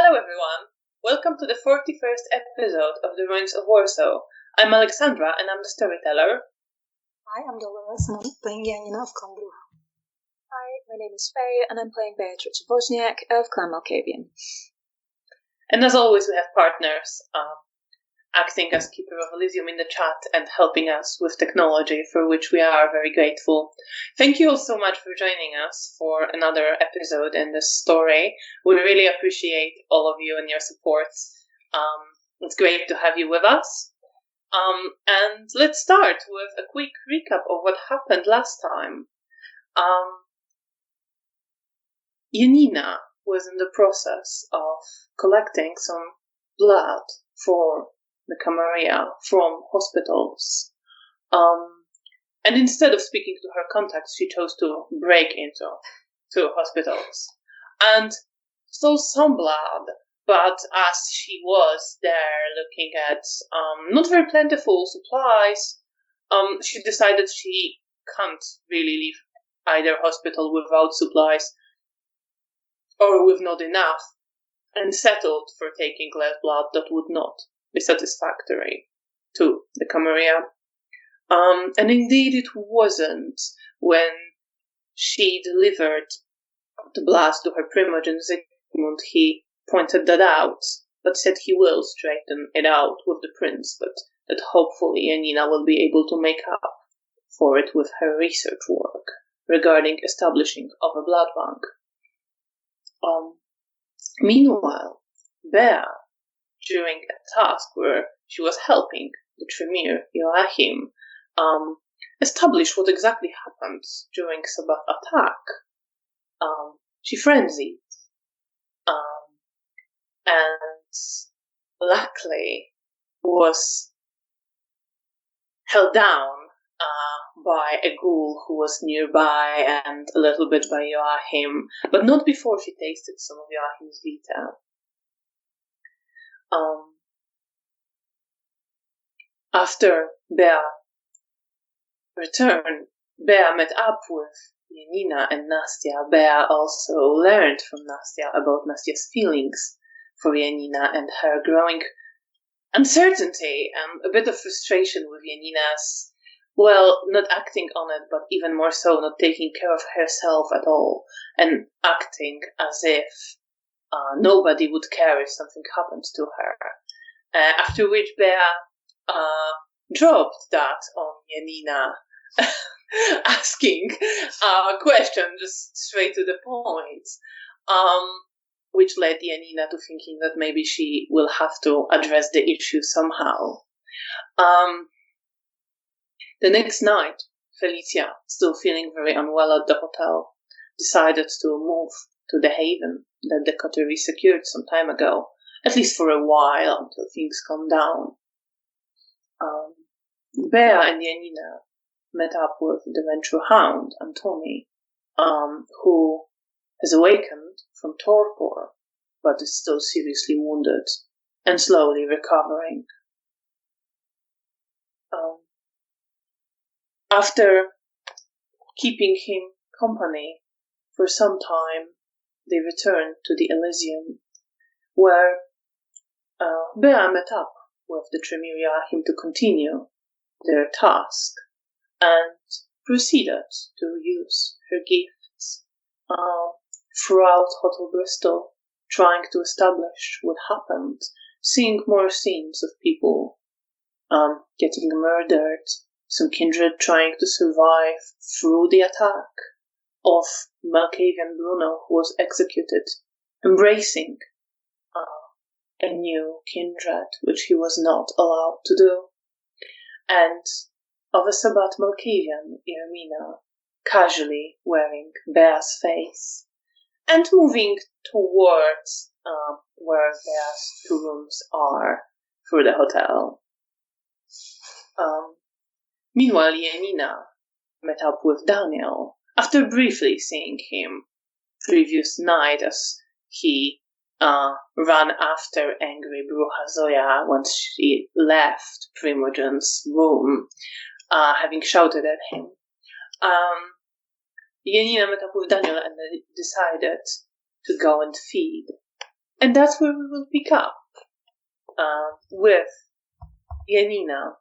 Hello everyone! Welcome to the 41st episode of The Ruins of Warsaw. I'm Alexandra and I'm the Storyteller. Hi, I'm Dolores and I'm playing Janina of Camarilla. Hi, my name is Faye and I'm playing Beatrix Wozniak of Clan Malkavian. And as always we have partners acting as Keeper of Elysium in the chat and helping us with technology, for which we are very grateful. Thank you all so much for joining us for another episode in this story. We really appreciate all of you and your support. It's great to have you with us. And let's start with a quick recap of what happened last time. Janina was in the process of collecting some blood for the Camarilla from hospitals. And instead of speaking to her contacts, she chose to break into two hospitals and stole some blood. But as she was there looking at not very plentiful supplies, she decided she can't really leave either hospital without supplies or with not enough, and settled for taking less blood that would not be satisfactory to the Camarilla. And indeed it wasn't. When she delivered the blood to her primogen Zygmunt, he pointed that out, but said he will straighten it out with the prince, but that hopefully Janina will be able to make up for it with her research work regarding establishing of a blood bank. Meanwhile, Bea, during a task where she was helping the Tremere Joachim establish what exactly happened during Sabbat attack, she frenzied, and luckily was held down by a ghoul who was nearby and a little bit by Joachim, but not before she tasted some of Joachim's vita. After Bea returned, Bea met up with Janina and Nastya. Bea also learned from Nastya about Nastya's feelings for Janina and her growing uncertainty and a bit of frustration with Janina's, well, not acting on it, but even more so, not taking care of herself at all, and acting as if nobody would care if something happens to her. After which Bea dropped that on Janina, asking a question just straight to the point, which led Janina to thinking that maybe she will have to address the issue somehow. The next night, Felicia, still feeling very unwell at the hotel, decided to move to the haven that the coterie secured some time ago, at least for a while until things calm down. Bea and Janina met up with the venture hound, Antoni, who has awakened from torpor, but is still seriously wounded and slowly recovering. After keeping him company for some time, they returned to the Elysium, where Bea met up with the Tremere Joachim to continue their task, and proceeded to use her gifts throughout Hotel Bristol, trying to establish what happened, seeing more scenes of people getting murdered, some kindred trying to survive through the attack, of Malkavian Bruno who was executed, embracing a new kindred which he was not allowed to do, and of a Sabbat Malkavian, Irmina, casually wearing Bea's face, and moving towards where Bea's two rooms are through the hotel. Meanwhile, Janina met up with Daniel, after briefly seeing him previous night as he ran after angry Bruja Zoya once she left Primogen's room, having shouted at him. Janina met up with Daniel and they decided to go and feed And that's where we will pick up with Janina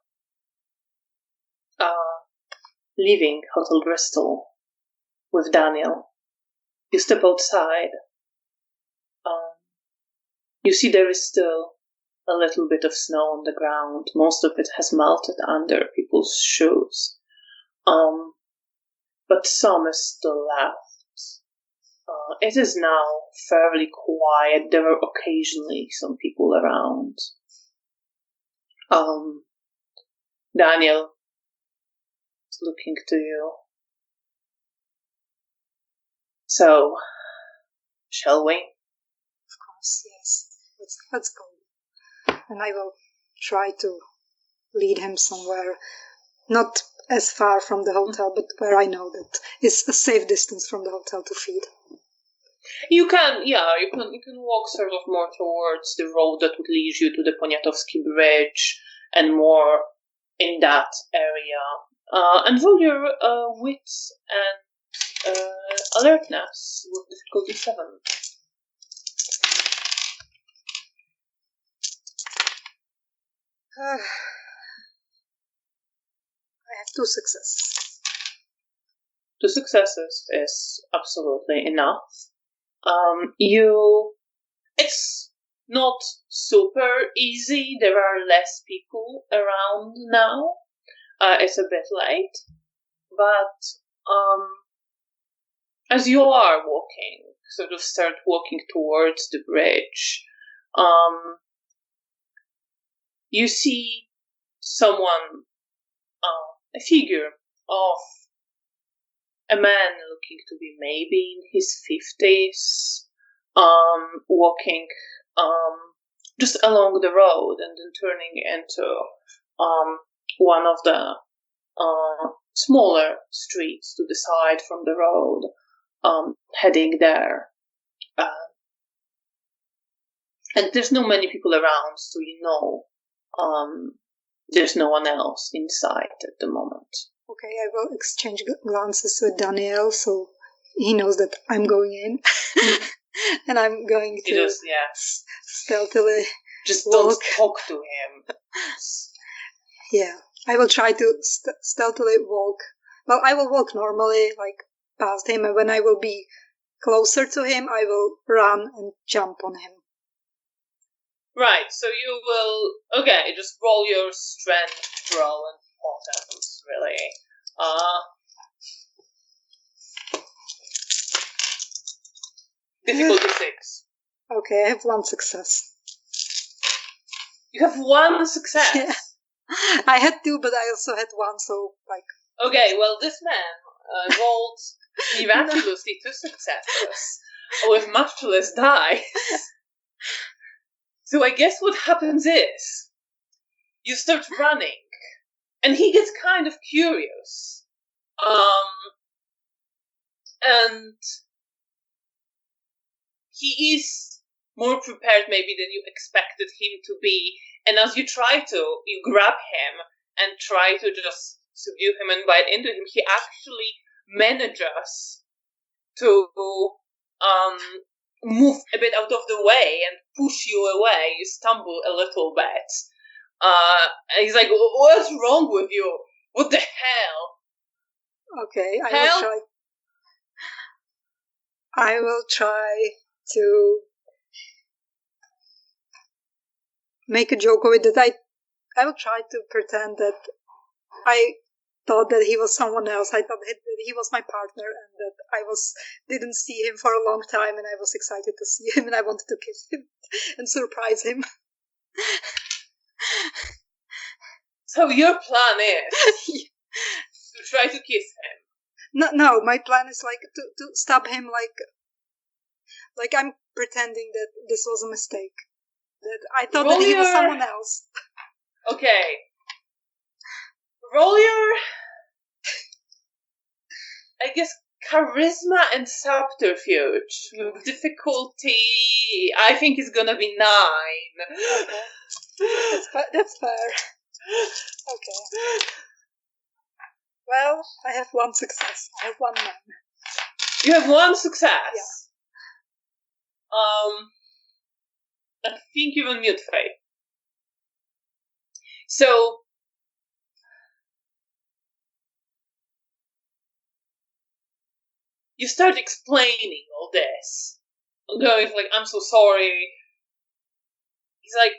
leaving Hotel Bristol with Daniel. You step outside. You see there is still a little bit of snow on the ground. Most of it has melted under people's shoes. But some is still left. It is now fairly quiet. There are occasionally some people around. Daniel is looking to you. So, shall we? Of course, yes. Let's go. And I will try to lead him somewhere, not as far from the hotel, but where I know that is a safe distance from the hotel to feed. You can walk sort of more towards the road that would lead you to the Poniatowski Bridge and more in that area. And roll your wits and alertness with difficulty 7. I have 2 successes. 2 successes is absolutely enough. It's not super easy. There are less people around now. It's a bit late, but as you are walking, sort of start walking towards the bridge, you see someone, a figure of a man looking to be maybe in his 50s, walking just along the road and then turning into one of the smaller streets to the side from the road, heading there. And there's no many people around, so there's no one else in sight at the moment. Okay, I will exchange glances with Daniel, so he knows that I'm going in. And I'm going to stealthily just walk. Don't talk to him. Yeah, I will try to stealthily walk. Well, I will walk normally, like, past him, and when I will be closer to him, I will run and jump on him. Right, so you will... Okay, just roll your strength, roll, and potence, really. Difficulty 6. Okay, I have 1 success. You have 1 success? Yeah. I had 2, but I also had 1, so, like... Okay, well, this man rolled miraculously 2 successes with much less dice. So I guess what happens is, you start running, and he gets kind of curious. And he is more prepared maybe than you expected him to be. And as you grab him and try to just subdue him and bite into him, he actually manages to move a bit out of the way and push you away. You stumble a little bit. And he's like, "What's wrong with you? What the hell?" Okay, I will try to make a joke of it, that I will try to pretend that I thought that he was someone else. I thought that he was my partner, and that I didn't see him for a long time, and I was excited to see him, and I wanted to kiss him and surprise him. So your plan is to try to kiss him? No, my plan is like to stab him, like I'm pretending that this was a mistake. That I thought that he was someone else. Okay. Roll your, I guess, charisma and subterfuge. Difficulty, I think, is gonna be 9. Okay. That's fair. Okay. Well, I have 1 success. I have 1 man. You have 1 success? Yeah. I think you're on mute, Faye. So, you start explaining all this. Going like, I'm so sorry. He's like,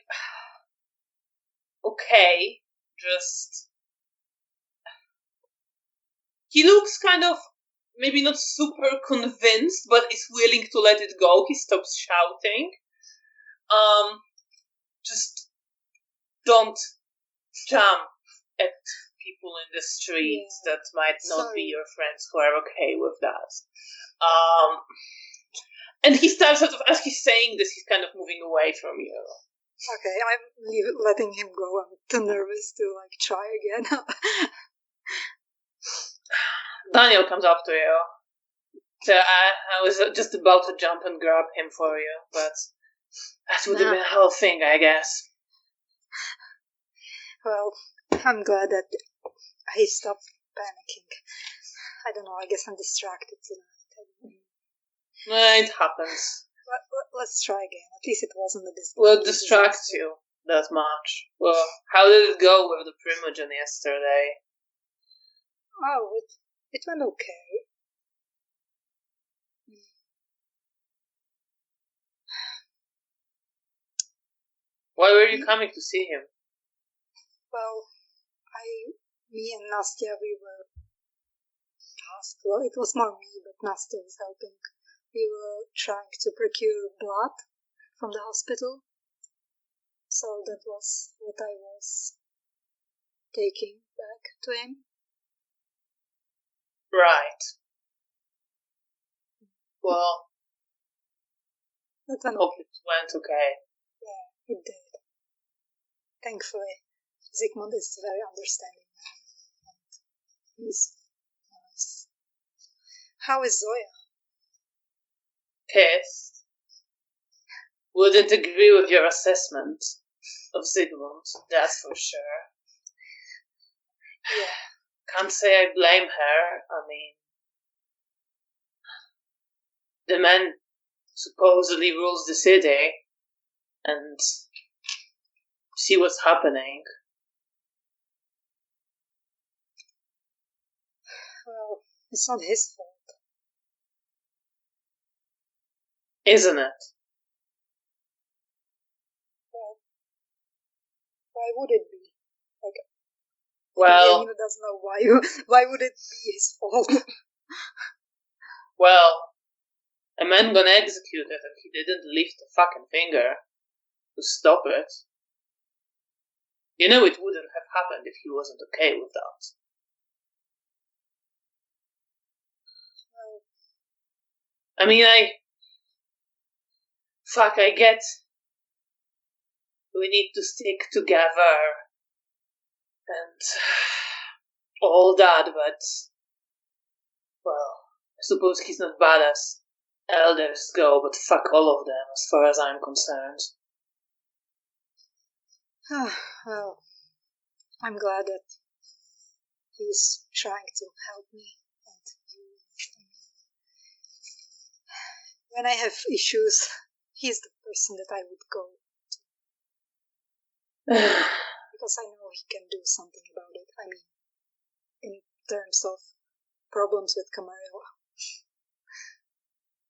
okay, just... He looks kind of, maybe not super convinced, but is willing to let it go. He stops shouting. Just don't jump at people in the streets that might not be your friends who are okay with that. And he starts sort of, as he's saying this, he's kind of moving away from you. Okay, I'm letting him go. I'm too nervous to try again. Daniel comes up to you. So I was just about to jump and grab him for you, but that would have been a whole thing, I guess. Well, I'm glad that he stopped panicking. I don't know, I guess I'm distracted tonight. It happens. Let's try again. At least it wasn't a disaster. Well, it distracts you that much. Well, how did it go with the Primogen yesterday? Oh, it went okay. Why were you coming to see him? Well, me and Nastya, we were tasked. Well, it was more me, but Nastya was helping. We were trying to procure blood from the hospital. So that was what I was taking back to him. Right. Well, hope it went okay. Yeah, it did. Thankfully, Zygmunt is very understanding. He's nice. How is Zoya? Pissed. Wouldn't agree with your assessment of Zygmunt, that's for sure. Yeah. Can't say I blame her. I mean, the man supposedly rules the city, and see what's happening. Well, it's not his fault. Isn't it? Well, why would it be? Well, Janina doesn't know why would it be his fault? Well, a man got executed and he didn't lift a fucking finger to stop it. You know it wouldn't have happened if he wasn't okay with that. Well, I mean, I get we need to stick together and all that, but, well, I suppose he's not bad as elders go, but fuck all of them as far as I'm concerned. well, I'm glad that he's trying to help me. And when I have issues, he's the person that I would go to. Because I know he can do something about it. I mean, in terms of problems with Camarilla.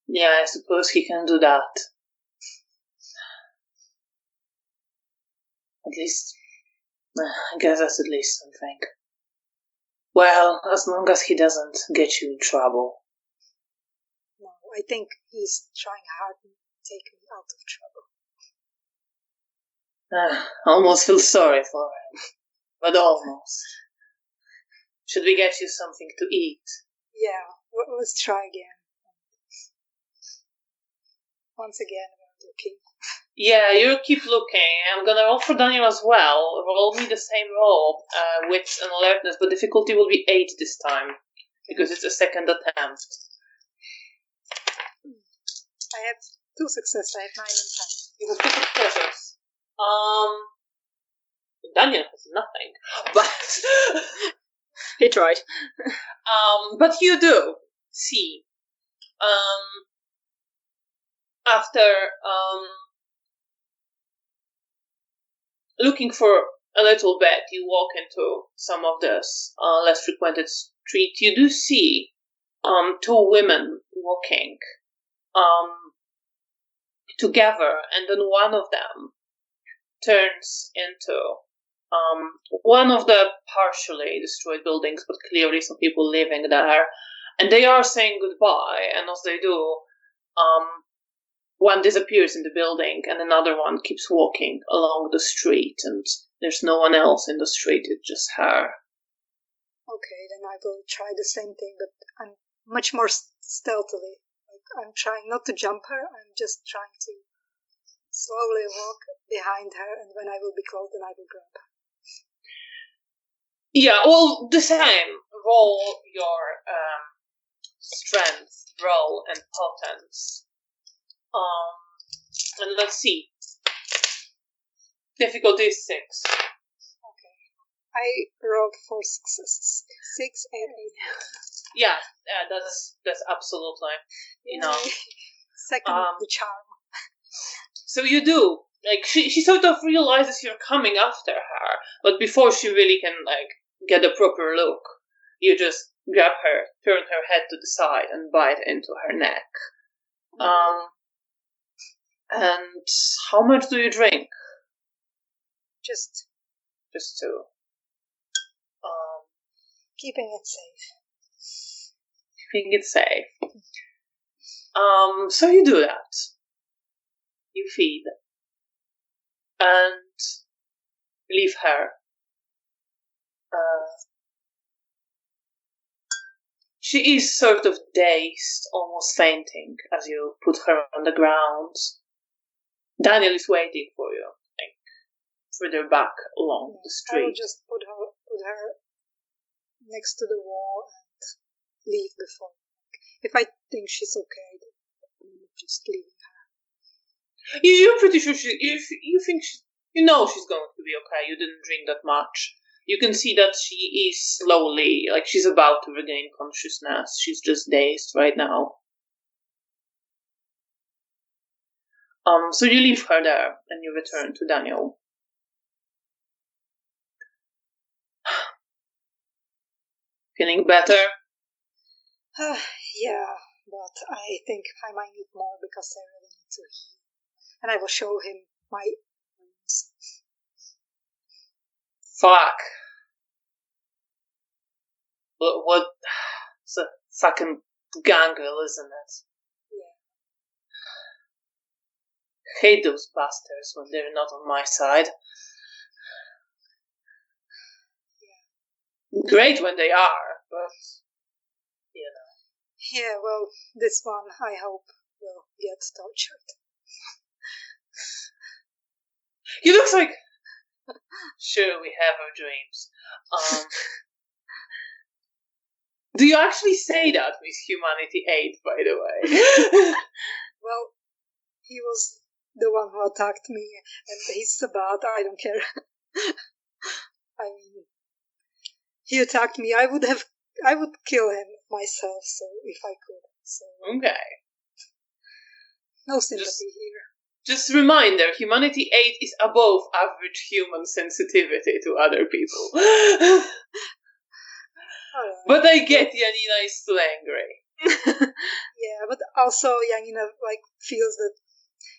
Yeah, I suppose he can do that. At least, I guess that's at least something. Well, as long as he doesn't get you in trouble. No, I think he's trying hard to take me out of trouble. Almost feel sorry for him. But almost. Should we get you something to eat? Yeah, let's try again. Once again, we're looking. Yeah, you keep looking. I'm gonna roll for Daniel as well. Roll me the same roll, wits and alertness, but difficulty will be 8 this time, because it's a second attempt. I have 2 successes. I have 9 and 10. You have 2 successes. Daniel has nothing, but He tried. but you do see. After looking for a little bit, you walk into some of this less frequented street. You do see two women walking together, and then one of them turns into one of the partially destroyed buildings, but clearly some people living there, and they are saying goodbye, and as they do, one disappears in the building and another one keeps walking along the street, and there's no one else in the street, it's just her. Okay, then I will try the same thing, but I'm much more stealthily. I'm trying not to jump her, I'm just trying to slowly walk behind her, and when I will be close, then I will grab her. Yeah, well, the same. Roll your strength, roll, and potence. And let's see. Difficulty is 6. Okay. I rolled 4 successes. 6 and 8. Yeah, that's absolutely enough. Second, the charm. So you do. Like, she sort of realizes you're coming after her, but before she really can, like, get a proper look, you just grab her, turn her head to the side, and bite into her neck. And how much do you drink? Just 2. Keeping it safe. Keeping it safe. So you do that. You feed. And leave her. She is sort of dazed, almost fainting, as you put her on the ground. Daniel is waiting for you, like, further back along the street. I will just put her next to the wall and leave before. If I think she's okay, then I'm just leaving her. You're pretty sure you think she's going to be okay. You didn't drink that much. You can see that she is slowly, like, she's about to regain consciousness. She's just dazed right now. So you leave her there, and you return to Daniel. Feeling better? Yeah, but I think I might need more because I really need to heal. And I will show him my wounds. Fuck. What? It's a fucking gangrel, isn't it? Hate those bastards when they're not on my side. Yeah. Great when they are, but you know. Yeah, well, this one I hope will get tortured. He looks like. Sure, we have our dreams. Do you actually say that with Humanity 8, by the way? Well, he was the one who attacked me, and he's Sabbat, I don't care. I mean, he attacked me, I would kill him myself, so if I could. So okay. No sympathy here. Just a reminder, Humanity 8 is above average human sensitivity to other people. But I get Janina is still angry. Yeah, but also Janina, like, feels that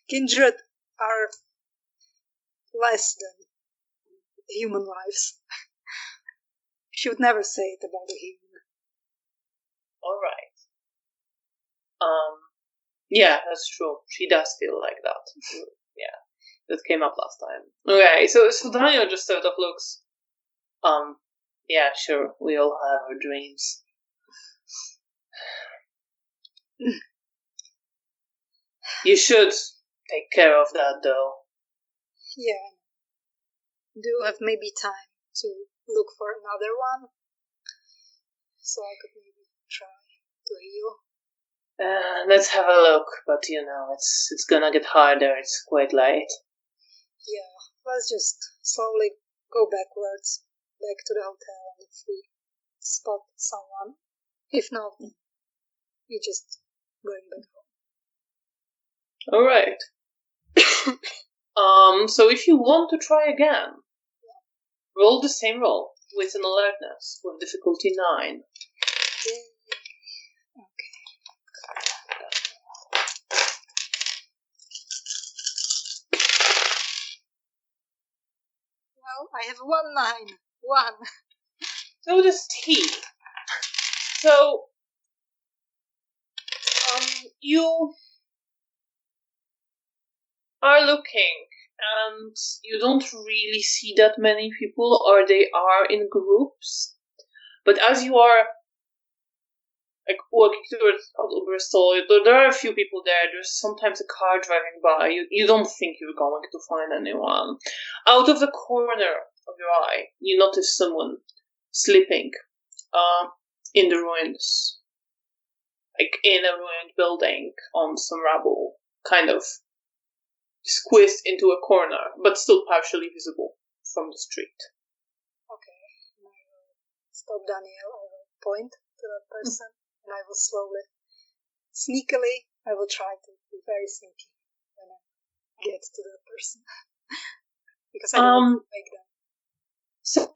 kindred are less than human lives. She would never say it about a human. Alright. Yeah, that's true. She does feel like that. Yeah, that came up last time. Okay, so Daniel just sort of looks, yeah, sure, we all have our dreams. You should take care of that, though. Yeah. Do have maybe time to look for another one? So I could maybe try to heal. Let's have a look, but it's gonna get harder, it's quite late. Yeah, let's just slowly go backwards, back to the hotel, and if we spot someone. If not, we just going back home. Alright. So if you want to try again, roll the same roll with an alertness with difficulty 9. Okay. Well, I have 1 9. 1. So does T. So, you are looking, and you don't really see that many people, or they are in groups. But as you are walking towards Bristol, there are a few people there. There's sometimes a car driving by. You don't think you're going to find anyone. Out of the corner of your eye, you notice someone sleeping in the ruins. In a ruined building on some rubble, kind of squeezed into a corner, but still partially visible from the street. Okay. I will stop Daniel. I will point to that person, and I will slowly, sneakily, I will try to be very sneaky when I get to that person. Because I don't want to make them. So,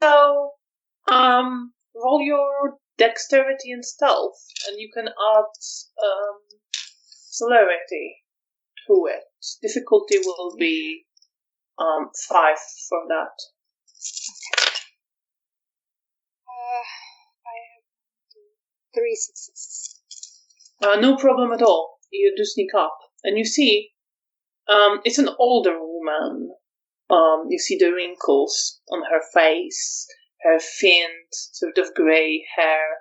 roll your dexterity and stealth, and you can add celerity to it. Difficulty will be 5 for that. I have 3 successes. No problem at all. You do sneak up, and you see it's an older woman. You see the wrinkles on her face, her thin, sort of grey hair.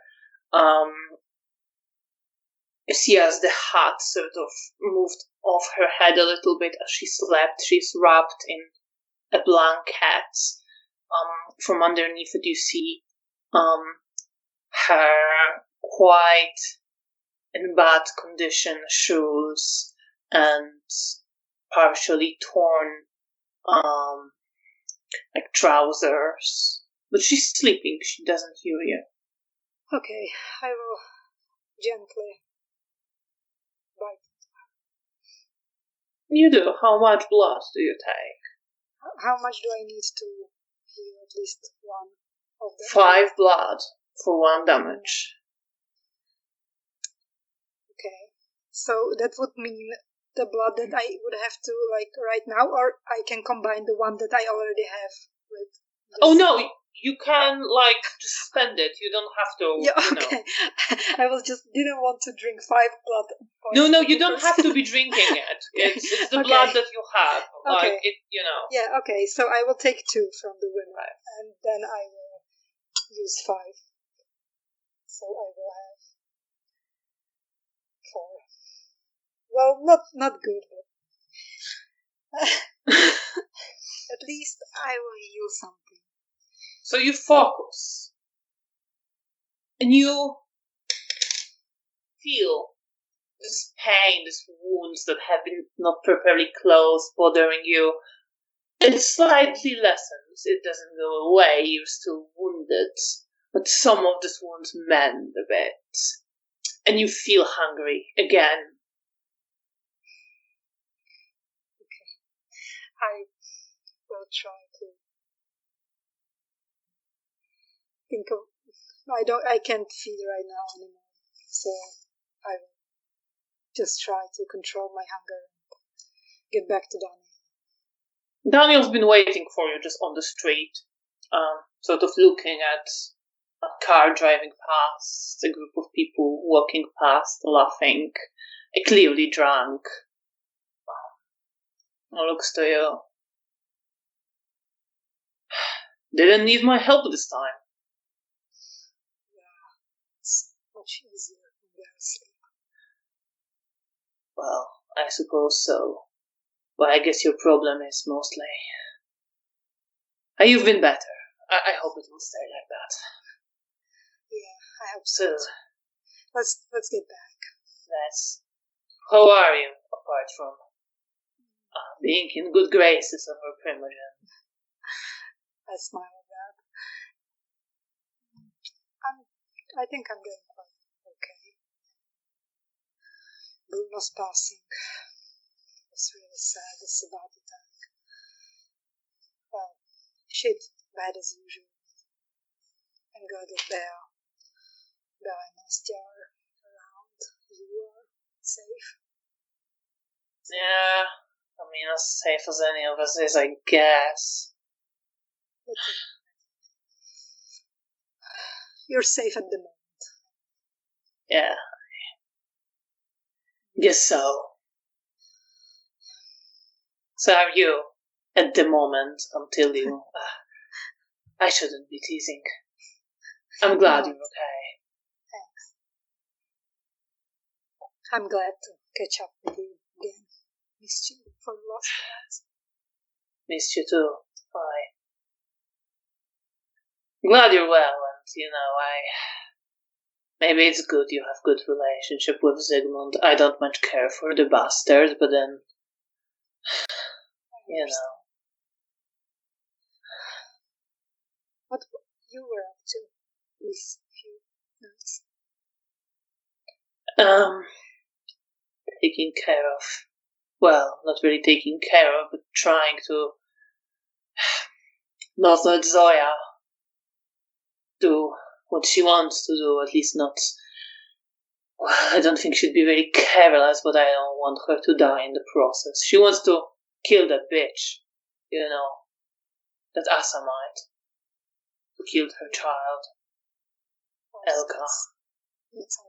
You see as the hat sort of moved off her head a little bit as she slept. She's wrapped in a blanket. From underneath it, you see her quite in bad condition shoes and partially torn trousers. But she's sleeping. She doesn't hear you. Okay, I will gently bite. You do. How much blood do you take? How much do I need to heal at least one of them? 5 blood for 1 damage. Okay, so that would mean the blood that I would have to right now, or I can combine the one that I already have with this. Oh no, you can just spend it. You don't have to. Yeah, okay. I didn't want to drink 5 blood. No, you don't have to be drinking it. It's the blood that you have. Okay. Yeah, okay. So I will take 2 from the women, and then I will use 5. So I will have 4. Well, not good, but at least I will heal something. So you focus, and you feel this pain, these wounds that have been not properly closed, bothering you. It slightly lessens. It doesn't go away. You're still wounded, but some of these wounds mend a bit, and you feel hungry again. Okay, I will try to think of. I can't feed right now anymore, so I will just try to control my hunger and get back to Daniel. Daniel's been waiting for you just on the street, sort of looking at a car driving past, a group of people walking past, laughing, clearly drunk. Looks to you. Didn't need my help this time. Yeah, it's much easier when they're asleep. Well, I suppose so. But I guess your problem is mostly... You've been better. I hope it will stay like that. Yeah, I hope so. Let's get back. How are you, apart from being in good graces of our Primogen? I smile at that. I think I'm doing quite okay. Bruno's passing was really sad, the Sabbat attack. shit, bad as usual. I'm glad that Bea and Nastya are around. You are safe. Yeah, I mean, as safe as any of us is, I guess. You're safe at the moment. Yeah. Guess so. So are you, at the moment, until you... I shouldn't be teasing. I'm glad you're okay. Thanks. I'm glad to catch up with you again. Missed you for the last months. Missed you too. Glad you're well, and maybe it's good you have good relationship with Zygmunt. I don't much care for the bastard, but then, What you were up to these few months? Taking care of, well, not really taking care of, but trying to not let Zoya do what she wants to do, at least not. Well, I don't think she'd be very careless, but I don't want her to die in the process. She wants to kill that bitch, that Asamite, who killed her child, Elka.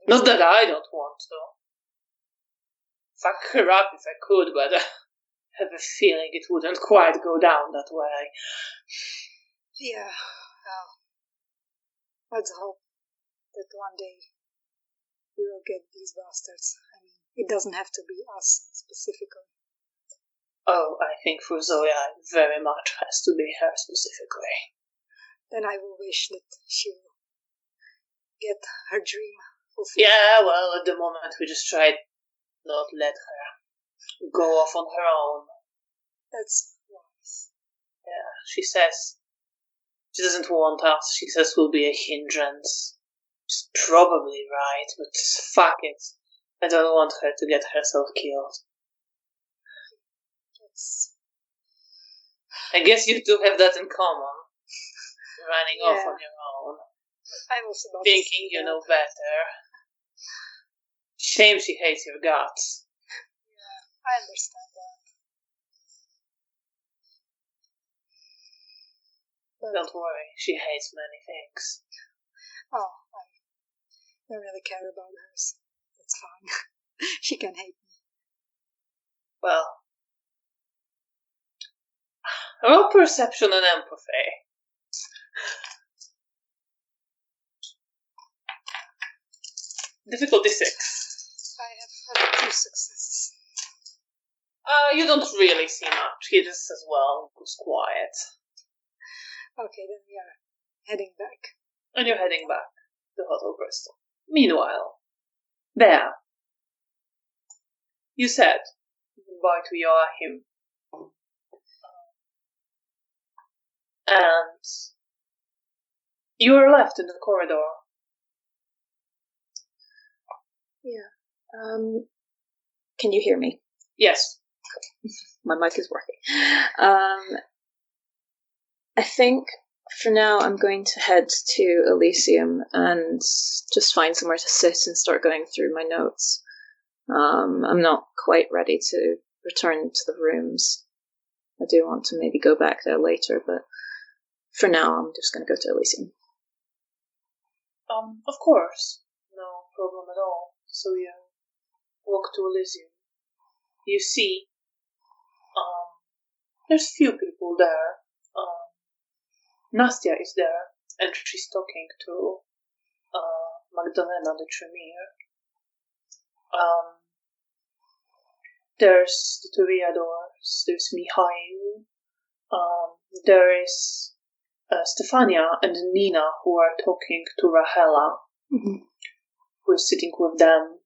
Not that I don't want to. Fuck her up if I could, but I have a feeling it wouldn't quite go down that way. Yeah, well, let's hope that one day we will get these bastards. I mean, it doesn't have to be us specifically. Oh, I think for Zoya it very much has to be her specifically. Then I will wish that she will get her dream fulfilled. Yeah, well, at the moment we just try not let her go off on her own. That's wise. Yeah, she says she doesn't want us. She says we'll be a hindrance. She's probably right, but fuck it. I don't want her to get herself killed. I guess you two have that in common. Running off on your own. I was about thinking you know better. Shame she hates your guts. Yeah, I understand that. But don't worry, she hates many things. Oh, I don't really care about hers. That's fine. She can hate me. Well, roll perception and empathy. Difficulty 6. I have had 2 successes. You don't really see much. He just as well goes quiet. Okay, then we are heading back. And you're heading back to Hotel Bristol. Meanwhile, Bea, you said goodbye to Joachim. And you are left in the corridor. Yeah. Can you hear me? Yes. My mic is working. I think for now I'm going to head to Elysium and just find somewhere to sit and start going through my notes. I'm not quite ready to return to the rooms. I do want to maybe go back there later, but for now I'm just going to go to Elysium. Of course. No problem at all. So you walk to Elysium. You see, there's few people there. Nastya is there, and she's talking to Magdalena the Tremere. There's the toreadors, there's Mikhail, there is Stefania and Nina who are talking to Rahela, who is sitting with them.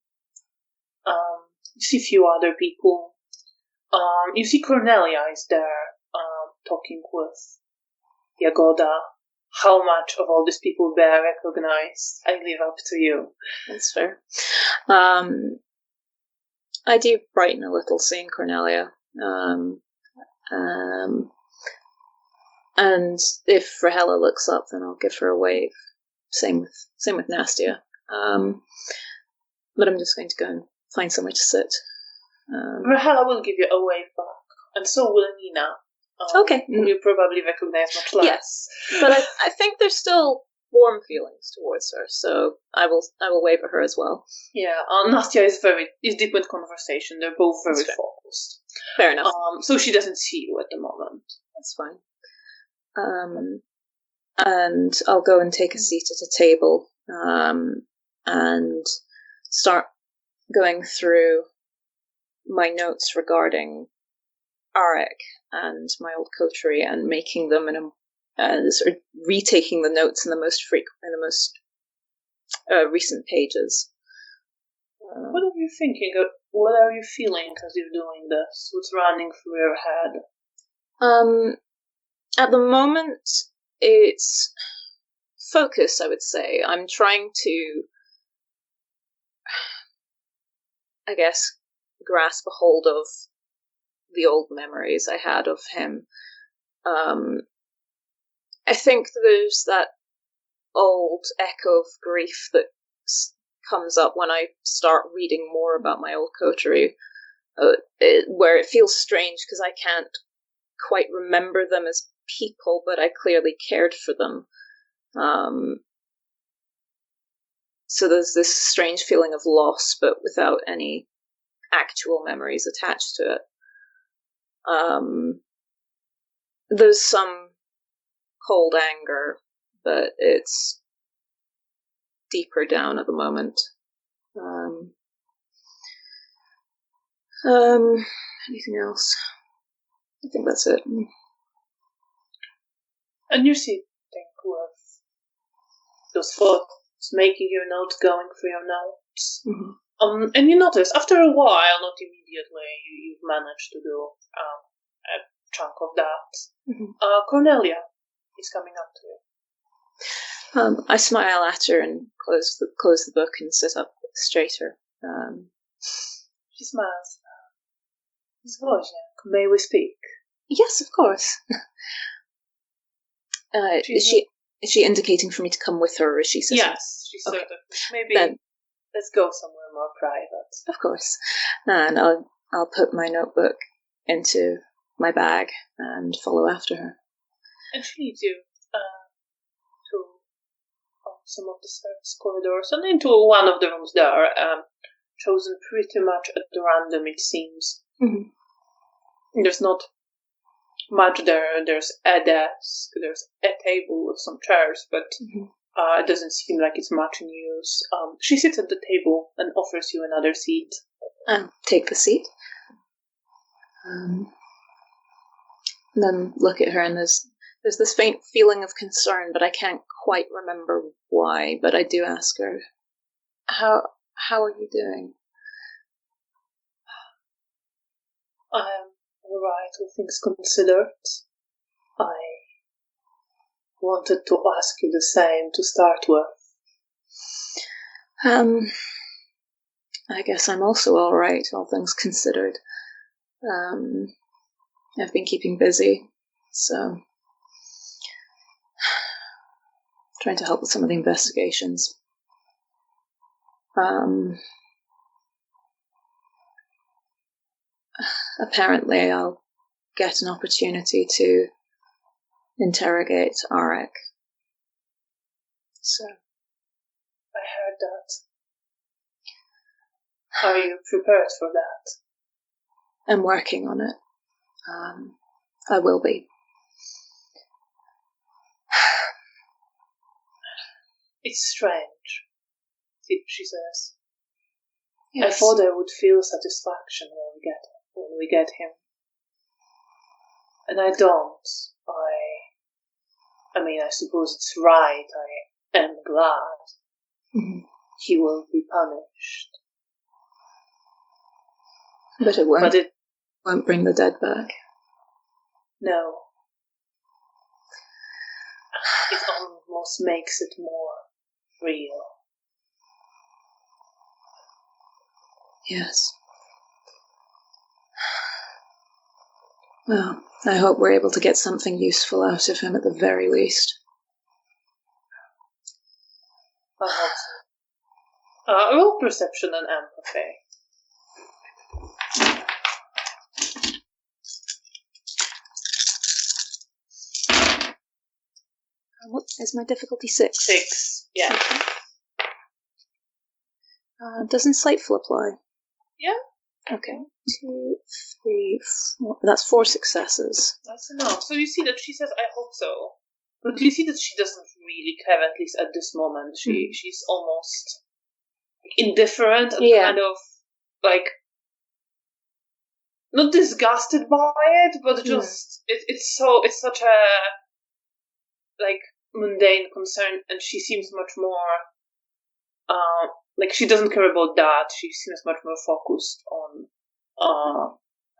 You see a few other people. You see Cornelia is there, talking with Jagoda. How much of all these people Bea recognized, I leave up to you. That's fair. I do brighten a little seeing Cornelia. And if Rahela looks up, then I'll give her a wave. Same with Nastia. But I'm just going to go and find somewhere to sit. Rahela will give you a wave back, and so will Nina. Okay. Whom you probably recognize much less. Yes, but I think there's still warm feelings towards her, so I will wave at her as well. Yeah, Nastia is deep in conversation. They're both very focused. Fair enough. So she doesn't see you at the moment. That's fine. And I'll go and take a seat at a table, and start going through my notes regarding Arik and my old coterie and making them sort of retaking the notes in the most recent pages. What are you thinking? What are you feeling as you're doing this? What's running through your head? At the moment, it's focus, I would say. I'm trying to, I guess, grasp a hold of the old memories I had of him. I think there's that old echo of grief that comes up when I start reading more about my old coterie, where it feels strange because I can't quite remember them as people, but I clearly cared for them. So there's this strange feeling of loss, but without any actual memories attached to it. There's some cold anger, but it's deeper down at the moment. Anything else? I think that's it. And you're sitting with those thoughts, making your notes, going through your notes. Mm-hmm. And you notice, after a while, not immediately, you've managed to do a chunk of that. Mm-hmm. Cornelia is coming up to you. I smile at her and close the book and sit up straighter. She smiles. May we speak? Yes, of course. Is she indicating for me to come with her, or is she sitting? Yes, she's okay. sort of. Maybe then, let's go somewhere more private. Of course. And I'll put my notebook into my bag and follow after her. And she leads you to some of the service corridors and into one of the rooms there, chosen pretty much at random, it seems. Mm-hmm. There's not much there. There's a desk, there's a table with some chairs, but it doesn't seem like it's much in use. She sits at the table and offers you another seat. I'll take the seat. Then look at her, and there's this faint feeling of concern, but I can't quite remember why. But I do ask her, how are you doing? I'm all right, all things considered. I wanted to ask you the same to start with. I guess I'm also all right, all things considered. I've been keeping busy, so trying to help with some of the investigations. Apparently I'll get an opportunity to interrogate Arik. So I heard that. Are you prepared for that? I'm working on it. I will be. It's strange, she says. Yes. I thought I would feel satisfaction when we get him. And I don't. I mean, I suppose it's right. I am glad. Mm-hmm. He will be punished. But it won't bring the dead back. No. It almost makes it more real. Yes. Well, I hope we're able to get something useful out of him at the very least. I hope so. Roll perception and empathy. What is my difficulty? 6? 6, yeah. Okay. Does insightful apply? Yeah. Okay. 2, 3, 4. That's 4 successes. That's enough. So you see that she says, I hope so. But you see that she doesn't really care, at least at this moment. She's almost indifferent and kind of like not disgusted by it, but just it's such a like mundane concern, and she seems much more like she doesn't care about that. She seems much more focused on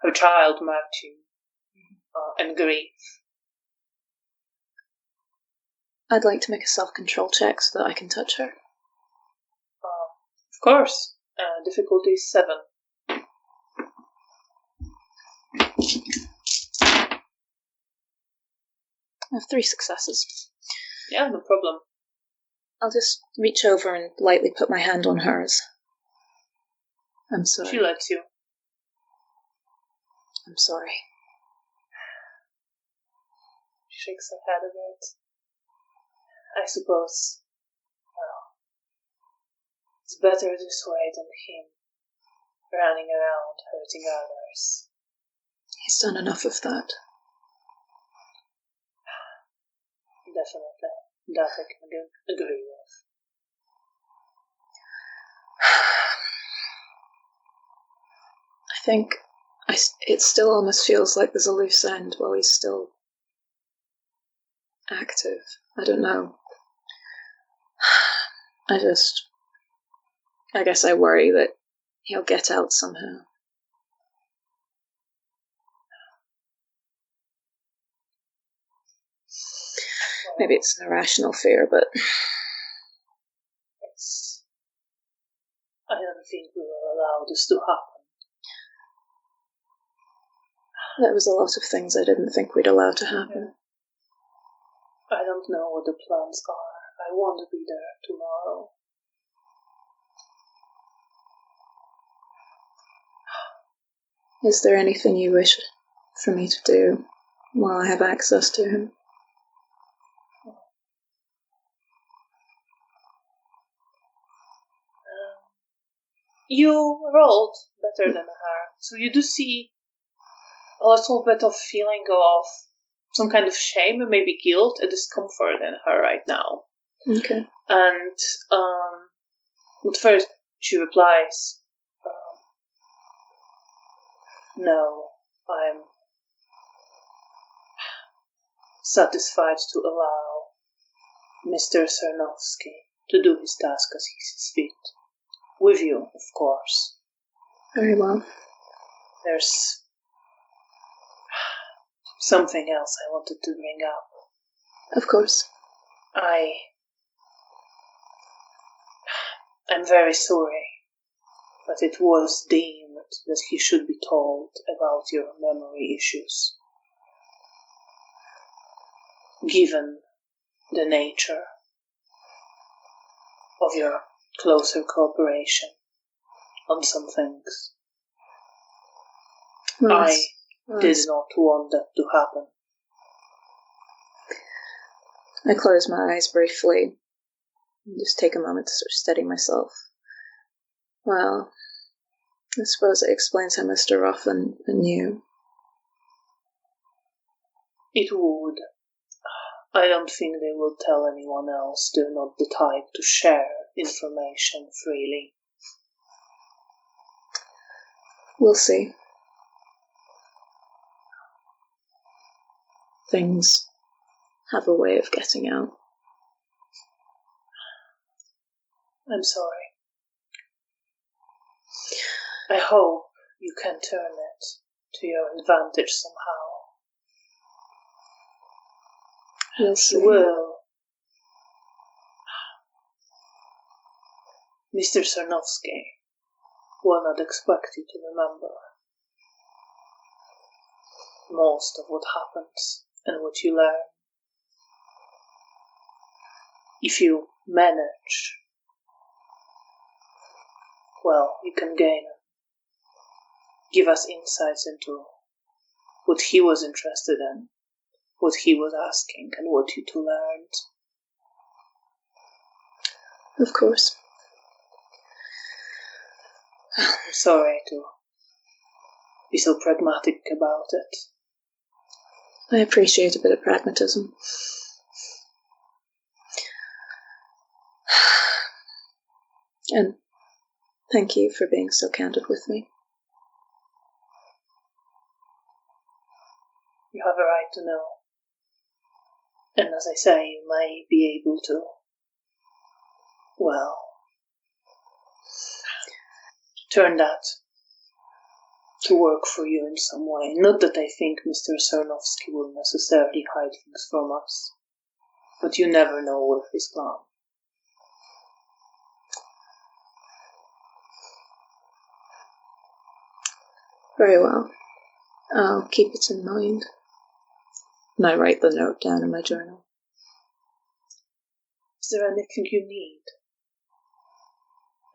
her child marching and grief. I'd like to make a self-control check so that I can touch her. Of course. Difficulty is 7. I have 3 successes. Yeah, no problem. I'll just reach over and lightly put my hand on hers. I'm sorry. She lets you. I'm sorry. She shakes her head a bit. I suppose, well, it's better this way than him running around hurting others. He's done enough of that. Definitely. That I can agree with. I think it still almost feels like there's a loose end while he's still active. I don't know. I guess I worry that he'll get out somehow. Maybe it's an irrational fear, but I don't think we will allow this to happen. There was a lot of things I didn't think we'd allow to happen. I don't know what the plans are. I won't be there tomorrow. Is there anything you wish for me to do while I have access to him? You rolled better than her, so you do see a little bit of feeling of some kind of shame and maybe guilt and discomfort in her right now. Okay. And at first she replies, no, I'm satisfied to allow Mr. Cernovsky to do his task as he sees fit. With you, of course. Very well. There's something else I wanted to bring up. Of course. I'm very sorry, but it was deemed that he should be told about your memory issues. Given the nature of your closer cooperation on some things. I did not want that to happen. I close my eyes briefly and just take a moment to sort of steady myself. Well, I suppose it explains how Mr. Ruffin knew. It would. I don't think they will tell anyone else. They're not the type to share information freely. We'll see. Things have a way of getting out. I'm sorry. I hope you can turn it to your advantage somehow. We'll see. Will. Mr. Cernovsky will not expect you to remember. most of what happens and what you learn. If you manage, well, you can gain and give us insights into what he was interested in, what he was asking, and what you two learned. Of course. I'm sorry to be so pragmatic about it. I appreciate a bit of pragmatism. And thank you for being so candid with me. You have a right to know. And as I say, you may be able to, well, turn that to work for you in some way. Not that I think Mr. Sarnowski will necessarily hide things from us, but you never know with his plan. Very well. I'll keep it in mind. And I write the note down in my journal. Is there anything you need?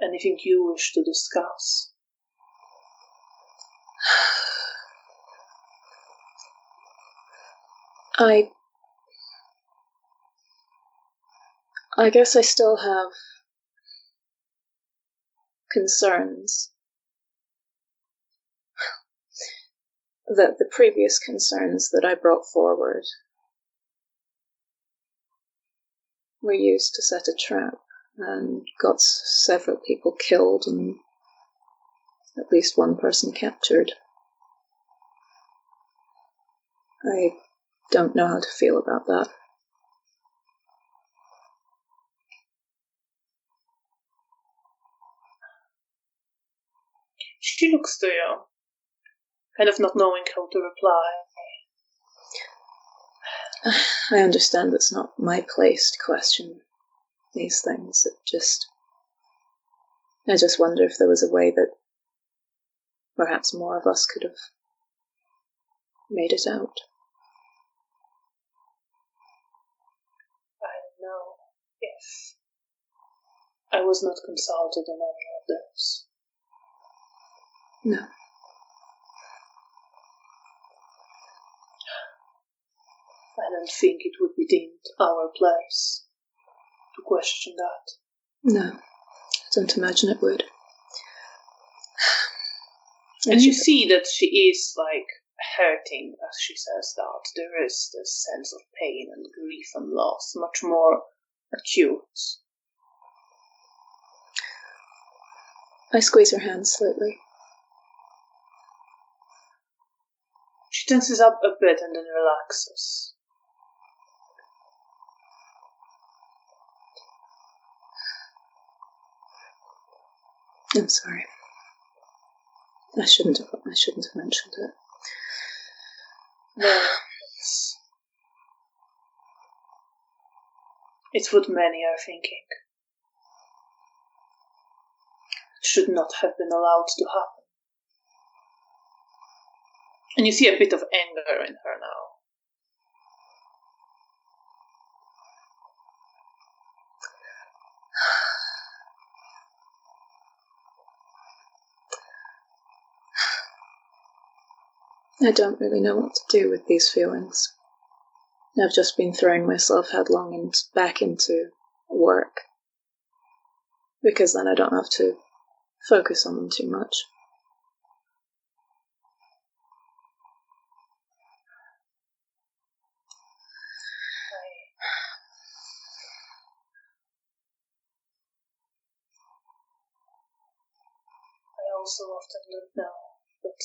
Anything you wish to discuss? I guess I still have concerns that the previous concerns that I brought forward were used to set a trap and got several people killed and at least one person captured. I don't know how to feel about that. She looks to you, kind of not knowing how to reply. I understand it's not my place to question these things. I just wonder if there was a way that perhaps more of us could have made it out. I don't know if I was not consulted on any of this. No. I don't think it would be deemed our place to question that. No, I don't imagine it would. And you see that she is, hurting, as she says that. There is this sense of pain and grief and loss, much more acute. I squeeze her hand slightly. She tenses up a bit and then relaxes. I'm sorry. I shouldn't have mentioned it. No, it's what many are thinking. It should not have been allowed to happen. And you see a bit of anger in her now. I don't really know what to do with these feelings. I've just been throwing myself headlong and back into work, because then I don't have to focus on them too much. I also often don't know, but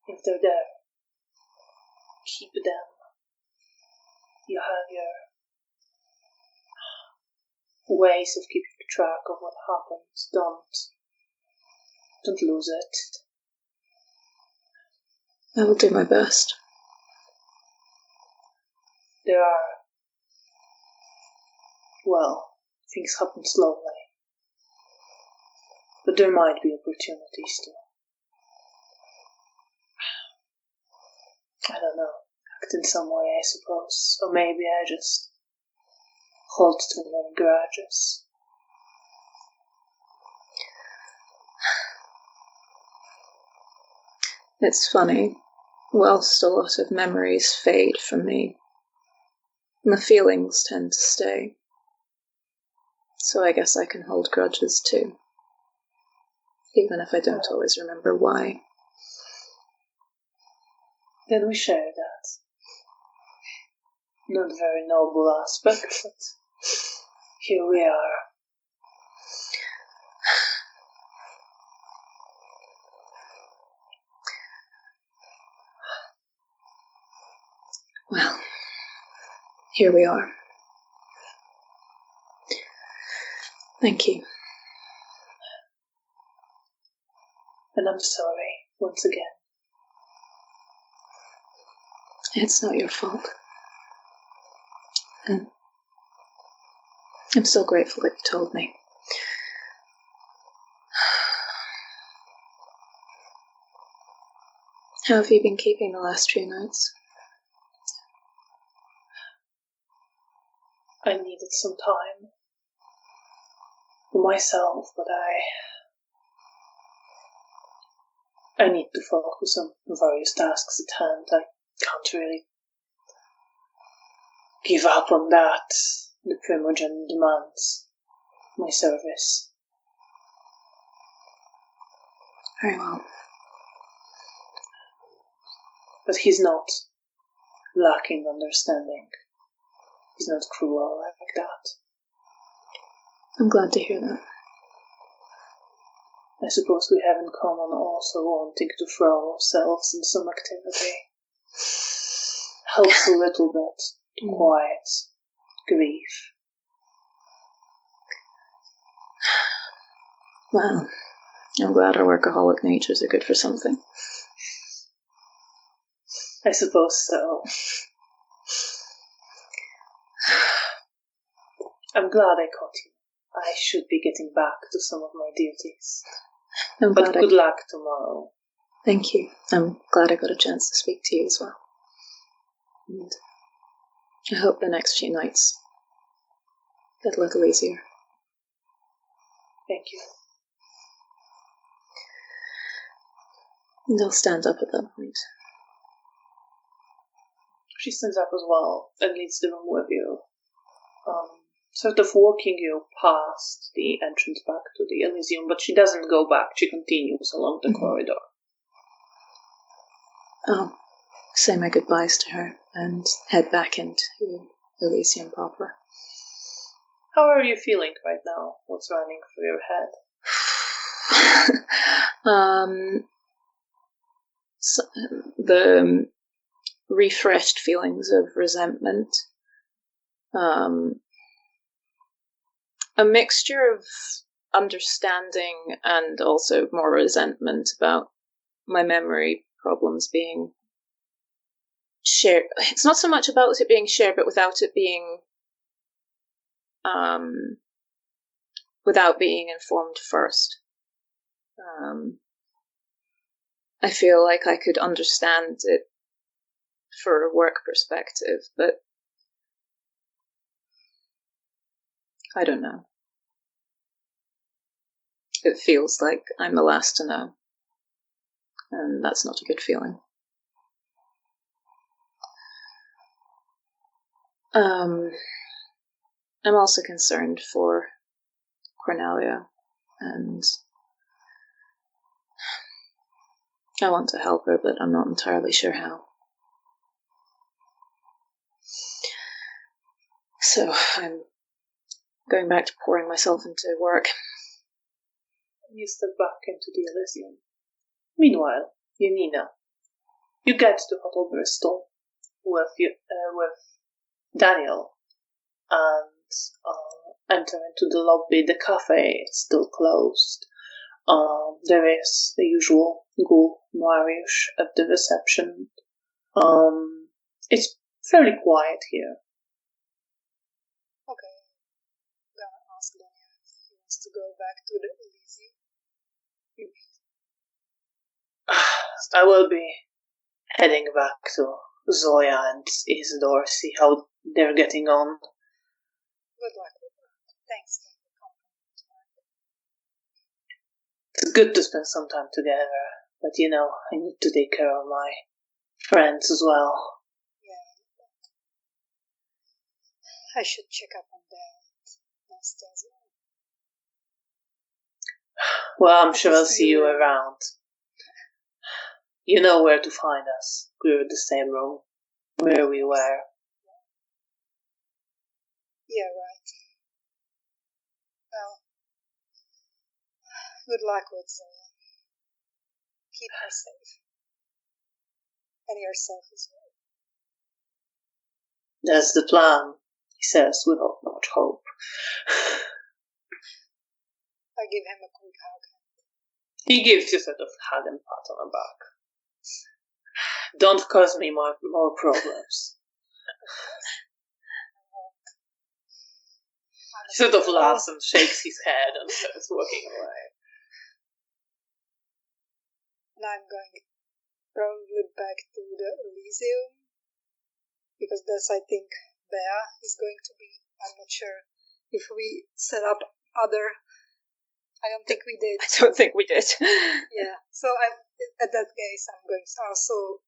if they're there, keep them. You have your ways of keeping track of what happened. Don't lose it. I will do my best. There are, things happen slowly. But there might be opportunities to I don't know, act in some way, I suppose. Or maybe I just hold too many grudges. It's funny. Whilst a lot of memories fade from me, the feelings tend to stay. So I guess I can hold grudges too. Even if I don't always remember why. Then we share that. Not very noble aspect, but here we are. Well, here we are. Thank you. And I'm sorry, once again. It's not your fault. And I'm so grateful that you told me. How have you been keeping the last few nights? I needed some time for myself, but I need to focus on various tasks at hand. I can't really give up on that. The Primogen demands my service. Very well. But he's not lacking understanding. He's not cruel like that. I'm glad to hear that. I suppose we have in common also wanting to throw ourselves in some activity. Helps a little bit to quiet grief. Well, I'm glad our workaholic natures are good for something. I suppose so. I'm glad I caught you. I should be getting back to some of my duties. But good luck tomorrow. Thank you. I'm glad I got a chance to speak to you as well. And I hope the next few nights get a little easier. Thank you. And I'll stand up at that point. She stands up as well and leaves the room with you. Sort of walking you past the entrance back to the Elysium, but she doesn't go back. She continues along the corridor. I'll say my goodbyes to her and head back into Elysium proper. How are you feeling right now? What's running through your head? So the refreshed feelings of resentment. A mixture of understanding and also more resentment about my memory problems being shared. It's not so much about it being shared, but without it being without being informed first. I feel like I could understand it for a work perspective, but I don't know. It feels like I'm the last to know, and that's not a good feeling. I'm also concerned for Cornelia, and I want to help her, but I'm not entirely sure how. So I'm going back to pouring myself into work. You step back into the Elysium. Meanwhile, Janina, you get to Hotel Bristol with Daniel and enter into the lobby. The cafe is still closed. There is the usual Ghoul Mariusz at the reception. It's fairly quiet here. Okay. I'm gonna ask Daniel if he wants to go back to the Elysium. I will be heading back to Zoya and Isidore, see how they're getting on. Good luck with that. Thanks for the compliment. It's good to spend some time together, but I need to take care of my friends as well. Yeah. I should check up on that Nastya as well. Well, I'm sure I'll see you around. You know where to find us. We're in the same room where we were. Yeah, right. Well, good luck with Zoya. Keep her safe. And yourself as well. That's the plan, he says without much hope. I give him a quick hug. He gives you sort of hug and pat on the back. Don't cause me more problems. He sort of laughs and shakes his head and starts walking away. And I'm going probably back to the Elysium, because that's, I think, Bea is going to be. I'm not sure if we set up other. I don't think we did. I don't think we did. Yeah, so at that case, I'm going to also,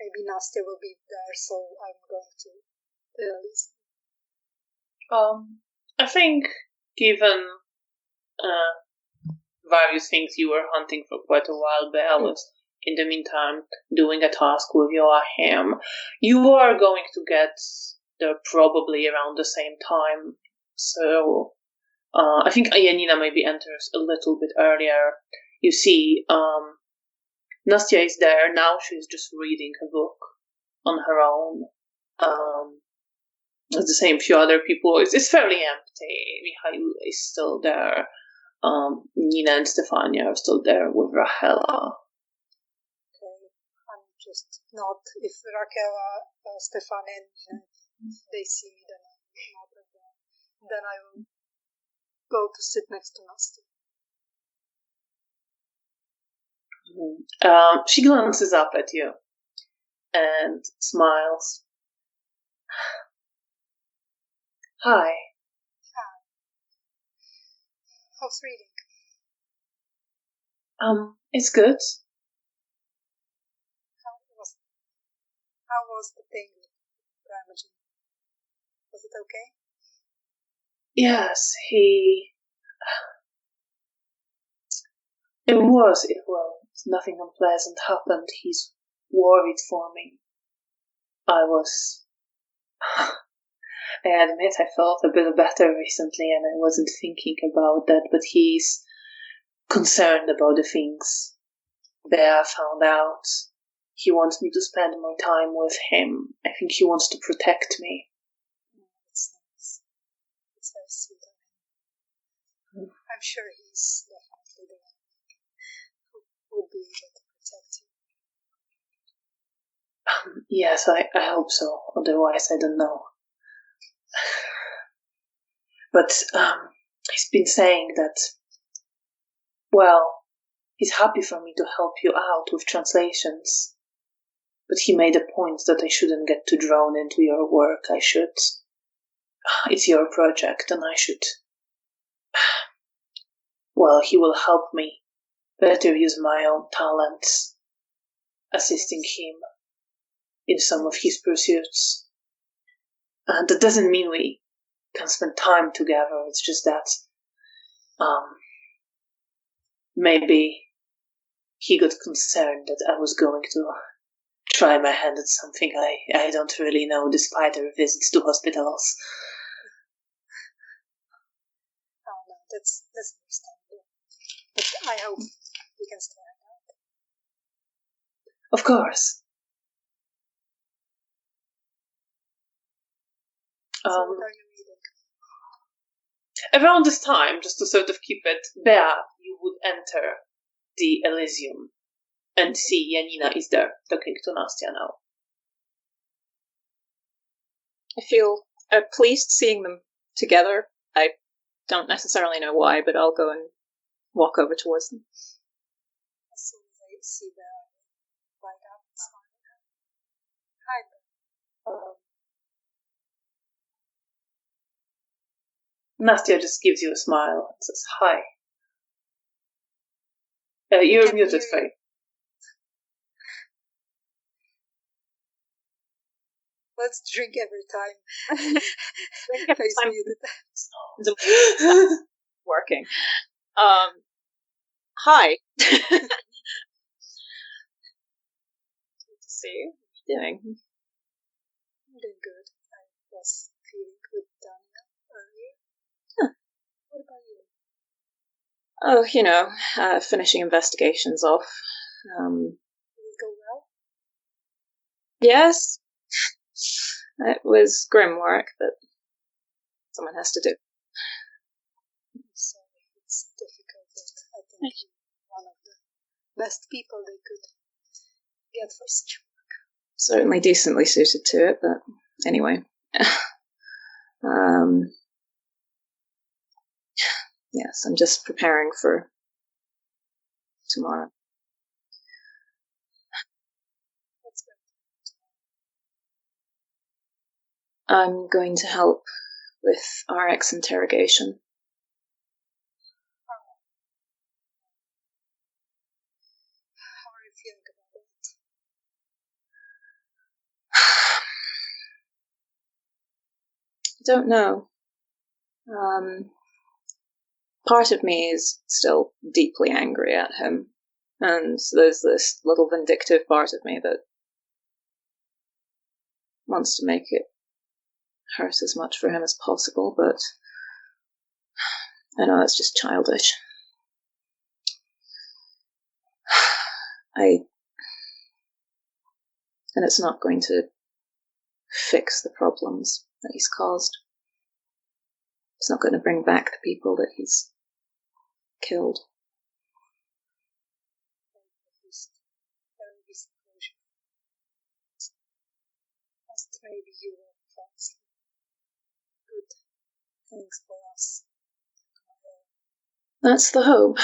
maybe Nastya will be there, so I'm going to the Elysium. I think, given various things you were hunting for quite a while, Bea was, in the meantime, doing a task with Joachim. You are going to get there probably around the same time, so I think Janina maybe enters a little bit earlier. You see, Nastya is there now. She's just reading a book on her own. It's the same few other people. It's fairly empty. Mihail is still there. Nina and Stefania are still there with Rachela. Okay, I'm just not. If Rachela, Stefania, and if they see me, then I'm not at them. Then I will go to sit next to Nastya. She glances up at you and smiles. Hi. Hi. How's reading? It's good. How was the thing with Imogen? Was it okay? Yes, It was. Nothing unpleasant happened. He's worried for me. I admit I felt a bit better recently and I wasn't thinking about that, but he's concerned about the things Bea found out. He wants me to spend my time with him. I think he wants to protect me. That's nice. It's very sweet of him. I'm sure he's definitely the one who would be able to protect you. Yes, I hope so. Otherwise, I don't know. But he's been saying that, he's happy for me to help you out with translations. But he made a point that I shouldn't get too drawn into your work. It's your project and I should, he will help me better use my own talents, assisting him in some of his pursuits. And that doesn't mean we can spend time together. It's just that maybe he got concerned that I was going to try my hand at something I don't really know, despite our visits to hospitals. Oh no, that's understandable. But I hope we can still hang out. Of course. So what are you reading? Around this time, just to sort of keep it, Bea, you would enter the Elysium and see Janina is there talking to Nastya now. I feel pleased seeing them together. I don't necessarily know why, but I'll go and walk over towards them. As soon as I see Bea, I light up and smile at her. Hi. Nastya just gives you a smile and says, hi. You're Can muted, you- Faye. Let's drink every time. Drink every Face time. muted. Working. Hi. Good to see you. What are you doing? I'm doing good. I was feeling with Janina earlier. Huh. What about you? Oh, finishing investigations off. Did it go well? Yes. It was grim work, but someone has to do. So it's difficult, but I think you're one of the best people they could get for such work. Certainly decently suited to it, but anyway. Yes, I'm just preparing for tomorrow. What's good? I'm going to help with RX interrogation. How are you feeling about it? I don't know. Part of me is still deeply angry at him, and there's this little vindictive part of me that wants to make it hurt as much for him as possible, but I know that's just childish. And it's not going to fix the problems that he's caused. It's not going to bring back the people that he's killed. Very disclosure. And maybe you will find some good things for us. That's the hope. I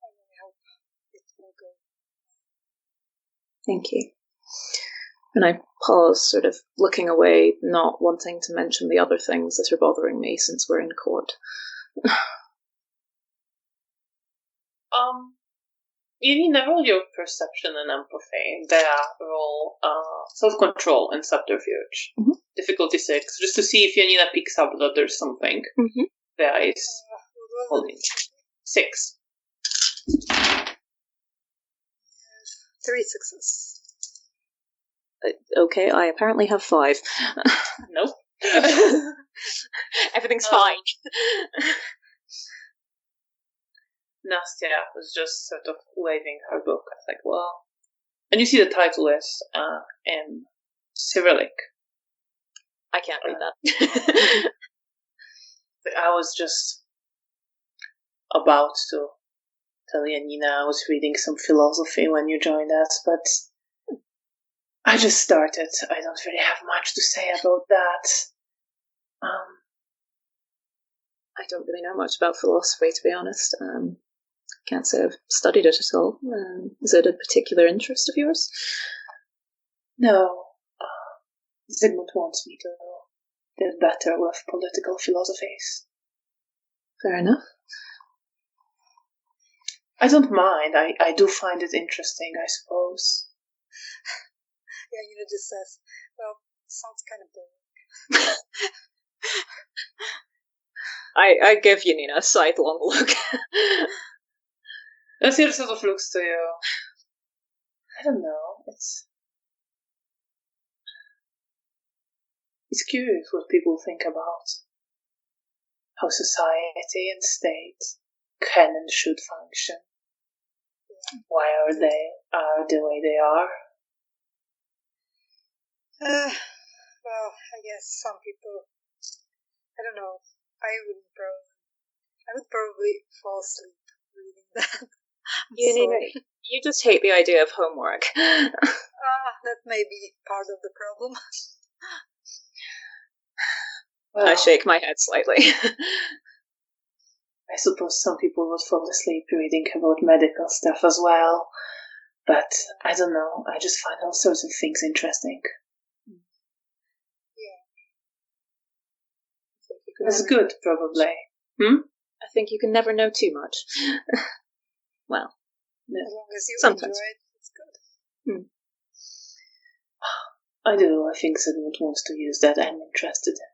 really hope it will go. Thank you. And I pause, sort of looking away, not wanting to mention the other things that are bothering me since we're in court. Janina, roll your perception and empathy. They roll self-control and subterfuge. Mhm. Difficulty 6, just to see if Janina picks up that there's something. Mhm. There is What was holding 6. 3 successes. Okay, I apparently have 5. Nope. Everything's fine. Nastya was just sort of waving her book. I was like, well. And you see the title is in Cyrillic. I can't read that. I was just about to tell Janina I was reading some philosophy when you joined us, but I just started. I don't really have much to say about that. I don't really know much about philosophy, to be honest. Can't say I've studied it at all. Is it a particular interest of yours? No. Zygmunt wants me to get better with political philosophies. Fair enough. I don't mind. I do find it interesting, I suppose. Yeah, Janina just says, well, sounds kind of boring. I give Janina a sidelong look. Nasir sort of looks to you. I don't know. It's curious what people think about how society and state can and should function. Why are they the way they are? Well, I guess some people, I don't know, I would probably fall asleep reading that. You just hate the idea of homework. That may be part of the problem. Well, I shake my head slightly. I suppose some people would fall asleep reading about medical stuff as well. But I don't know, I just find all sorts of things interesting. Yeah. That's good, probably. I think you can never know too much. Well, As long as you sometimes. enjoy it, it's good. I do. I think someone wants to use that. I'm interested in.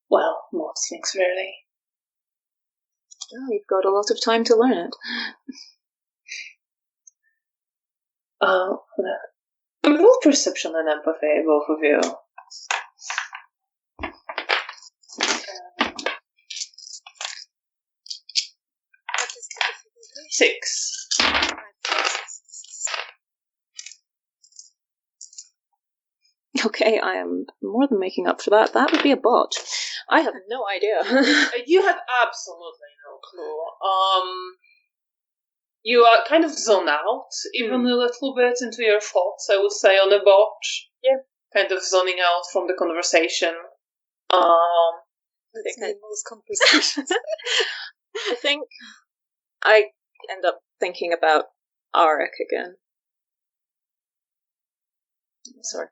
Well, most things, really. Oh, you've got a lot of time to learn it. Roll perception and empathy, both of you. What is the difficulty? 6. Okay, I am more than making up for that. That would be a botch. I have no idea. You have absolutely no clue. You are kind of zoned out, even a little bit into your thoughts, I would say, on a botch. Yeah. Kind of zoning out from the conversation. That's the most conversations. I think I end up thinking about Arik again. Sorry.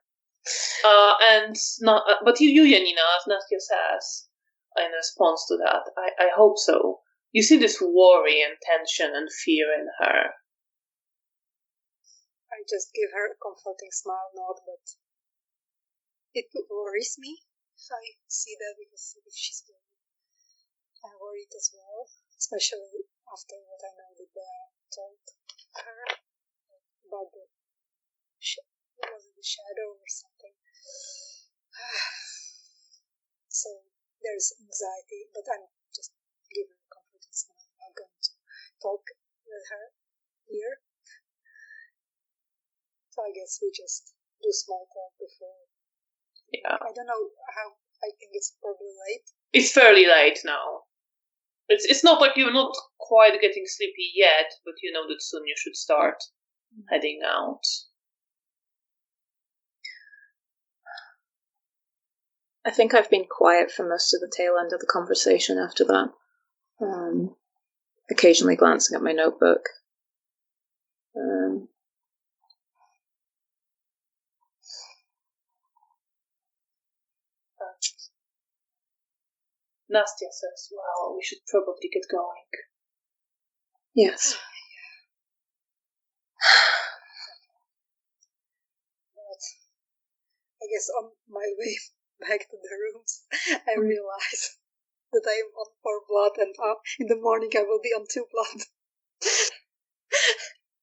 But you, Janina, as Nastya says, in response to that, I hope so. You see this worry and tension and fear in her. I just give her a comforting smile nod, but it worries me if I see that, because if she's very worried as well, especially after what I know that they told her about the shadow or something. So there's anxiety, but I'm just giving her a comforting smile. I'm not going to talk with her here. So I guess we just do small talk before. Yeah. I don't know how. I think it's probably late. It's fairly late now. It's not like you're not quite getting sleepy yet, but you know that soon you should start heading out. I think I've been quiet for most of the tail end of the conversation after that. Occasionally glancing at my notebook. Nastya says, well, we should probably get going. Yes. But I guess on my way back to the rooms, I realize that I am on 4 blood, and in the morning I will be on 2 blood.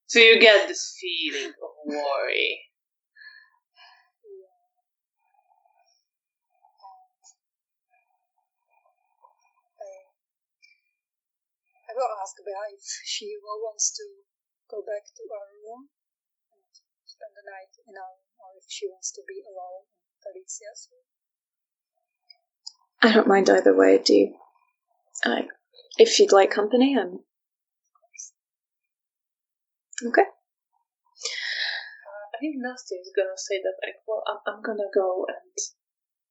So you get this feeling of worry. I will ask Bea if she wants to go back to our room and spend the night in our room, or if she wants to be alone in Alicia's room. I don't mind either way, do you? If she'd like company, I'm... Okay. I think Nastya is gonna say that, well, I'm gonna go and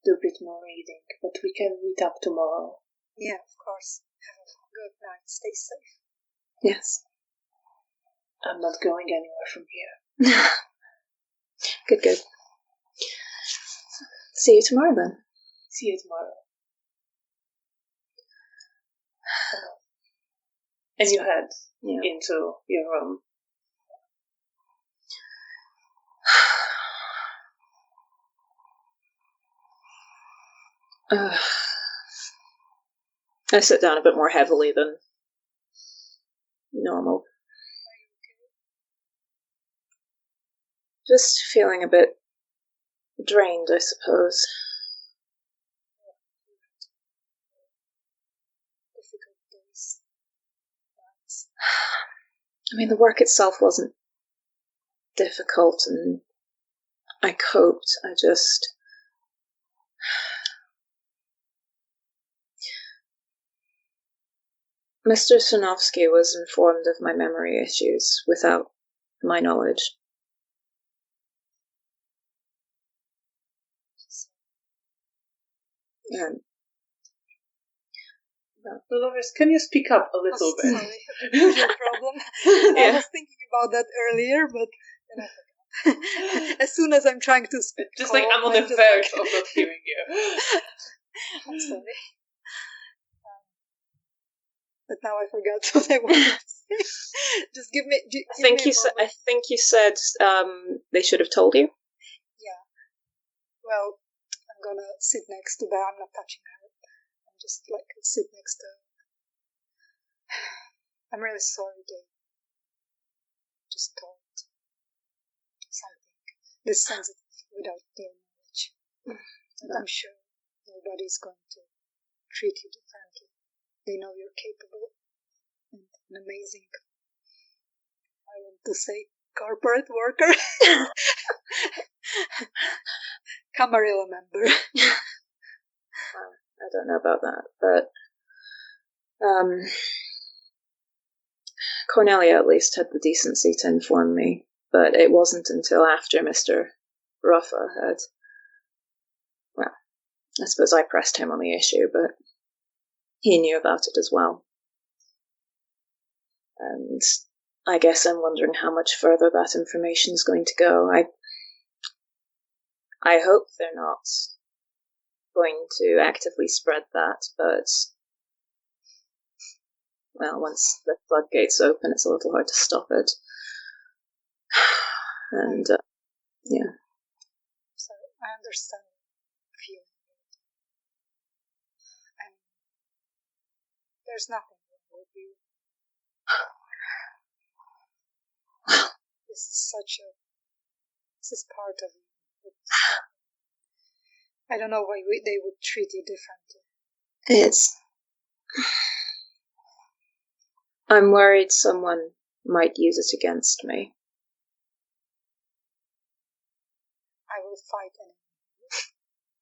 do a bit more reading, but we can meet up tomorrow. Yeah, of course. Have a good night. Stay safe. Yes. I'm not going anywhere from here. Good. See you tomorrow, then. See you tomorrow. And you head into your room. I sit down a bit more heavily than normal. Just feeling a bit drained, I suppose. Difficult days. I mean, the work itself wasn't difficult, and I coped. I just... Mr. Sunovsky was informed of my memory issues without my knowledge. Dolores, can you speak up a little bit? Sorry, your problem. I was thinking about that earlier, but And I forgot. As soon as I'm trying to speak, just like I'm on the verge of not hearing you. I'm sorry. But now I forgot what I wanted to say. Just give me. I think you said they should have told you. Yeah. Well, I'm gonna sit next to her. I'm not touching her. I'm just like sit next to her. I'm really sorry they just told something this sensitive without their knowledge. And I'm sure nobody's going to treat you differently. They know you're capable and an amazing, I want to say, corporate worker. Camarilla member. I don't know about that, but Cornelia at least had the decency to inform me, but it wasn't until after Mr. Ruffa had, well, I suppose I pressed him on the issue, but he knew about it as well. And I guess I'm wondering how much further that information is going to go. I hope they're not going to actively spread that, but well, once the floodgates open, it's a little hard to stop it. And yeah. So I understand the feeling. And there's nothing wrong with you. This is part of you. I don't know why they would treat you differently. I'm worried someone might use it against me. I will fight anyone.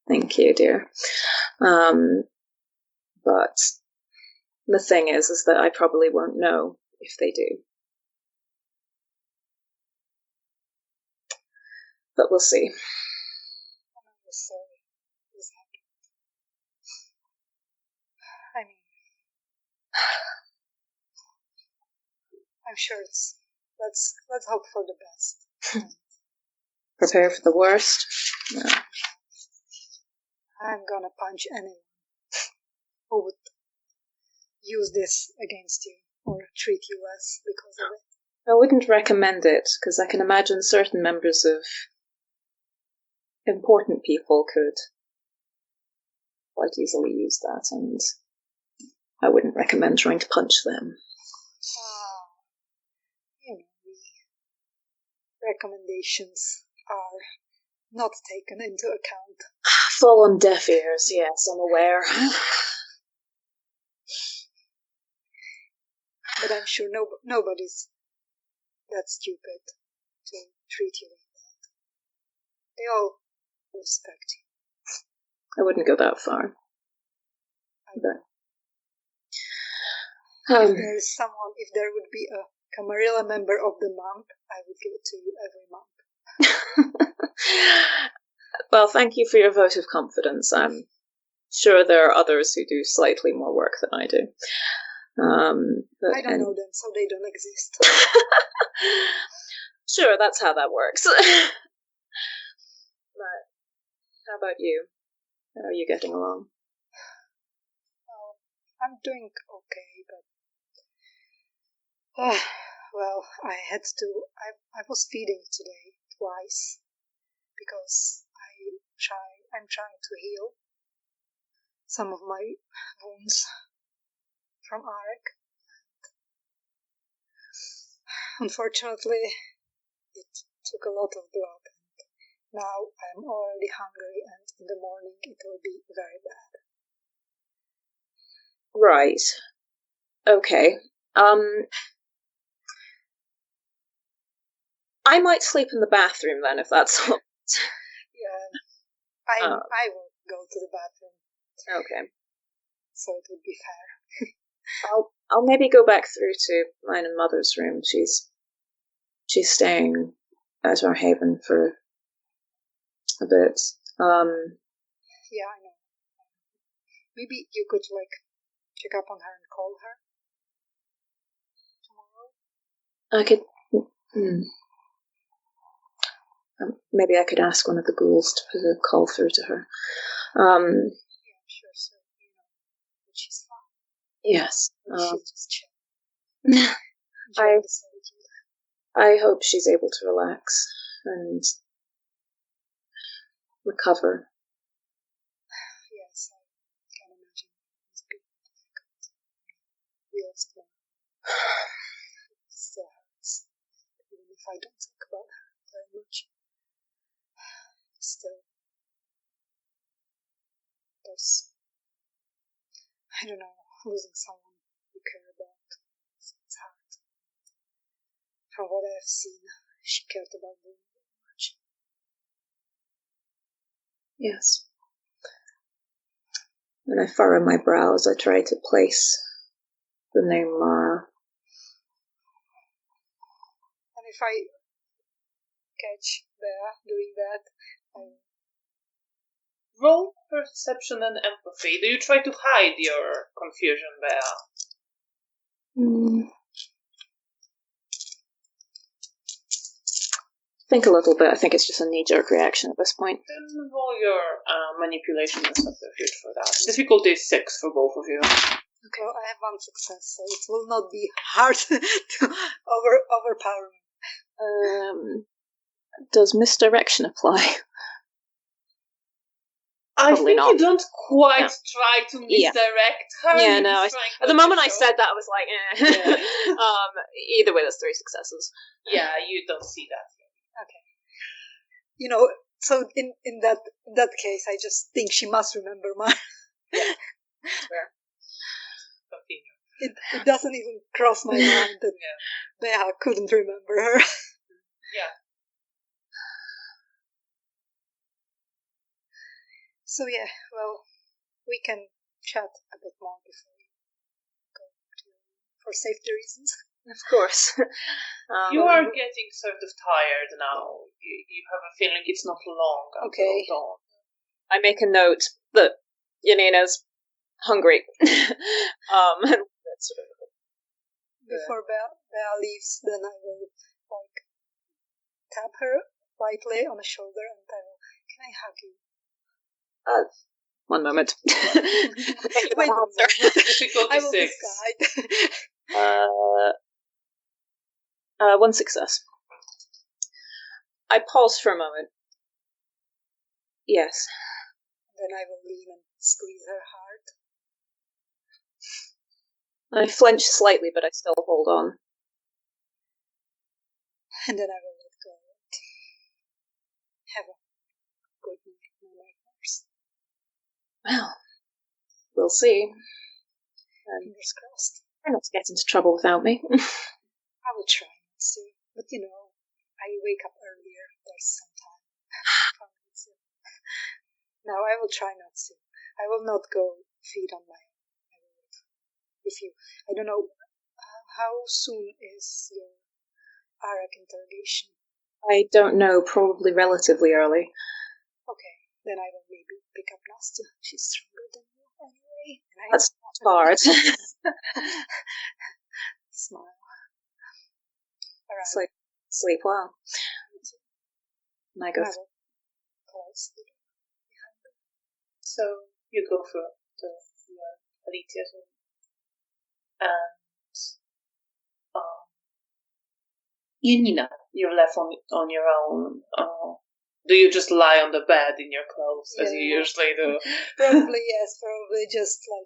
Thank you, dear. But the thing is that I probably won't know if they do. But we'll see. I'm sorry this happened. I mean, I'm sure let's hope for the best. Prepare for the worst? No. I'm gonna punch anyone who would use this against you or treat you less because of it. I wouldn't recommend it, because I can imagine certain members of important people could quite easily use that, and I wouldn't recommend trying to punch them. The recommendations are not taken into account. Fall on deaf ears, yes, I'm aware. But I'm sure nobody's that stupid to treat you like that. They all respect you. I wouldn't go that far. But, if there is someone, if there would be a Camarilla member of the month, I would give it to you every month. Well, thank you for your vote of confidence. I'm sure there are others who do slightly more work than I do. But I don't know them, so they don't exist. Sure, that's how that works. But how about you? How are you getting along? I'm doing okay, but well, I was feeding today twice because I'm trying to heal some of my wounds from Ark. Unfortunately, it took a lot of blood. And now I'm already hungry, and in the morning it will be very bad. Right. Okay. I might sleep in the bathroom then, if that's all. Yeah, I will go to the bathroom. Okay. So it would be fair. I'll maybe go back through to mine and Mother's room. She's staying at our haven for a bit. Yeah, I know. Maybe you could check up on her and call her tomorrow. I could. Maybe I could ask one of the ghouls to put a call through to her. Yeah, sure, so that she's fine. Yes. She'll just chill. I hope she's able to relax and recover. Yes, I can imagine it must be difficult. Real still. It still hurts. Even if I don't talk about her very much. Still. There's, I don't know, losing someone you care about. It's hard. From what I've seen, she cared about me very much. Yes. When I furrow my brows, I try to place the name Mara. And if I catch Bea doing that, roll perception and empathy. Do you try to hide your confusion, Bea? Think a little bit. I think it's just a knee-jerk reaction at this point. Then roll your manipulation and subterfuge for that. Difficulty is 6 for both of you. Okay, well, I have 1 success, so it will not be hard to overpower me. Does misdirection apply? I Probably think not. you don't quite try to misdirect her. Yeah, no. At the moment I said that, I was like, eh. Yeah. Either way, there's 3 successes. Yeah, you don't see that. Okay. So in that case, I just think she must remember mine. Yeah. Fair. Continue. It doesn't even cross my mind that Bea couldn't remember her. Yeah. So yeah, well, we can chat a bit more before we go for safety reasons. Of course. You are getting sort of tired now. You have a feeling it's not long until dawn. I make a note that Janina's hungry. That's sort of before Bea leaves, then I will tap her lightly on the shoulder and I will, can I hug you? 1 moment. Wait, I will decide. 1 success. I pause for a moment. Yes. Then I will lean and squeeze her I hard. flinch slightly, but I still hold on. And then I will let go of it. Have a good night, my nightmares. Well, we'll see. Fingers crossed. Try not to get into trouble without me. I will try not to, but I wake up earlier. There's some time for me to. No, I will try not to. I will not go feed on my own. I will wait. I don't know, how soon is your Arak interrogation? I don't know, probably relatively early. Okay, then I will maybe pick up Nastya. She's stronger than you anyway. That's hard. Smile. Alright. Sleep well. And I go. So you go for the Alicia's room, and Janina, you're left on your own. Do you just lie on the bed in your clothes as you usually do? Probably yes. Probably just trying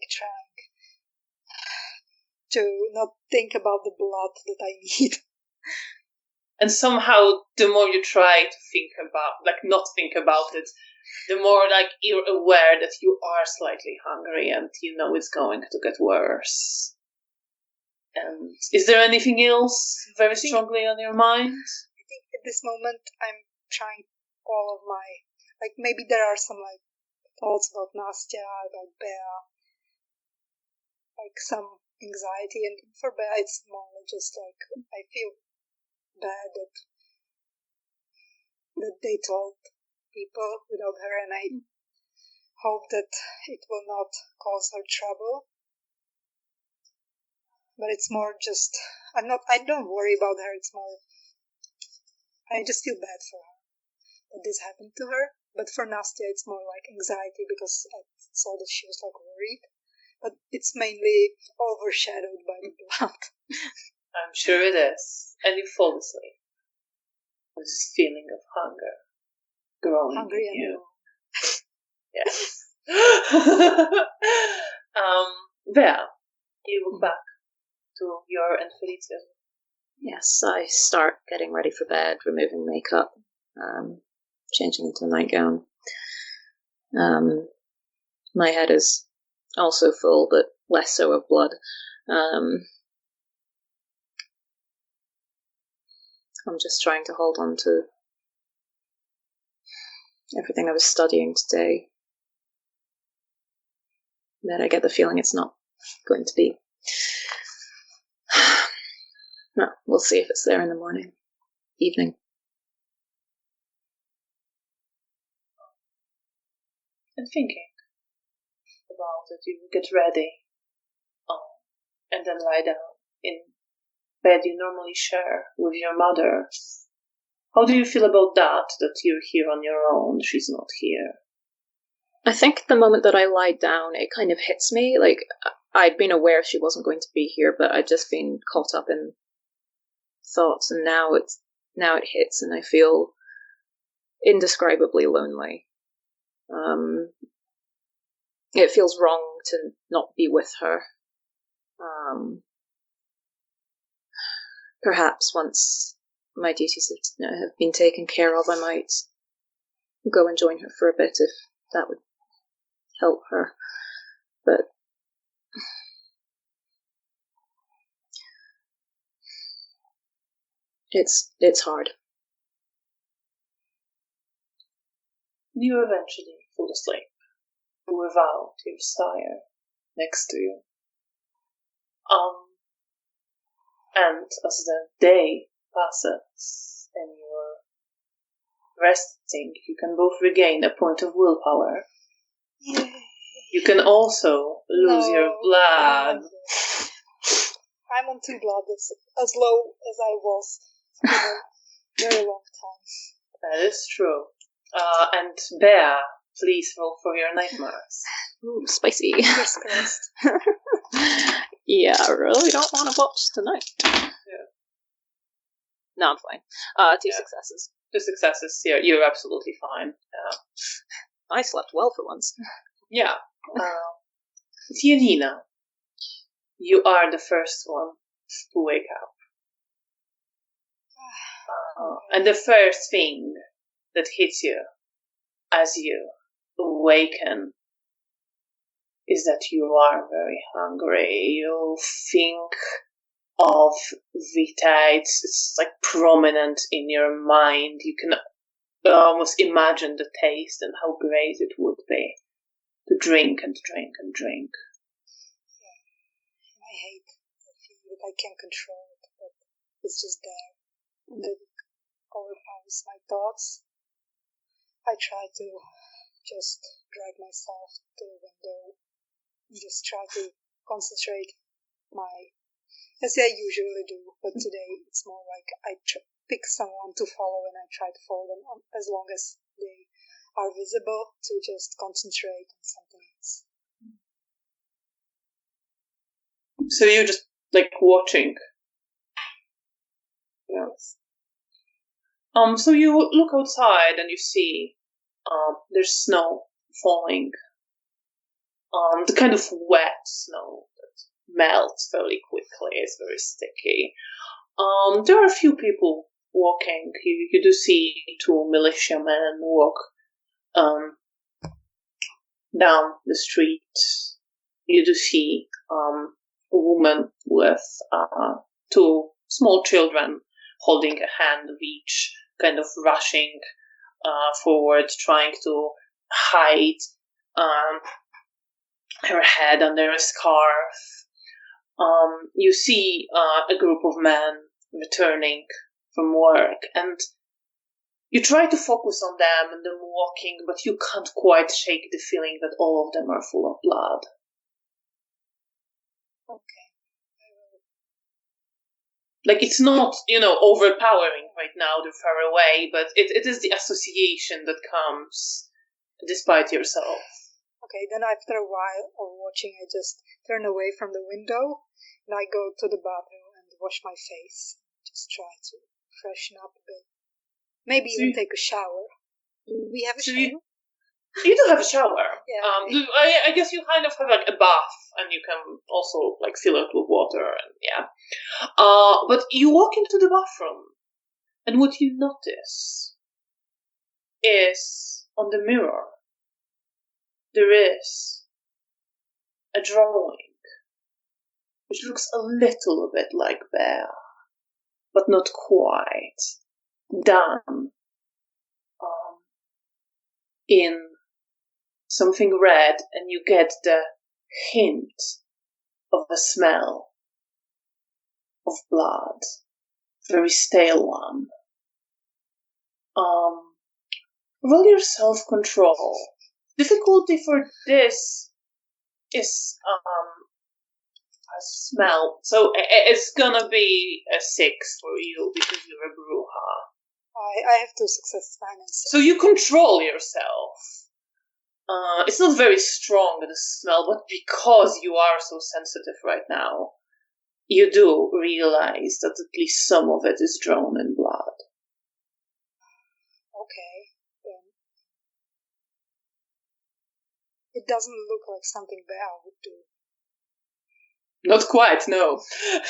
to not think about the blood that I need. And somehow, the more you try to think about, not think about it, the more you're aware that you are slightly hungry, and it's going to get worse. And is there anything else very strongly on your mind? I think at this moment I'm trying all of my maybe there are some thoughts about Nastya, about Bea, some anxiety, and for Bea it's more just I feel bad that they told people without her, and I hope that it will not cause her trouble. But it's more just I don't worry about her. It's more I just feel bad for her. that this happened to her. But for Nastya, it's more like anxiety because I saw that she was like worried. But it's mainly overshadowed by the blood. I'm sure it is. And you fall asleep with this feeling of hunger growing Hungry in you. Yes. There, you look back to your and Felicia's. Yes, I start getting ready for bed, removing makeup, changing into a nightgown. My head is also full, but less so of blood. I'm just trying to hold on to everything I was studying today. That I get the feeling it's not going to be. No, we'll see if it's there in the evening. And thinking about it, you get ready, and then lie down in bed you normally share with your mother. How do you feel about that you're here on your own, she's not here? I think the moment that I lied down, it kind of hits me. Like, I'd been aware she wasn't going to be here, but I'd just been caught up in thoughts, and now it hits, and I feel indescribably lonely. It feels wrong to not be with her. Perhaps once my duties have been taken care of, I might go and join her for a bit if that would help her. But it's hard. You eventually fall asleep without your sire next to you. And as the day passes and you're resting, you can both regain a point of willpower. Yay. You can also lose your blood. I'm on 2 blood, as low as I was for a very long time. That is true. And Bear, please roll for your nightmares. Ooh, spicy. Fingers crossed. Yeah, I really don't want to watch tonight. Yeah. No, I'm fine. 2 successes. 2 successes, yeah, you're absolutely fine. I slept well for once. Yeah. Janina, you are the first one to wake up. And the first thing that hits you as you awaken is that you are very hungry. You think of Vita, it's like prominent in your mind. You can almost imagine the taste and how great it would be to drink and drink and drink. Yeah. I hate the feeling that I can't control it, but it's just there. And it overpowers my thoughts. I try to just drag myself to the window and just try to concentrate as I usually do, but today it's more like I pick someone to follow and I try to follow them as long as they are visible to just concentrate on something else. So you're just like watching. Yes. So you look outside and you see there's snow falling. The kind of wet snow that melts fairly quickly. It's very sticky. There are a few people walking. You do see 2 militiamen walk down the street. You do see a woman with 2 small children holding a hand of each, kind of rushing forward, trying to hide her head under a scarf. You see a group of men returning from work, and you try to focus on them and them walking, but you can't quite shake the feeling that all of them are full of blood. Okay. it's not, overpowering right now, they're far away, but it is the association that comes despite yourself. Okay, then after a while of watching, I just turn away from the window and I go to the bathroom and wash my face. Just try to freshen up a bit. Maybe even take a shower. We have a shower? You do have a shower. Yeah. I guess you kind of have like a bath, and you can also like fill it with water, and yeah. But you walk into the bathroom, and what you notice is on the mirror there is a drawing which looks a little bit like Bear, but not quite, done in something red, and you get the hint of a smell of blood, very stale one. Roll your self-control. Difficulty for this is a smell, so it's gonna be a 6 for you because you're a bruja. I have 2 successes, 9 and 6. So you control yourself. It's not very strong, the smell, but because you are so sensitive right now, you do realize that at least some of it is drawn in blood. Okay, then. It doesn't look like something Bear would do. Not quite, no.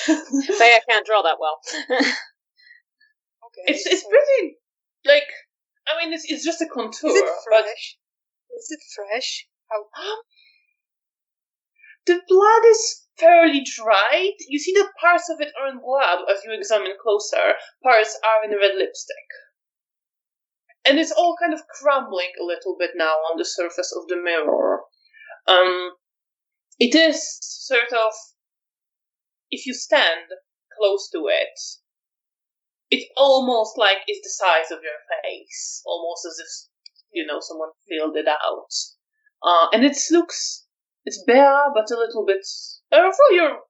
Bea can't draw that well. Okay. It's pretty, like, I mean, it's just a contour. Is it fresh? But is it fresh? How? The blood is fairly dried. You see that parts of it are in blood as you examine closer. Parts are in red lipstick. And it's all kind of crumbling a little bit now on the surface of the mirror. It is sort of, if you stand close to it, it almost like is the size of your face, almost as if, someone filled it out. And it looks, it's bare, but a little bit, for your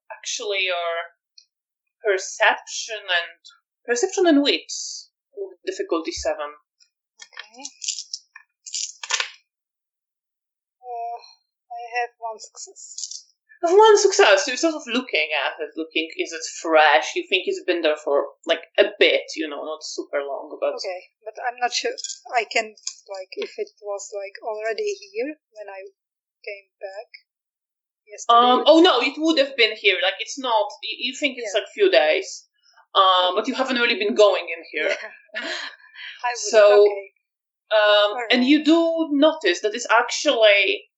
perception and wit, difficulty 7. Okay. I have 1 success. One success. You're sort of looking at it, is it fresh? You think it's been there for, like, a bit, not super long, but... Okay, but I'm not sure I can, like, if it was, like, already here when I came back yesterday. Oh, no, it would have been here. Like, it's not... You think it's, like, a few days. But you haven't really been going in here. Yeah. I would, so, okay. Right. And you do notice that it's actually...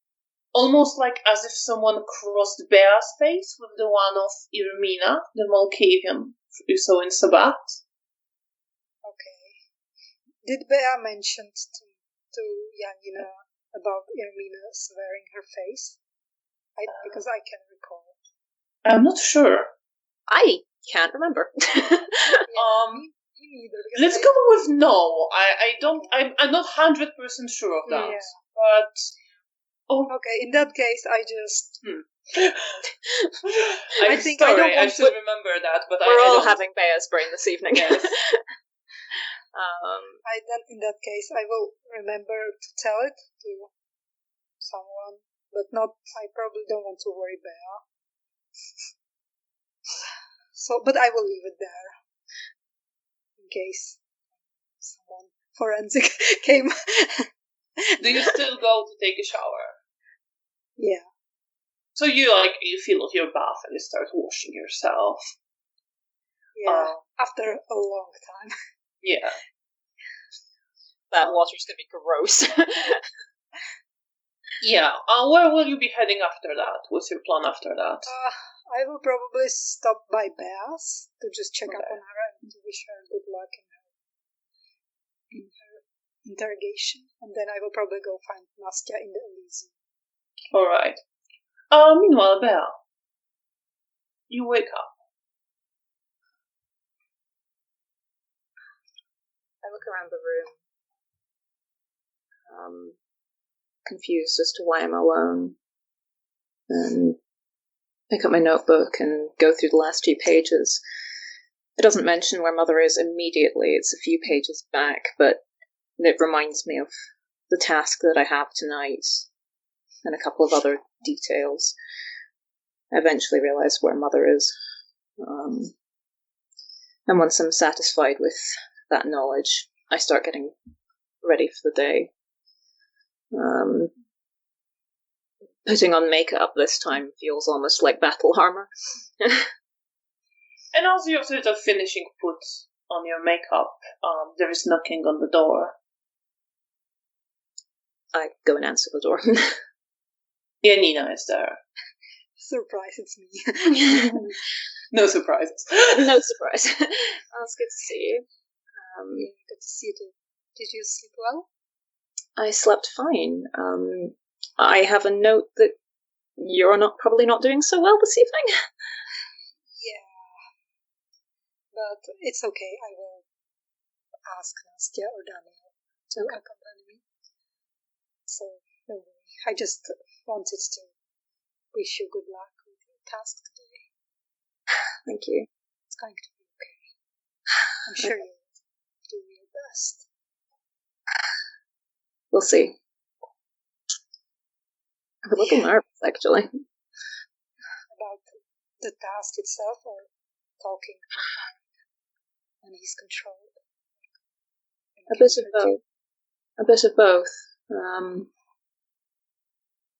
almost like as if someone crossed Bear's face with the one of Irmina, the Malkavian you saw in Sabbat. Okay. Did Bear mention to Janina about Irmina swearing her face? Because I can recall. I'm not sure. I can't remember. Me neither. Let's go with no. I'm not 100% sure of that. Yeah. But... Oh. Okay, in that case, I just... I'm I sorry, I should remember that, but we're all don't... having Bea's brain this evening. Yes. in that case, I will remember to tell it to someone, but I probably don't want to worry Bea. But I will leave it there, in case someone forensic came. Do you still go to take a shower? Yeah. So you fill up your bath and you start washing yourself. Yeah, after a long time. Yeah. That water's gonna be gross. Yeah. Where will you be heading after that? What's your plan after that? I will probably stop by Bea's to just check up on her and to wish her good luck in her interrogation, and then I will probably go find Nastya in the Elysium. Alright. Meanwhile, Bea, you wake up. I look around the room, confused as to why I'm alone, and pick up my notebook and go through the last few pages. It doesn't mention where Mother is immediately. It's a few pages back, but it reminds me of the task that I have tonight and a couple of other details. I eventually realize where Mother is. And once I'm satisfied with that knowledge, I start getting ready for the day. Putting on makeup this time feels almost like battle armor. And as you're sort of finishing put on your makeup, there is knocking on the door. I go and answer the door. Janina is there. Surprise, it's me. No surprises. No surprise. Well, it's good to see you. Good to see you too. Did you sleep well? I slept fine. I have a note that you're probably not doing so well this evening. Yeah. But it's okay. I will ask Nastya or Daniel to accompany me. So, don't worry. I just wanted to wish you good luck with your task today. Thank you. It's going to be okay. I'm sure you'll do your best. We'll see. I'm a little nervous, actually. About the task itself, or talking to your mind when he's controlled? A bit of both. A bit of both.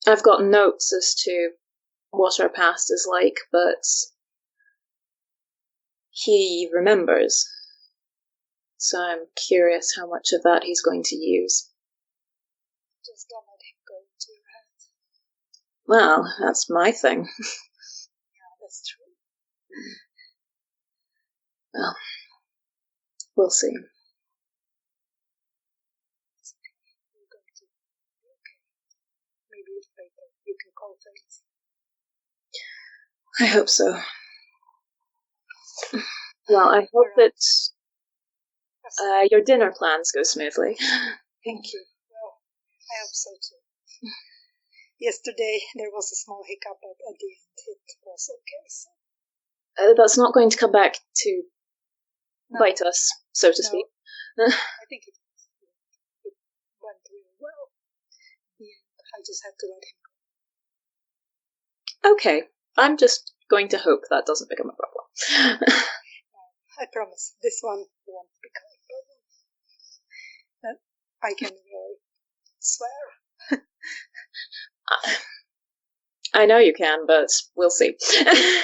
I've got notes as to what our past is like, but he remembers. So I'm curious how much of that he's going to use. Just don't let him go into your head. Well, that's my thing. Yeah, that's true. Well, we'll see. It's okay. You're going to be okay. Maybe later you can call things. I hope so. Well, I hope that your dinner plans go smoothly. Thank you. Well, I hope so too. Yesterday there was a small hiccup, but at the end it was okay. So. That's not going to come back to bite us, so to speak. I think it went really well. In the end, I just had to let him go. Okay, I'm just going to hope that doesn't become a problem. I promise, this one won't become a problem. That I can really swear. I know you can, but we'll see. Okay.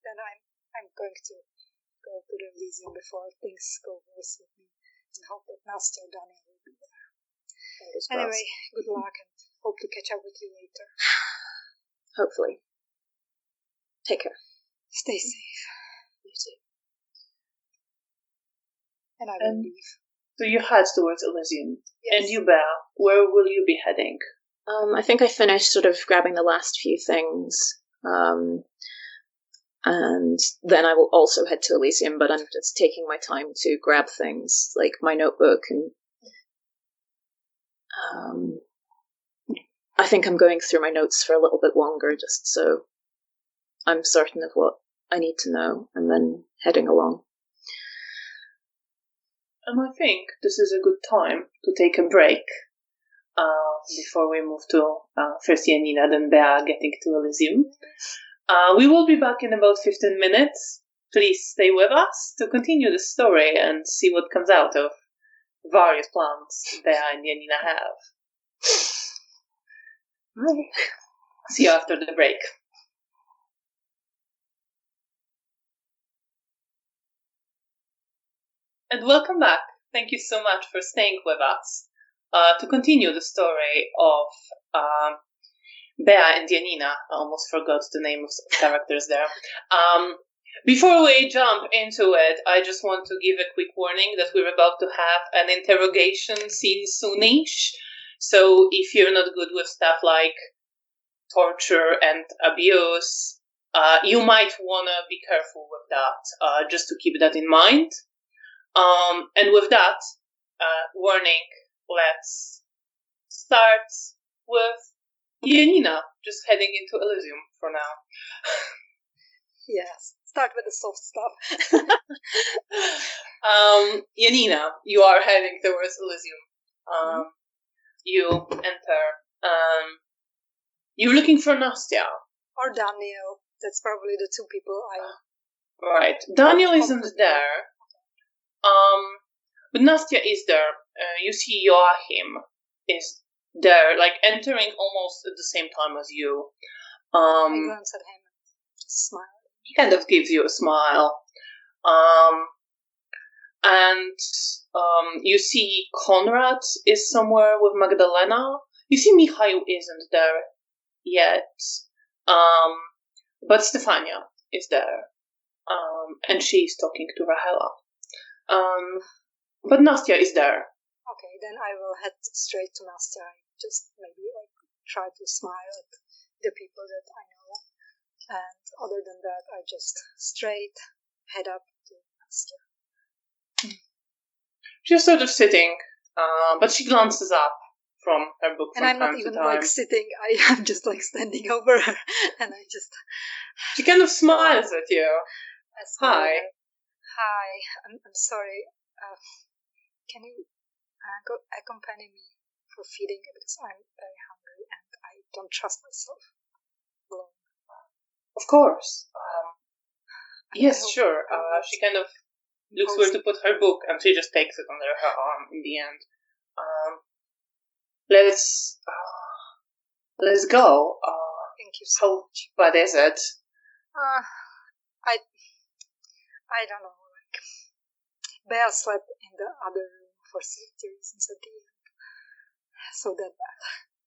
Then I'm going to go to the Elysium before things go worse with me and hope that Nastya or Daniel will be there. Anyway, good luck and hope to catch up with you later. Hopefully. Take care. Stay safe. You too. And I will leave. So you head towards Elysium. Yes. And you, Bear, where will you be heading? I think I finished sort of grabbing the last few things. And then I will also head to Elysium, but I'm just taking my time to grab things, like my notebook, and I think I'm going through my notes for a little bit longer, just so I'm certain of what I need to know, and then heading along. And I think this is a good time to take a break before we move to first Janina, then Bea getting to Elysium. We will be back in about 15 minutes. Please stay with us to continue the story and see what comes out of various plans Bea and Janina have. Right. See you after the break. And welcome back. Thank you so much for staying with us to continue the story of Bea and Janina. I almost forgot the names of characters there. Before we jump into it, I just want to give a quick warning that we're about to have an interrogation scene soonish. So if you're not good with stuff like torture and abuse, you might want to be careful with that, just to keep that in mind. And with that warning, let's start with Janina just heading into Elysium for now. Yes, Start with the soft stuff. Janina, you are heading towards Elysium. You enter. You're looking for Nastya. Or Daniel. That's probably the two people Right. Daniel isn't there. But Nastya is there. You see Joachim is there, like entering almost at the same time as you. I glance at him and just smile. He kind of gives you a smile. And you see Konrad is somewhere with Magdalena. You see Mikhail isn't there yet. But Stefania is there. And she's talking to Rahela. But Nastya is there. Okay, then I will head straight to Nastya. I just maybe try to smile at the people that I know. And other than that, I just straight head up to Nastya. She's sort of sitting, but she glances up from her book from time to time. And I'm not even sitting, I am just standing over her, and I just... She kind of smiles at you. Hi. Hi, I'm sorry. Can you go accompany me for feeding? Because I'm very hungry and I don't trust myself alone. Of course. Yes, sure. She kind of looks where to put her book, and she just takes it under her arm in the end. Let's go. Thank you so much. What is it? I don't know. Bea slept in the other room for safety reasons at the end. So that bad.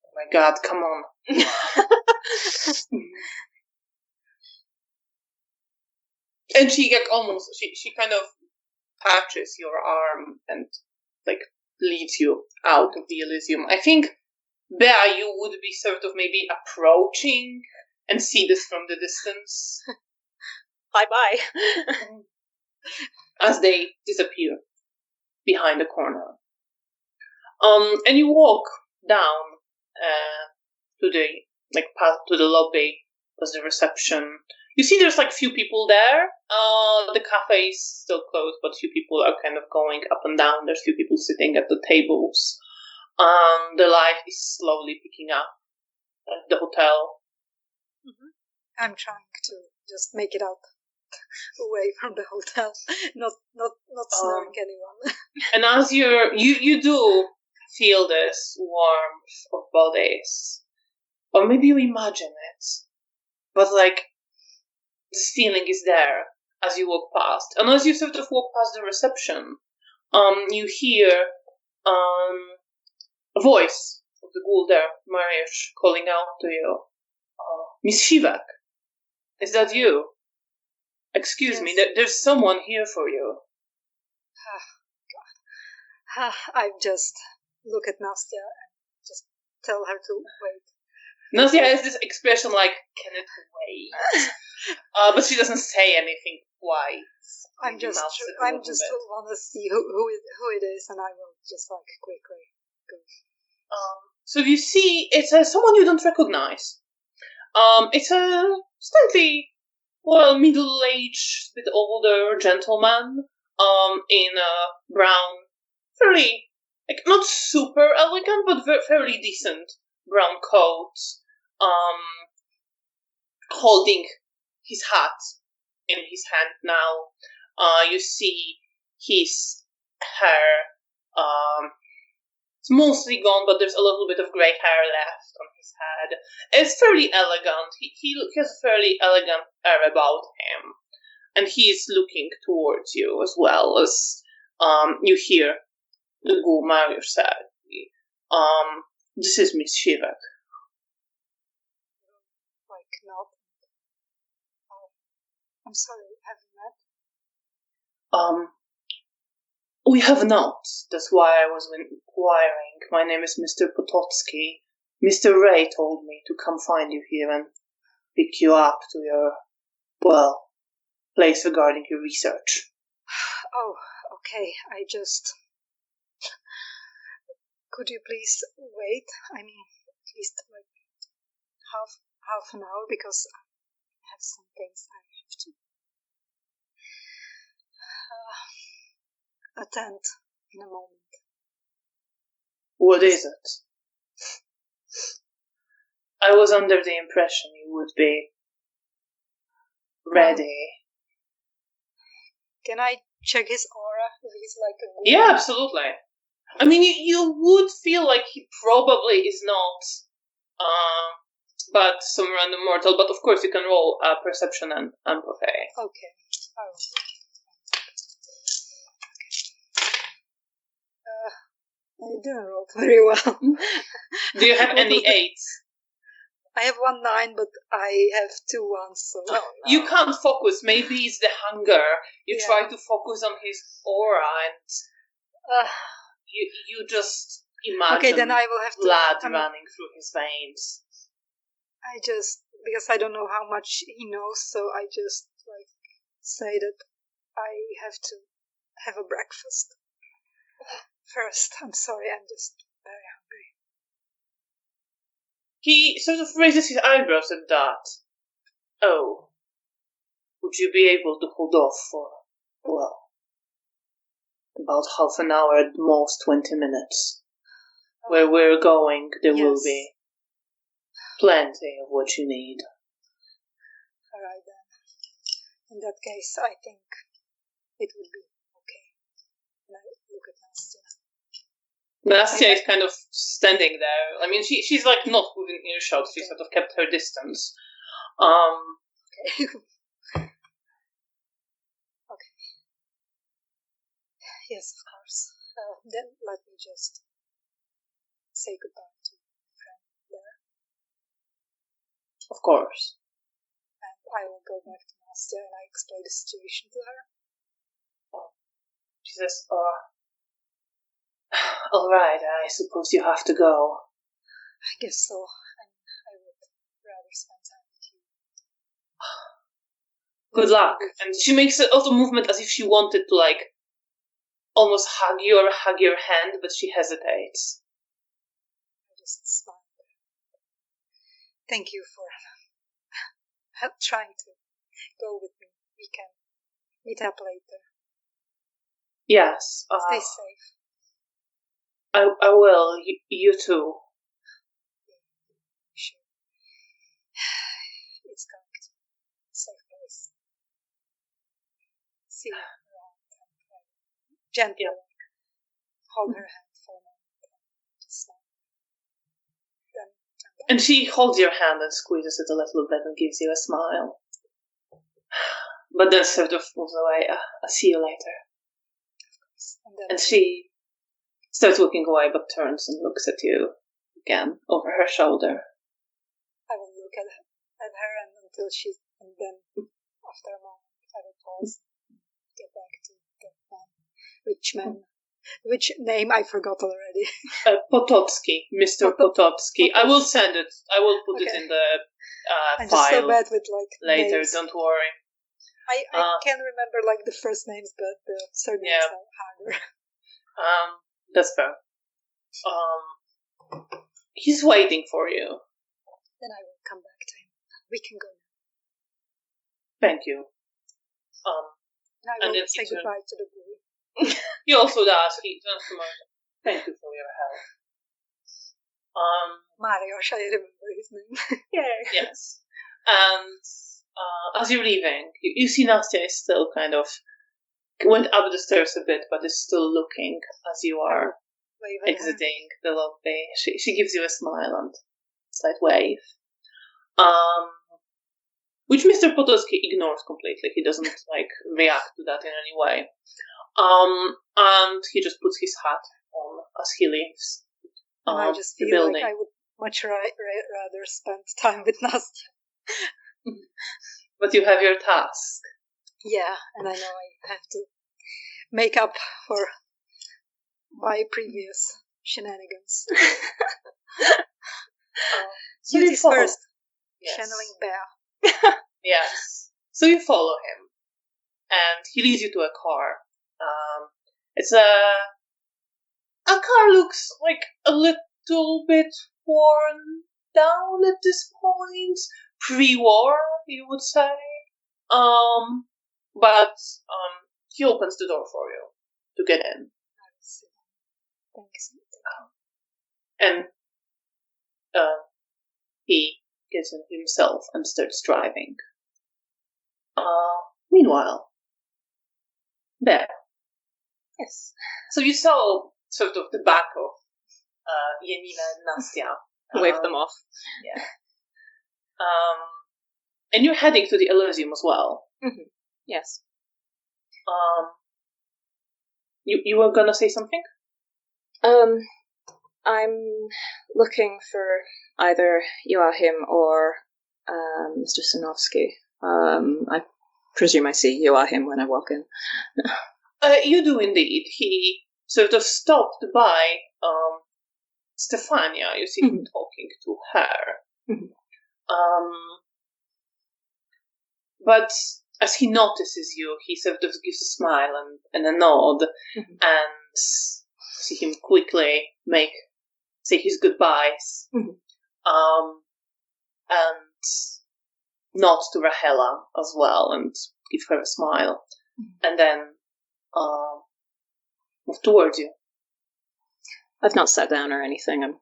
Oh my god, come on. And she she kind of touches your arm and leads you out of the Elysium. I think, Bea, you would be sort of maybe approaching and see this from the distance. Bye-bye. As they disappear behind a corner. And you walk down to the lobby, past the reception. You see there's few people there. The cafe is still closed, but few people are kind of going up and down. There's few people sitting at the tables. The light is slowly picking up at the hotel. Mm-hmm. I'm trying to just make it out away from the hotel, not snaring anyone. And as you do feel this warmth of bodies, or maybe you imagine it, but this feeling is there as you walk past. And as you sort of walk past the reception, you hear a voice of the ghoul there, Mariusz, calling out to you. Miss Shivak, is that you? Excuse me, there's someone here for you. God. I just look at Nastya and just tell her to wait. Nastya has this expression can it wait? But she doesn't say anything twice. I'm just want to see who it is, and I will just quickly go. So you see, it's someone you don't recognize. It's a slightly, middle-aged, bit older gentleman, in a brown, fairly, not super elegant, but fairly decent brown coat, holding his hat in his hand now. You see his hair, it's mostly gone, but there's a little bit of grey hair left on his head. It's fairly elegant. He has a fairly elegant air about him. And he's looking towards you as well as you hear the ghoul Mariusz said. This is Miss Shivak. Not. I'm sorry, have you met? We have not. That's why I was inquiring. My name is Mr. Potocki. Mr. Ray told me to come find you here and pick you up to your, place regarding your research. Oh, okay. Could you please wait? I mean, at least half an hour, because I have some things I have to a tent in a moment. What is it? I was under the impression you would be ready. Can I check his aura? If he's like a ghoul? Yeah, absolutely. I mean, you would feel like he probably is not, but some random mortal. But of course, you can roll perception and empathy. Okay. I will. I didn't roll very well. Do you have any 8s? I have 1 9, but I have 2 1s, so... No. You can't focus. Maybe it's the hunger. You Yeah. try to focus on his aura and you just imagine okay, then I will have to... blood running through his veins. Because I don't know how much he knows, so I just, say that I have to have a breakfast. First, I'm sorry, I'm just very hungry. He sort of raises his eyebrows at that. Oh. Would you be able to hold off for, well, about half an hour, at most 20 minutes? Where we're going, there will be plenty of what you need. Alright then. In that case, I think it would be okay. And I look at Nastya. Nastya is kind of standing there. I mean, she's like not within earshot. She sort of kept her distance. Okay. Okay. Yes, of course. Then let me just say goodbye to my friend there. Of course. And I will go back to Nastya and I explain the situation to her. She says, all right, I suppose you have to go. I guess so. I would rather spend time with you. Good luck. And she makes a little movement as if she wanted to, almost hug you or hug your hand, but she hesitates. I just smile. Thank you for trying to go with me. We can meet up later. Yes. Stay safe. I will. You too. Sure. It's going to be a safe place. See you around and gently hold her hand for a moment and just smile. Then turn back. And she holds your hand and squeezes it a little bit and gives you a smile. But then sort of moves away. I'll see you later. And she starts walking away, but turns and looks at you again over her shoulder. I will look at her and then after a moment I will pause and get back to the man. Which name I forgot already. Potocki, Mr. Potocki. I will send it. I will put it in the I'm file. just so bad with later. names. Don't worry. I can remember the first names, but the surnames are harder. That's fair. He's waiting for you. Then I will come back to him. We can go now. Thank you. And I will say goodbye to the boy. He also does. He turns to Mario. Thank you for your help. Mario, shall I remember his name? Yes. And as you're leaving, you see Nastya is still kind of went up the stairs a bit, but is still looking as you are exiting the lobby. She gives you a smile and a slight wave. Which Mr. Potocki ignores completely. He doesn't react to that in any way. And he just puts his hat on as he leaves. And I just feel like I would much rather spend time with Nastya. But you have your task. Yeah, and I know I have to make up for my previous shenanigans. So duties first. Yes. Channeling Bear. Yes. So you follow him, and he leads you to a car. It's a car looks like a little bit worn down at this point, pre-war, you would say. But he opens the door for you to get in. Thanks. And he gets in himself and starts driving. Meanwhile, there. Yes. So you saw sort of the back of Janina and Nastya. Wave them off. Yeah. And you're heading to the Elysium as well. Mm-hmm. Yes. You were gonna say something? I'm looking for either Joachim or Mr. Sinofsky. I presume I see Joachim when I walk in. You do indeed. He sort of stopped by Stefania. You see him talking to her. But as he notices you, he sort of gives a smile and a nod, and see him quickly say his goodbyes, and nod to Rahela as well, and give her a smile, and then move towards you. I've not sat down or anything. I'm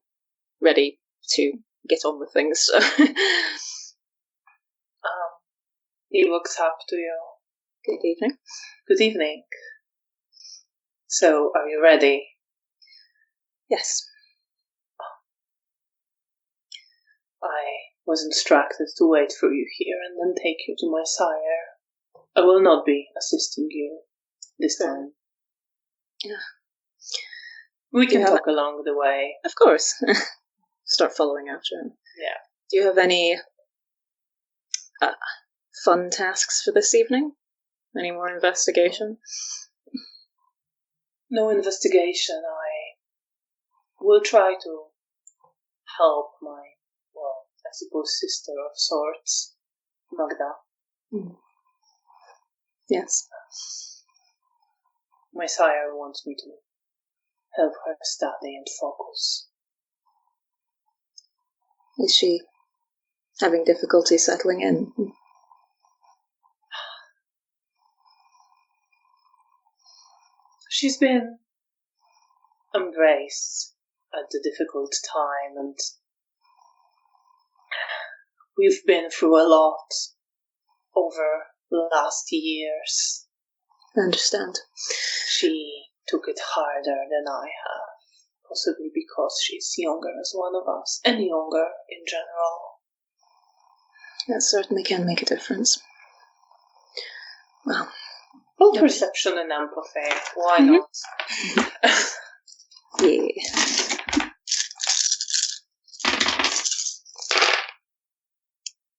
ready to get on with things. So. He looks up to you. Good evening. Good evening. So, are you ready? Yes. I was instructed to wait for you here and then take you to my sire. I will not be assisting you this time. Yeah. We can talk along the way. Of course. Start following after him. Yeah. Do you have any fun tasks for this evening? Any more investigation? No investigation. I will try to help my, I suppose, sister of sorts, Magda. Yes. My sire wants me to help her study and focus. Is she having difficulty settling in? She's been embraced at the difficult time, and we've been through a lot over the last years. I understand. She took it harder than I have, possibly because she's younger as one of us, and younger in general. That certainly can make a difference. Well, perception and empathy. Why not? Yeah.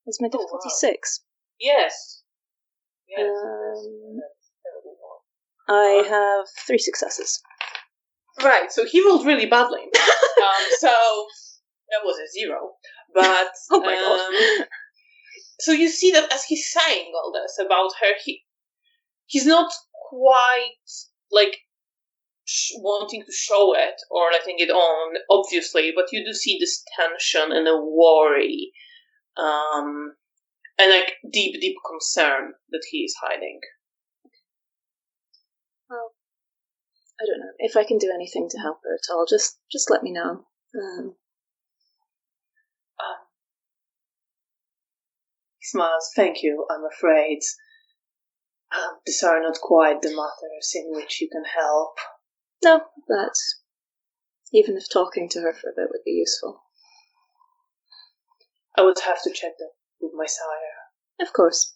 Is my difficulty 6? Yes. I have 3 successes. Right, so he rolled really badly. So that was a 0. But oh my god. So you see that as he's saying all this about her, he's not quite like wanting to show it or letting it on, obviously, but you do see this tension and a worry, and like deep concern that he is hiding. Well, I don't know if I can do anything to help her at all. Just let me know. He smiles. Thank you. I'm afraid these are not quite the matters in which you can help. No, but even if talking to her for a bit would be useful. I would have to check that with my sire. Of course.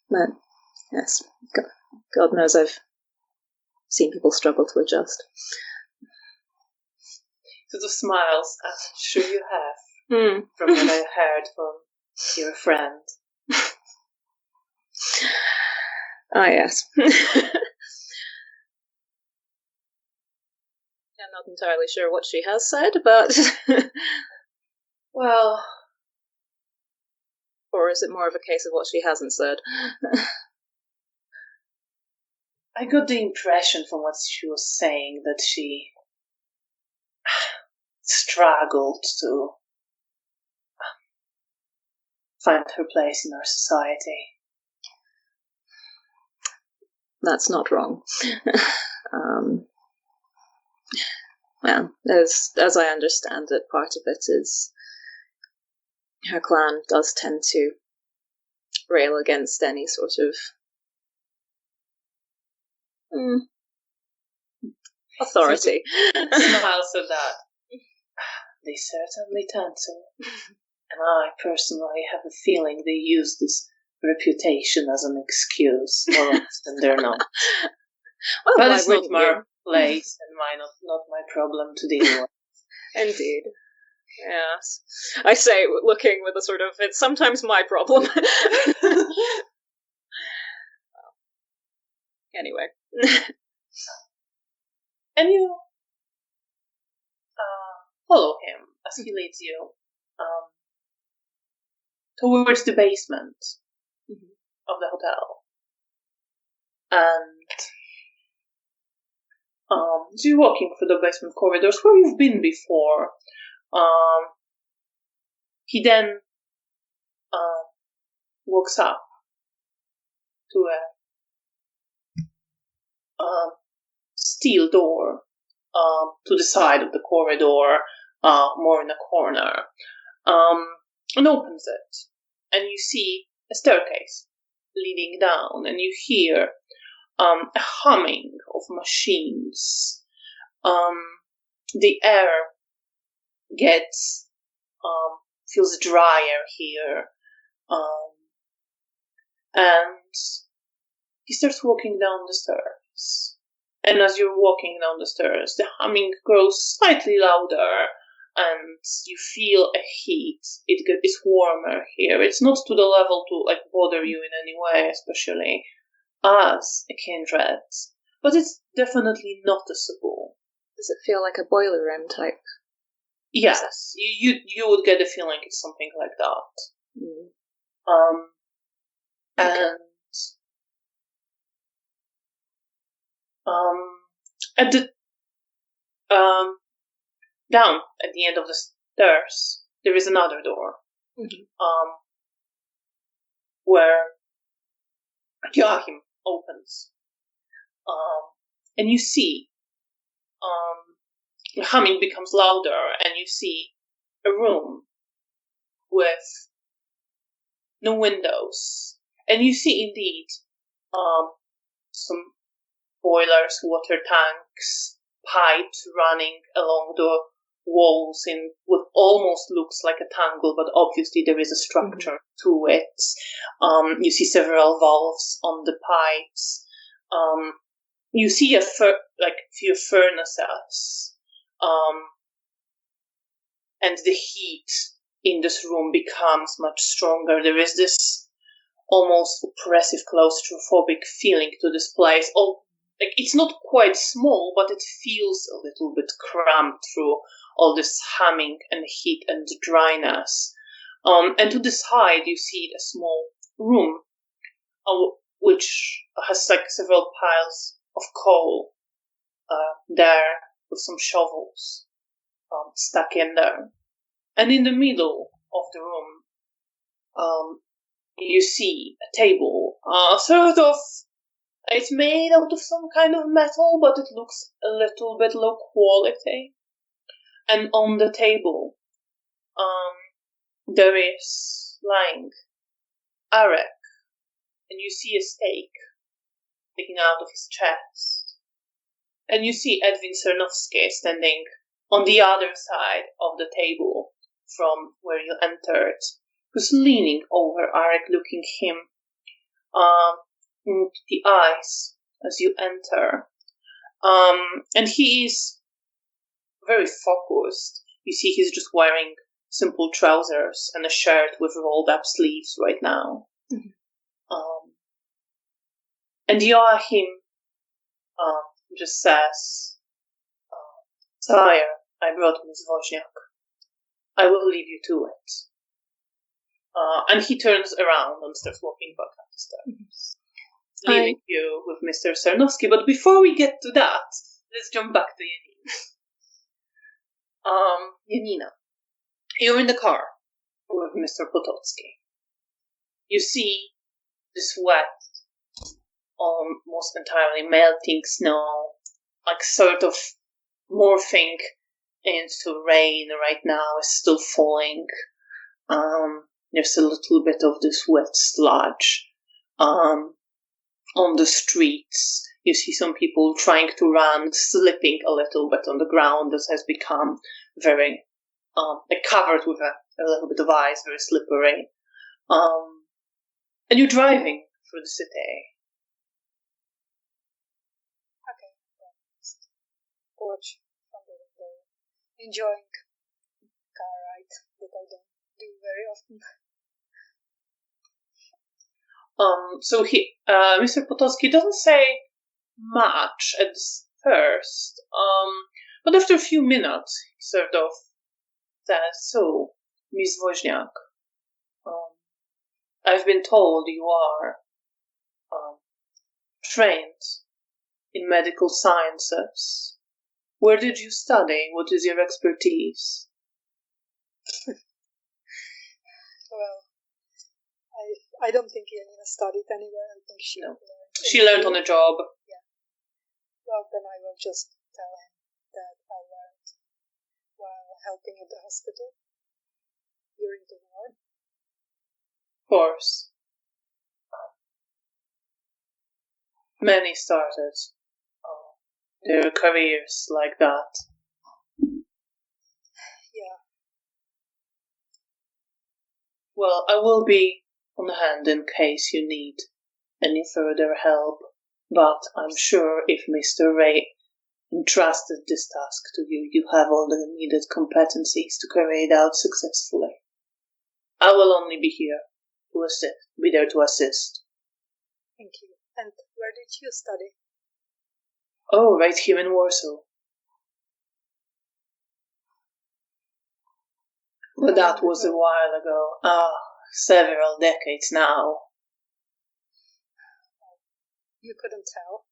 But, yes, God knows I've seen people struggle to adjust. Sort of smiles, as I'm sure you have, from what I heard from your friend. Ah, yes. I'm not entirely sure what she has said, but... Well... Or is it more of a case of what she hasn't said? I got the impression from what she was saying that she struggled to find her place in our society. That's not wrong. Well, as I understand it, part of it is her clan does tend to rail against any sort of authority. Smiles at that. They certainly tend to. And I personally have a feeling they use this reputation as an excuse more often than they're not. Well, but it's not my place and not my problem to deal with. Indeed. Yes. I say, looking with a sort of, it's sometimes my problem. Anyway. And you follow him as he leads you towards the basement of the hotel. And so you're walking through the basement corridors where you've been before. He then walks up to a steel door to the side of the corridor, more in a corner, and opens it. And you see a staircase leading down, and you hear a humming of machines. The air feels drier here, and he starts walking down the stairs. And as you're walking down the stairs, the humming grows slightly louder, and you feel a heat. It's warmer here. It's not to the level to bother you in any way, especially as a kindred, but it's definitely noticeable. Does it feel like a boiler room type? Yes, you would get the feeling it's something like that. And at the down at the end of the stairs, there is another door, where Joachim opens, and you see the humming becomes louder, and you see a room with no windows, and you see indeed some boilers, water tanks, pipes running along the walls in what almost looks like a tangle, but obviously there is a structure to it. You see several valves on the pipes. You see a few furnaces, and the heat in this room becomes much stronger. There is this almost oppressive, claustrophobic feeling to this place. It's not quite small, but it feels a little bit cramped through all this humming and heat and dryness. And to the side, you see a small room, which has several piles of coal there with some shovels stuck in there. And in the middle of the room, you see a table, it's made out of some kind of metal, but it looks a little bit low quality. And on the table, there is lying Arek, and you see a stake sticking out of his chest. And you see Edwin Cernovsky standing on the other side of the table from where you entered, who's leaning over Arek, looking him into the eyes as you enter. And he is very focused. You see he's just wearing simple trousers and a shirt with rolled up sleeves right now. And Joachim just says, "Sire, I brought Miss Wozniak. I will leave you to it." And he turns around and starts walking back up the stairs, leaving you with Mr. Cernovsky. But before we get to that, let's jump back to Janina. Janina, you're in the car with Mr. Potocki. you see this wet, almost entirely melting snow, like sort of morphing into rain right now, is still falling. There's a little bit of this wet sludge on the streets. You see some people trying to run, slipping a little bit on the ground. This has become very covered with a little bit of ice, very slippery. And you're driving through the city. Okay, just watch from the window, enjoying car ride that I don't do very often. So Mr. Potocki doesn't say much at first, but after a few minutes, he sort of says, "So, Miss Woźniak, I've been told you are trained in medical sciences. Where did you study? What is your expertise?" Well, I don't think Janina studied anywhere. I think she learned. She learned on the job. Yeah. Well, then I will just tell him that I learned while helping at the hospital during the war. Of course. Many started their careers like that. Yeah. Well, I will be on hand in case you need any further help, but I'm sure if Mr. Ray entrusted this task to you, you have all the needed competencies to carry it out successfully. I will only be here to assist, be there to assist. Thank you. And where did you study? Oh, right here in Warsaw. But that was a while ago. Several decades now. You couldn't tell.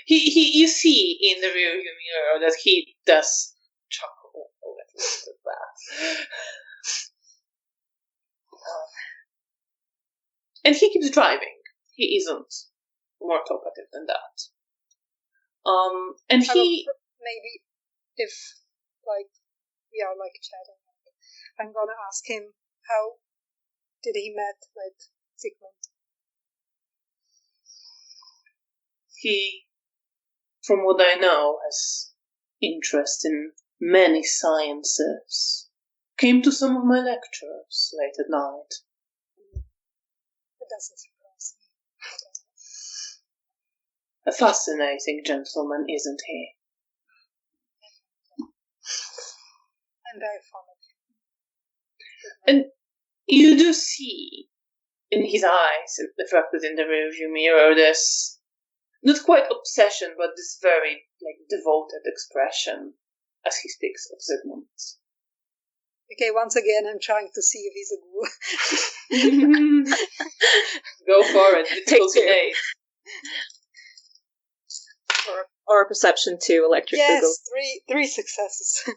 You see in the rearview mirror that he does chuckle a little bit at that. And he keeps driving. He isn't more talkative than that. And he... Maybe if, we are, chatting, I'm gonna ask him, how did he met with Sigmund? He, from what I know, has interest in many sciences. Came to some of my lectures late at night. It doesn't surprise me. A fascinating gentleman, isn't he? I'm very fond of him. And you do see in his eyes, reflected in the rearview mirror, this not quite obsession, but this very devoted expression as he speaks of Sigmund. Okay, once again, I'm trying to see if he's a ghoul. Go for it. Difficulty 8. Or perception 2, electric yes, Google. three successes. 3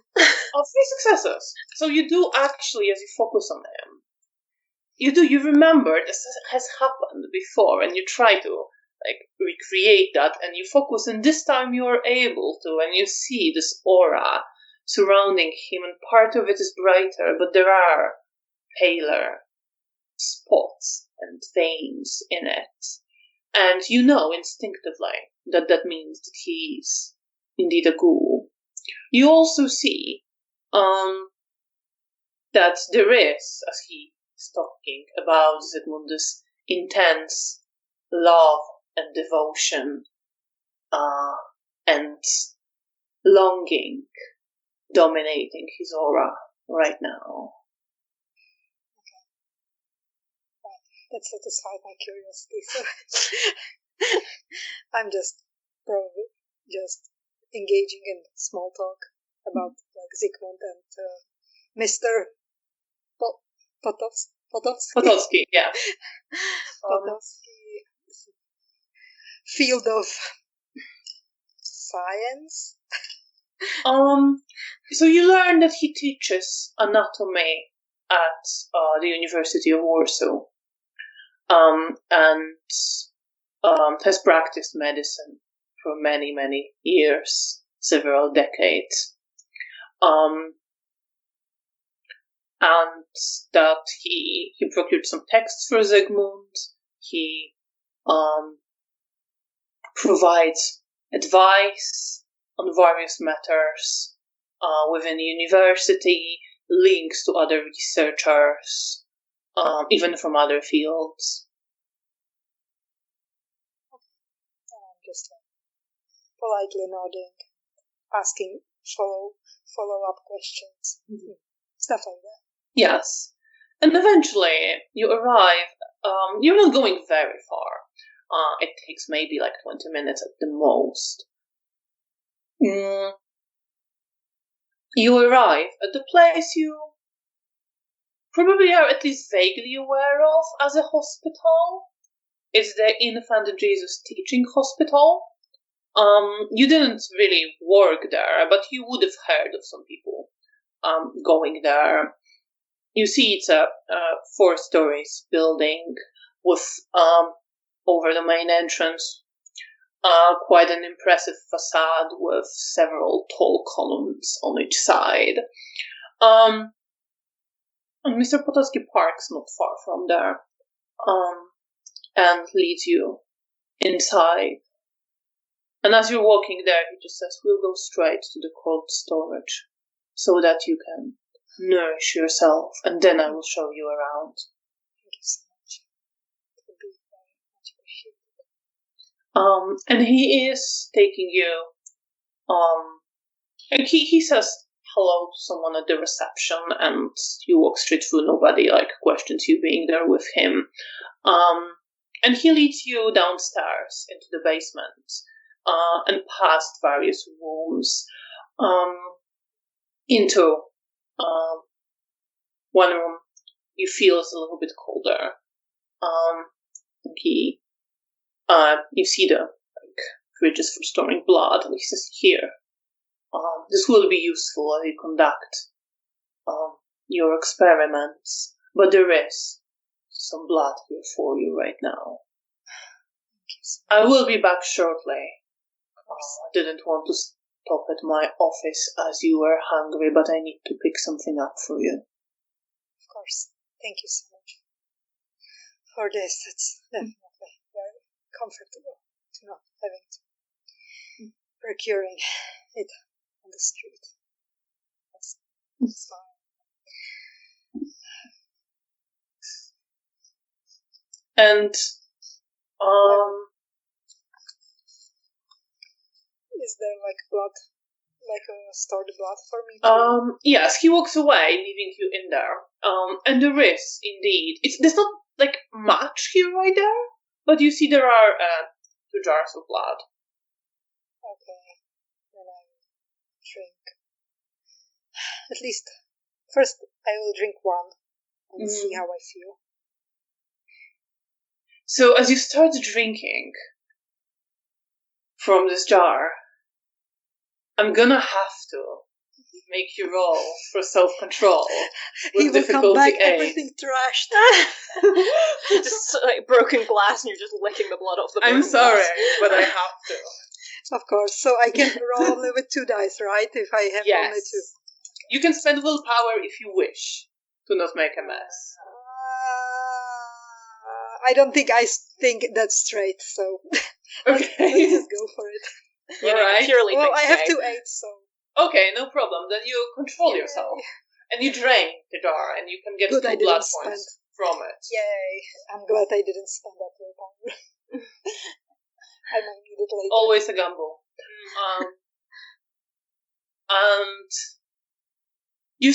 successes. So you do actually, as you focus on him, you remember this has happened before, and you try to recreate that, and you focus, and this time you're able to, and you see this aura surrounding him, and part of it is brighter, but there are paler spots and veins in it. And you know instinctively that means that he's indeed a ghoul. You also see that there is, as he is talking about Sigmund, this intense love and devotion and longing dominating his aura right now. That satisfied my curiosity, so I'm just probably just engaging in small talk about Sigmund and Mr. Potocki, yeah. Potocki field of science. So you learn that he teaches anatomy at the University of Warsaw, and has practiced medicine for many, many years, several decades. And that he procured some texts for Zygmunt. He provides advice on various matters within the university, links to other researchers, even from other fields. I'm just politely nodding, asking follow-up questions, stuff like that. Yes. And eventually you arrive. You're not going very far. It takes maybe like 20 minutes at the most. You arrive at the place you probably are at least vaguely aware of as a hospital. It's the Infant Jesus Teaching Hospital. You didn't really work there, but you would have heard of some people going there. You see it's a 4-story building with, over the main entrance, quite an impressive facade with several tall columns on each side. And Mr. Potocki parks not far from there, and leads you inside. And as you're walking there, he just says, "We'll go straight to the cold storage so that you can nourish yourself, and then I will show you around." Thank you so much. It would be very much appreciated. And he is taking you, and he says hello to someone at the reception, and you walk straight through. Nobody questions you being there with him. And he leads you downstairs into the basement, and past various rooms, into one room you feel is a little bit colder. You see the fridges for storing blood, and he says, "Here, this will be useful as you conduct your experiments, but there is some blood here for you right now. I will be back shortly. I didn't want to stop at my office as you were hungry, but I need to pick something up for you." Of course. Thank you so much for this. It's definitely very comfortable to not having to procuring it on the street. That's fine. And is there blood, stored blood for me? Yes, he walks away, leaving you in there. And there is indeed. There's not much here right there, but you see there are 2 jars of blood. Okay, then I drink. At least first I will drink one and see how I feel. So as you start drinking from this jar, I'm gonna have to make you roll for self-control. He will come back, everything trashed. Just broken glass, and you're just licking the blood off the broken I'm sorry, glass. but I have to. Of course, so I can roll only with 2 dice, right? If I have only 2. You can spend willpower if you wish to not make a mess. I don't think I think that's straight, so Okay. let's just go for it. Alright. Well, I have 2 8s, so... Okay, no problem. Then you control yourself. And you drain the jar, and you can get 2 blood points from it. Yay. I'm glad I didn't spend that willpower. I might need it later. Always a gamble. And you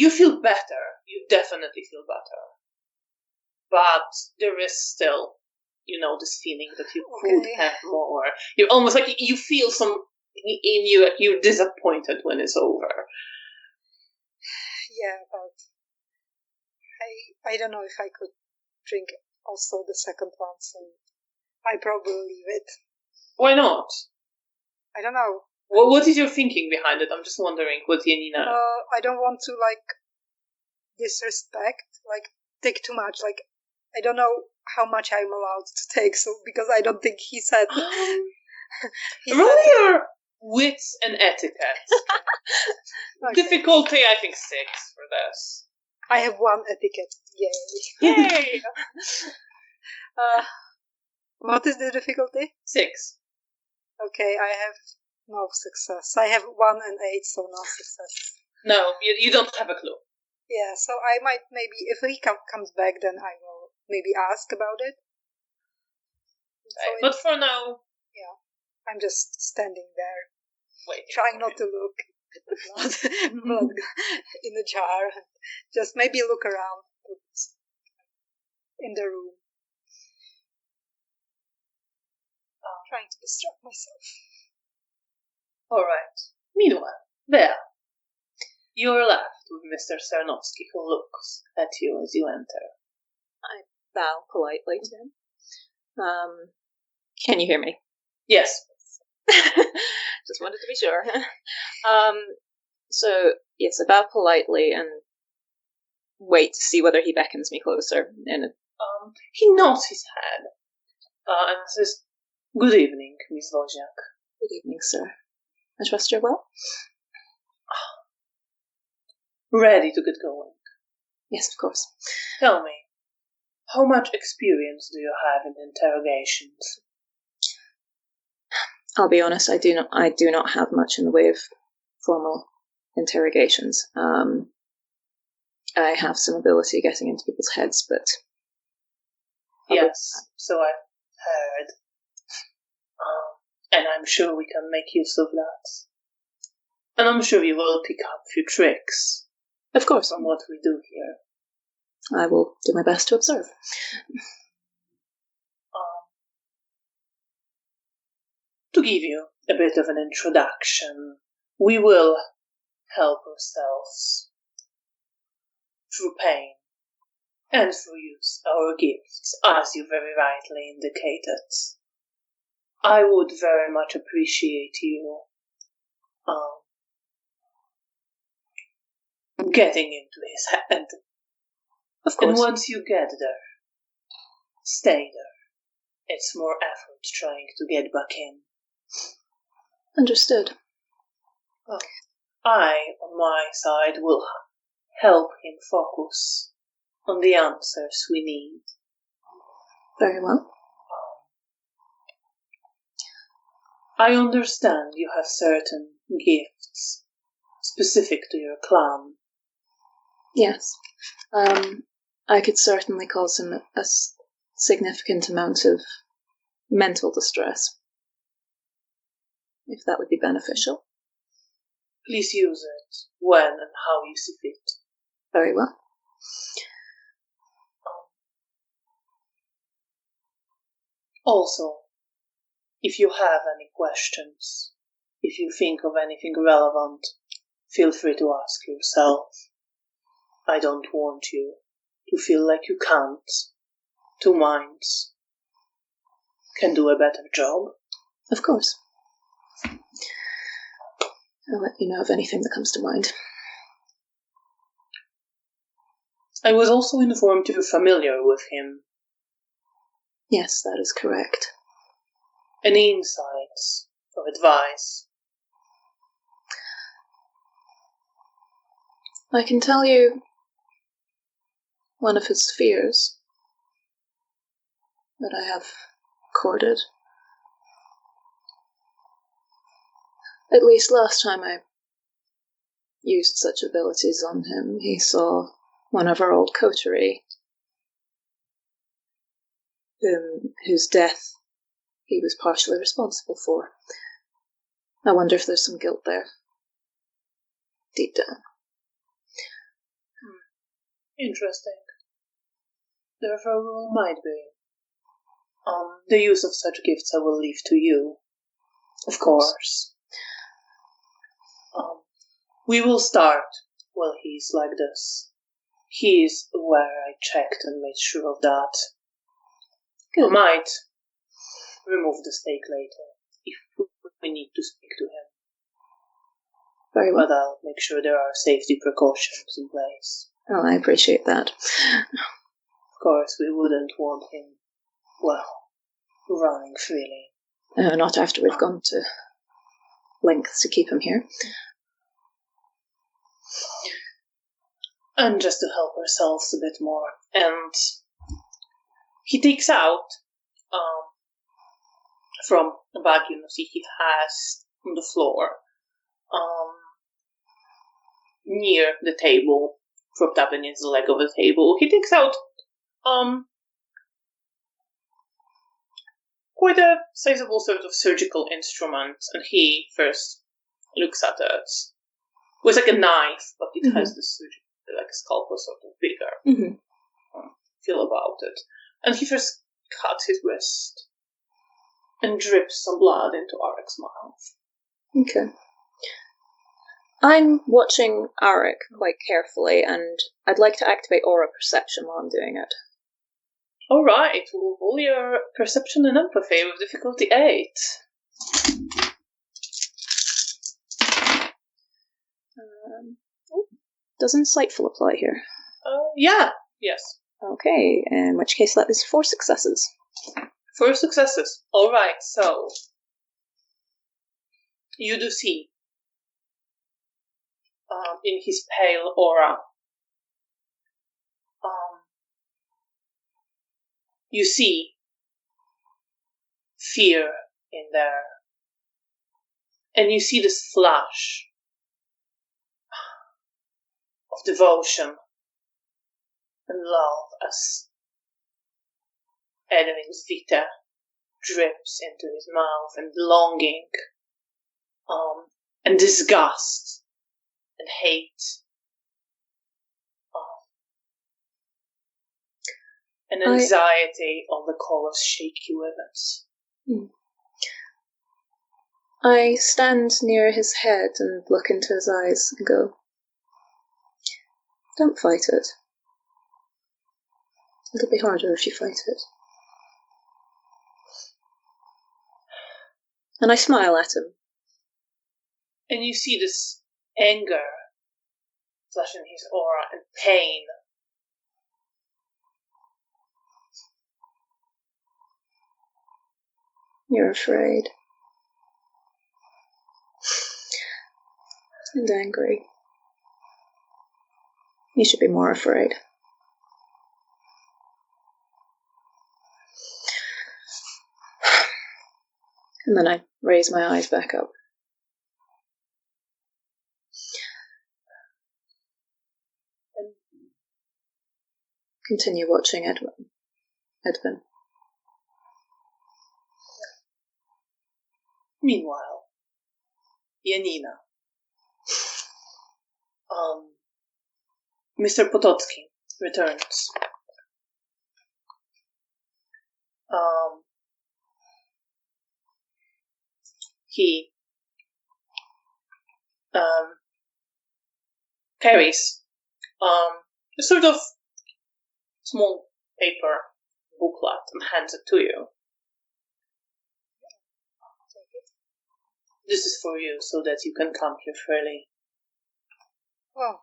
feel better. You definitely feel better. But there is still, this feeling that you could have more. You're almost you feel some in you, you're disappointed when it's over. Yeah, but I don't know if I could drink also the second one, so I probably leave it. Why not? I don't know. Well, what is your thinking behind it? I'm just wondering what Janina... I don't want to, disrespect, take too much. I don't know how much I'm allowed to take, so because I don't think he said... Roll your wits and etiquette. Okay. Difficulty, I think 6 for this. I have 1 etiquette. Yay. Yay! What is the difficulty? 6. Okay, I have no success. I have 1 and 8, so no success. No, you don't have a clue. Yeah, so I might maybe, if he comes back, then I will maybe ask about it. Okay, but for now... Yeah, I'm just standing there, waiting, trying not to look at the blood in the jar, and just maybe look around in the room. Trying to distract myself. Alright. Meanwhile, there. You're left with Mr. Cernowski, who looks at you as you enter. I bow politely to him. Can you hear me? Yes. Just wanted to be sure. So, yes, I bow politely and wait to see whether he beckons me closer. He nods his head and says, "Good evening, Miss Woźniak." Good evening, sir. I trust you're well? Ready to get going? Yes, of course. Tell me, how much experience do you have in interrogations? I'll be honest, I do not have much in the way of formal interrogations. I have some ability getting into people's heads, but... Yes, so I've heard. And I'm sure we can make use of that. And I'm sure you will pick up a few tricks. Of course. From what we do here. I will do my best to observe. To give you a bit of an introduction, we will help ourselves through pain and through use our gifts, as you very rightly indicated. I would very much appreciate you getting into his head. Of course. And once you get there, stay there. It's more effort trying to get back in. Understood. Well, I, on my side, will help him focus on the answers we need. Very well. I understand you have certain gifts specific to your clan. Yes. I could certainly cause him a significant amount of mental distress, if that would be beneficial. Please use it when and how you see fit. Very well. Also, if you have any questions, if you think of anything relevant, feel free to ask yourself. I don't want you to feel like you can't. 2 minds can do a better job. Of course. I'll let you know of anything that comes to mind. I was also informed you're familiar with him. Yes, that is correct. Any insights or advice? I can tell you one of his fears that I have courted. At least last time I used such abilities on him, he saw one of our old coterie, whose death he was partially responsible for. I wonder if there's some guilt there, deep down. Interesting. There very well might be. The use of such gifts I will leave to you, of course. We will start while he's like this. He is aware I checked and made sure of that. Good. I might remove the stake later if we need to speak to him. Very well. But I'll make sure there are safety precautions in place. Oh, I appreciate that. Of course, we wouldn't want him, running freely. Not after we've gone to lengths to keep him here. And just to help ourselves a bit more. And he takes out, from a bag he has on the floor, near the table, propped up against the leg of the table, he takes out, quite a sizable sort of surgical instrument, and he first looks at it. It's like a knife, but it has this surgical, like a scalpel sort of bigger. Feel about it. And he first cuts his wrist and drips some blood into Arek's mouth. Okay. I'm watching Arek quite carefully, and I'd like to activate aura perception while I'm doing it. Alright, we'll roll your perception and empathy with difficulty 8. Does insightful apply here? Yeah, yes. Okay, in which case that is 4 successes. 4 successes. Alright, so you do see in his pale aura, you see fear in there. And you see this flash of devotion and love as Edwin's vita drips into his mouth, and longing, and disgust and hate, and anxiety. All the colors shake you with it. I stand near his head and look into his eyes and go, "Don't fight it. It'll be harder if you fight it." And I smile at him. And you see this anger flash in his aura, and pain. You're afraid. And angry. You should be more afraid. And then I raise my eyes back up. And continue watching Edwin. Meanwhile, Janina. Mr. Potocki returns. He carries a sort of small paper booklet and hands it to you. This is for you, so that you can come here freely. Oh,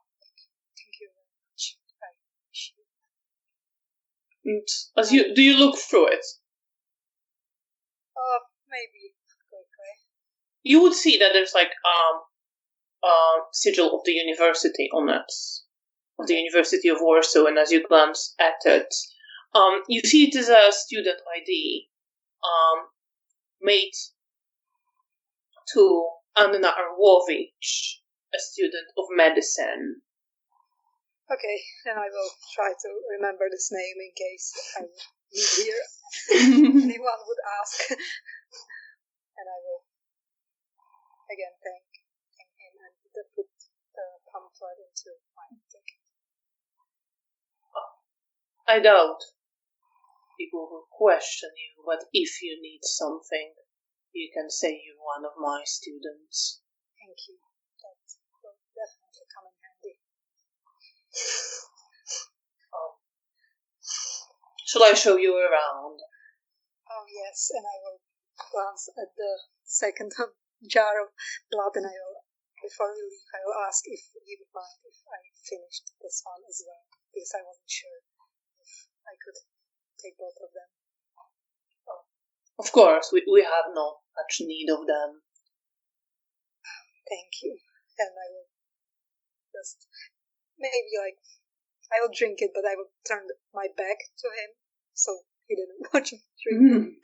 thank you very much. I appreciate And do you look through it? Maybe quickly. You would see that there's like sigil of the university on it, of the University of Warsaw, and as you glance at it, you see it is a student ID made to Anna Arłowicz, a student of medicine. Okay, then I will try to remember this name in case I meet here. Anyone would ask. And I will again thank him and put the pamphlet into my ticket. I doubt people will question you, but if you need something, you can say you're one of my students. Thank you. That will definitely come in handy. Shall I show you around? Oh yes, and I will glance at the second jar of blood, and I will before we leave, I will ask if you would mind if I finished this one as well, because I wasn't sure if I could take both of them. Of course, we have no much need of them. Thank you. And I will just, maybe I will drink it, but I will turn my back to him, so he didn't watch me drink it.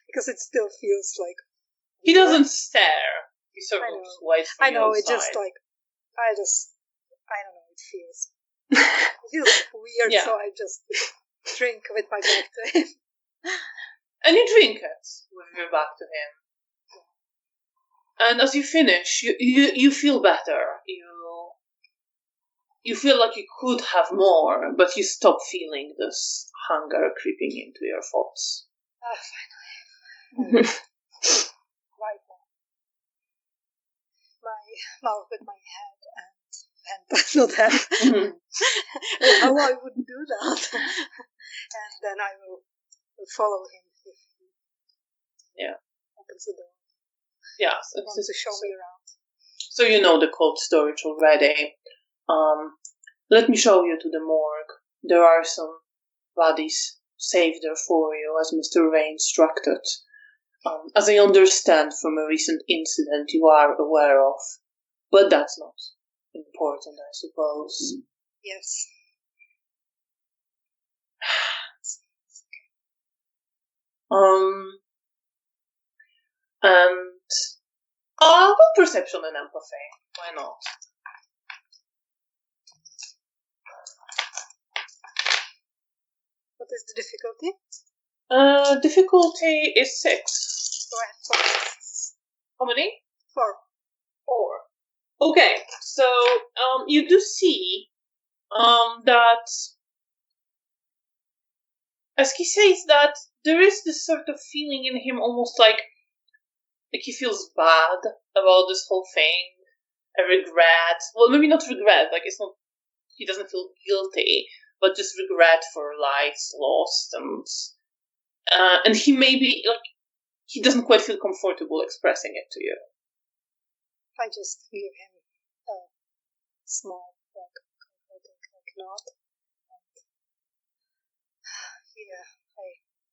Because it still feels like... He doesn't stare. He sort of waits for I know, you it just like, I don't know, it feels weird, so I just drink with my back to him. And you drink it with your back to him. And as you finish, you feel better. You feel like you could have more, but you stop feeling this hunger creeping into your thoughts. Finally. Right now. My mouth with my head and not head. Mm-hmm. How I would do that. And then I will follow him if he opens the door. Yes. He wants to show me around. So you know the cold storage already. Let me show you to the morgue. There are some bodies saved there for you, as Mr. Ray instructed. As I understand from a recent incident you are aware of. But that's not important, I suppose. Yes. And what perception and empathy? Why not? What is the difficulty? Difficulty is 6. So I have 4. How many? 4. 4. Okay, so you do see that, as he says that, there is this sort of feeling in him, almost like he feels bad about this whole thing, a regret. Well, maybe not regret, like it's not, he doesn't feel guilty, but just regret for lives lost, and he maybe, like, he doesn't quite feel comfortable expressing it to you. I just give him a small, comforting nod.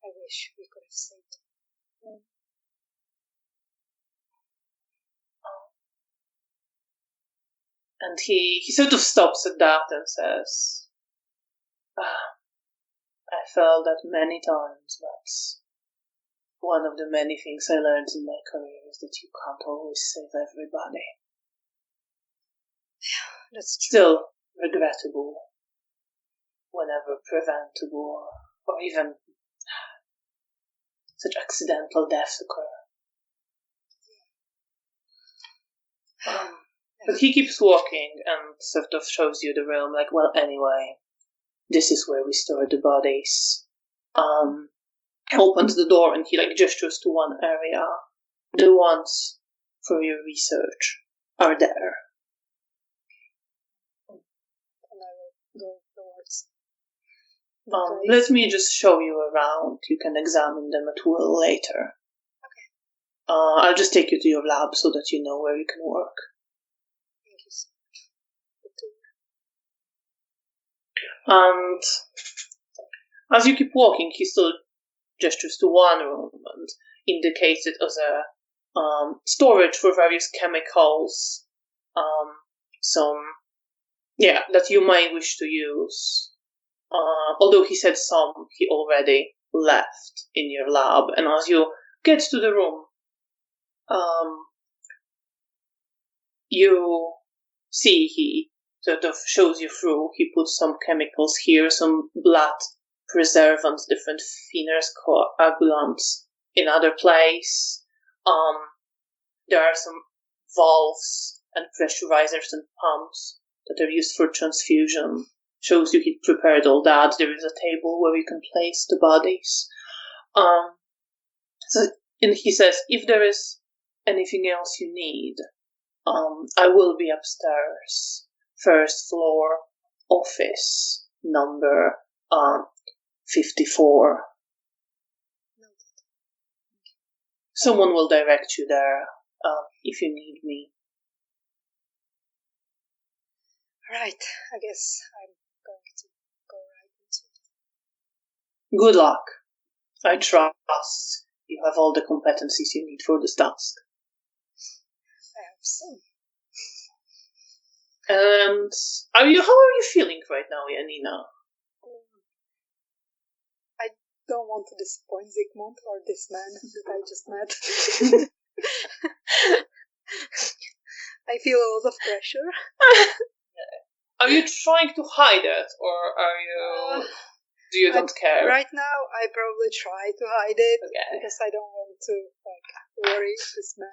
I wish we could have saved him. And he sort of stops at that and says, I felt that many times, but one of the many things I learned in my career is that you can't always save everybody. That's true. Still regrettable whenever preventable or even such accidental deaths occur. But he keeps walking and sort of shows you the room, like, well, anyway, this is where we store the bodies. Opens the door and he gestures to one area. The ones for your research are there. And I will go towards. Let me just show you around. You can examine them at will later. Okay. I'll just take you to your lab so that you know where you can work. Thank you so much. And as you keep walking, he still gestures to one room and indicates it as a storage for various chemicals, that you might wish to use. Although he said some he already left in your lab, and as you get to the room, you see he sort of shows you through. He puts some chemicals here, some blood preservants, different thinners, coagulants in other place. There are some valves and pressurizers and pumps that are used for transfusion. Shows you he prepared all that. There is a table where you can place the bodies. And he says, if there is anything else you need, I will be upstairs, 1st floor, office number 54. Someone will direct you there if you need me. Right, I guess I'm going to go right into it. Good luck. I trust you have all the competencies you need for this task. I hope so. And how are you feeling right now, Janina? I don't want to disappoint Zygmunt or this man that I just met. I feel a lot of pressure. Are you trying to hide it, or are you... do you don't care? Right now, I probably try to hide it because I don't want to worry this man.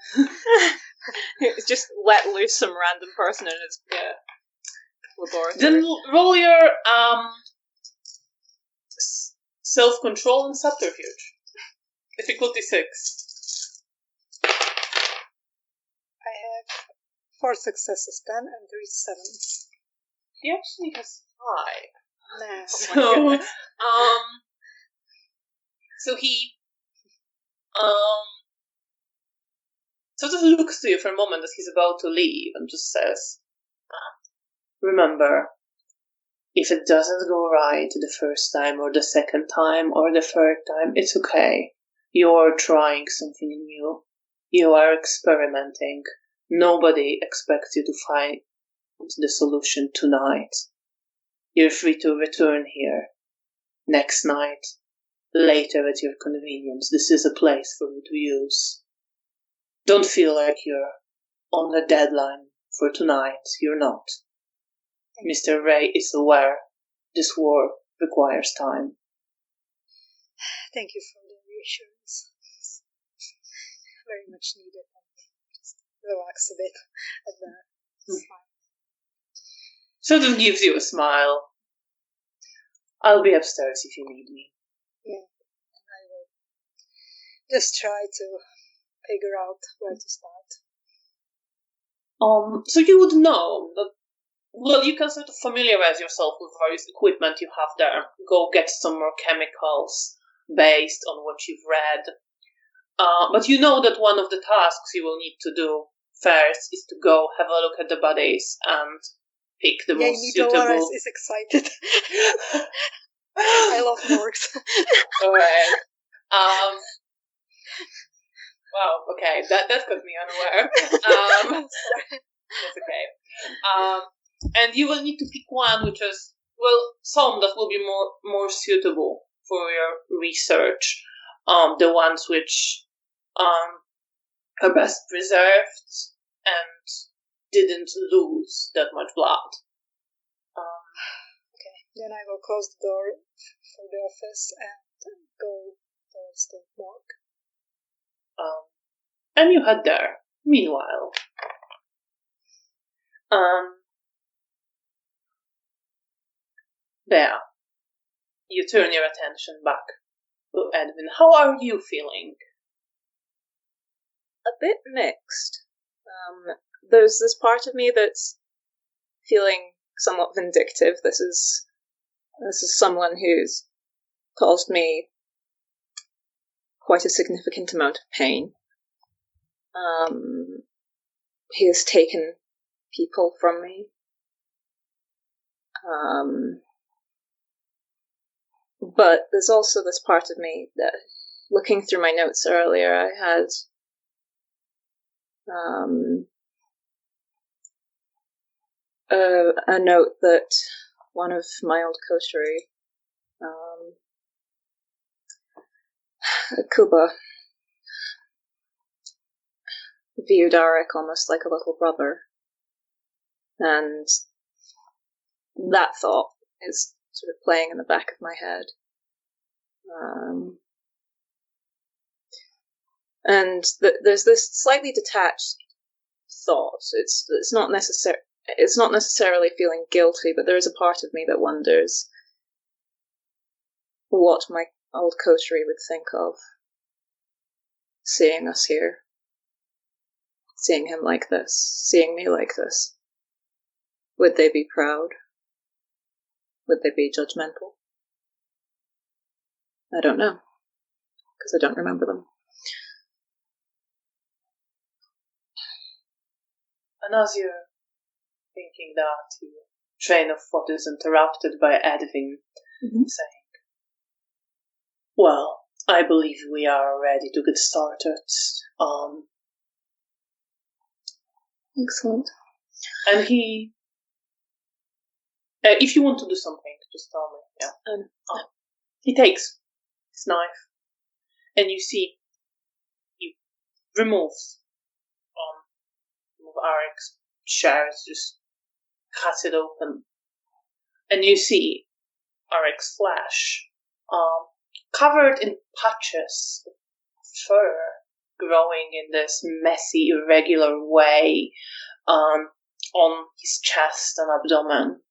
Just let loose some random person in his laboratory. Then roll your self-control and subterfuge. Difficulty 6. I have 4 successes, 10 and 3 7s. He actually has 5. Nah. So he sort of looks to you for a moment as he's about to leave and just says, remember, if it doesn't go right the first time or the second time or the third time, it's okay. You're trying something new. You are experimenting. Nobody expects you to find the solution tonight. You're free to return here next night, later at your convenience. This is a place for you to use. Don't feel like you're on a deadline for tonight. You're not. Mr. Ray is aware this war requires time. Thank you for the reassurance. It's very much needed. Just relax a bit at the time. Sort of gives you a smile. I'll be upstairs if you need me. Yeah, and I will just try to figure out where to start. So you would know that, well, you can sort of familiarize yourself with various equipment you have there. Go get some more chemicals based on what you've read. But you know that one of the tasks you will need to do first is to go have a look at the bodies and pick the most suitable. Dolores is excited. I love morgues. Alright. Wow, okay, that caught me unaware. That's okay. And you will need to pick one which is, well, some that will be more suitable for your research. The ones which are best preserved and didn't lose that much blood. Okay, then I will close the door for the office and go towards the morgue. And you head there. Meanwhile, there, you turn your attention back to Edwin. How are you feeling? A bit mixed. There's this part of me that's feeling somewhat vindictive. This is someone who's caused me quite a significant amount of pain. He has taken people from me. But there's also this part of me that, looking through my notes earlier, I had a note that one of my old coterie, Kuba, viewed Arik almost like a little brother. And that thought is sort of playing in the back of my head. And there's this slightly detached thought. It's not necessarily feeling guilty, but there is a part of me that wonders what my old coterie would think of seeing us here, seeing him like this, seeing me like this. Would they be proud? Would they be judgmental? I don't know, because I don't remember them. And as you're thinking that, you train of thought is interrupted by Edwin saying, "Well, I believe we are ready to get started." Excellent. And he, if you want to do something, just tell me. Yeah. He takes his knife, and you see he removes Arek's shares, just cuts it open, and you see Arek's flesh, covered in patches of fur, growing in this messy, irregular way on his chest and abdomen.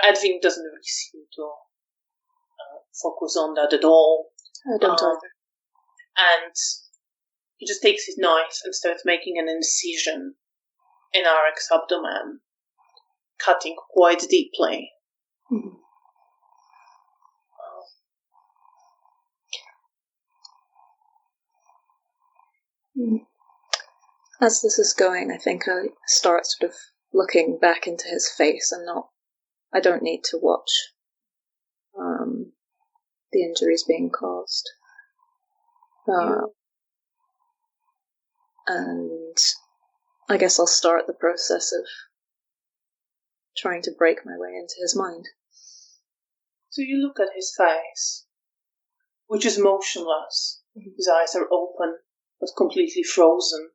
Edwin doesn't really seem to focus on that at all. I don't either. And he just takes his knife and starts making an incision in Arek's abdomen, cutting quite deeply. As this is going, I think I start sort of looking back into his face and I don't need to watch the injuries being caused. And I guess I'll start the process of trying to break my way into his mind. So you look at his face, which is motionless. His eyes are open, but completely frozen.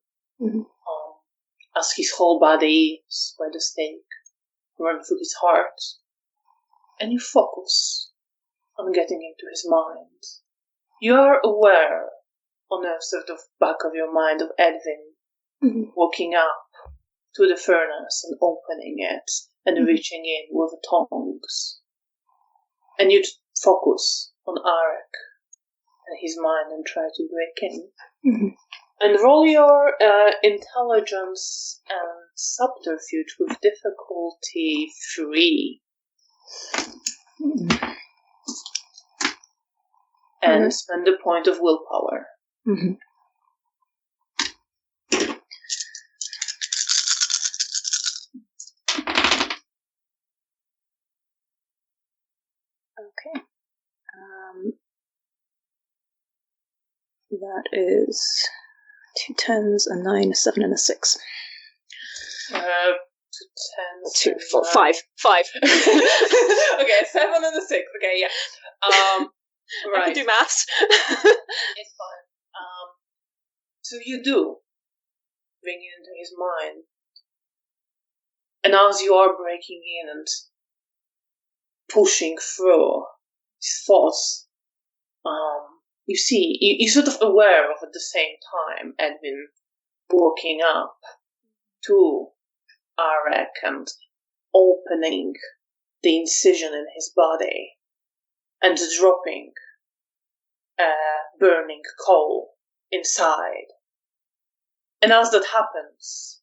As his whole body is where the stake run through his heart. And you focus on getting into his mind. You are aware, on a sort of back of your mind, of Edwin walking up to the furnace and opening it and reaching in with the tongs. And you focus on Arek and his mind and try to break in. And roll your intelligence and subterfuge with difficulty 3. And spend a point of willpower. Okay. That is 2 10s, a 9, a 7, and a 6. 2 10s. 2, 4, 5. 5. Okay, 7 and a 6. Okay, yeah. Right. I can do maths. It's fine. So you do bring it into his mind. And as you are breaking in and pushing through his thoughts, you see, you're sort of aware of at the same time Edwin walking up to Arek and opening the incision in his body and dropping a burning coal inside. And as that happens,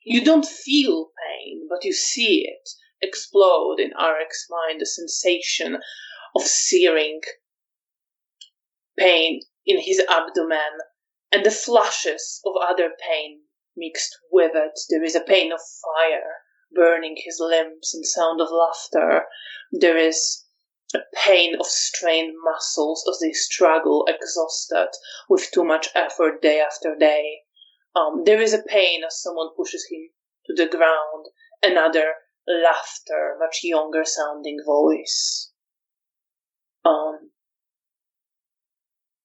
you don't feel pain, but you see it explode in Arek's mind, a sensation of searing pain in his abdomen, and the flashes of other pain mixed with it. There is a pain of fire burning his limbs and sound of laughter. There is a pain of strained muscles as they struggle, exhausted, with too much effort day after day. There is a pain as someone pushes him to the ground, another laughter, much younger sounding voice.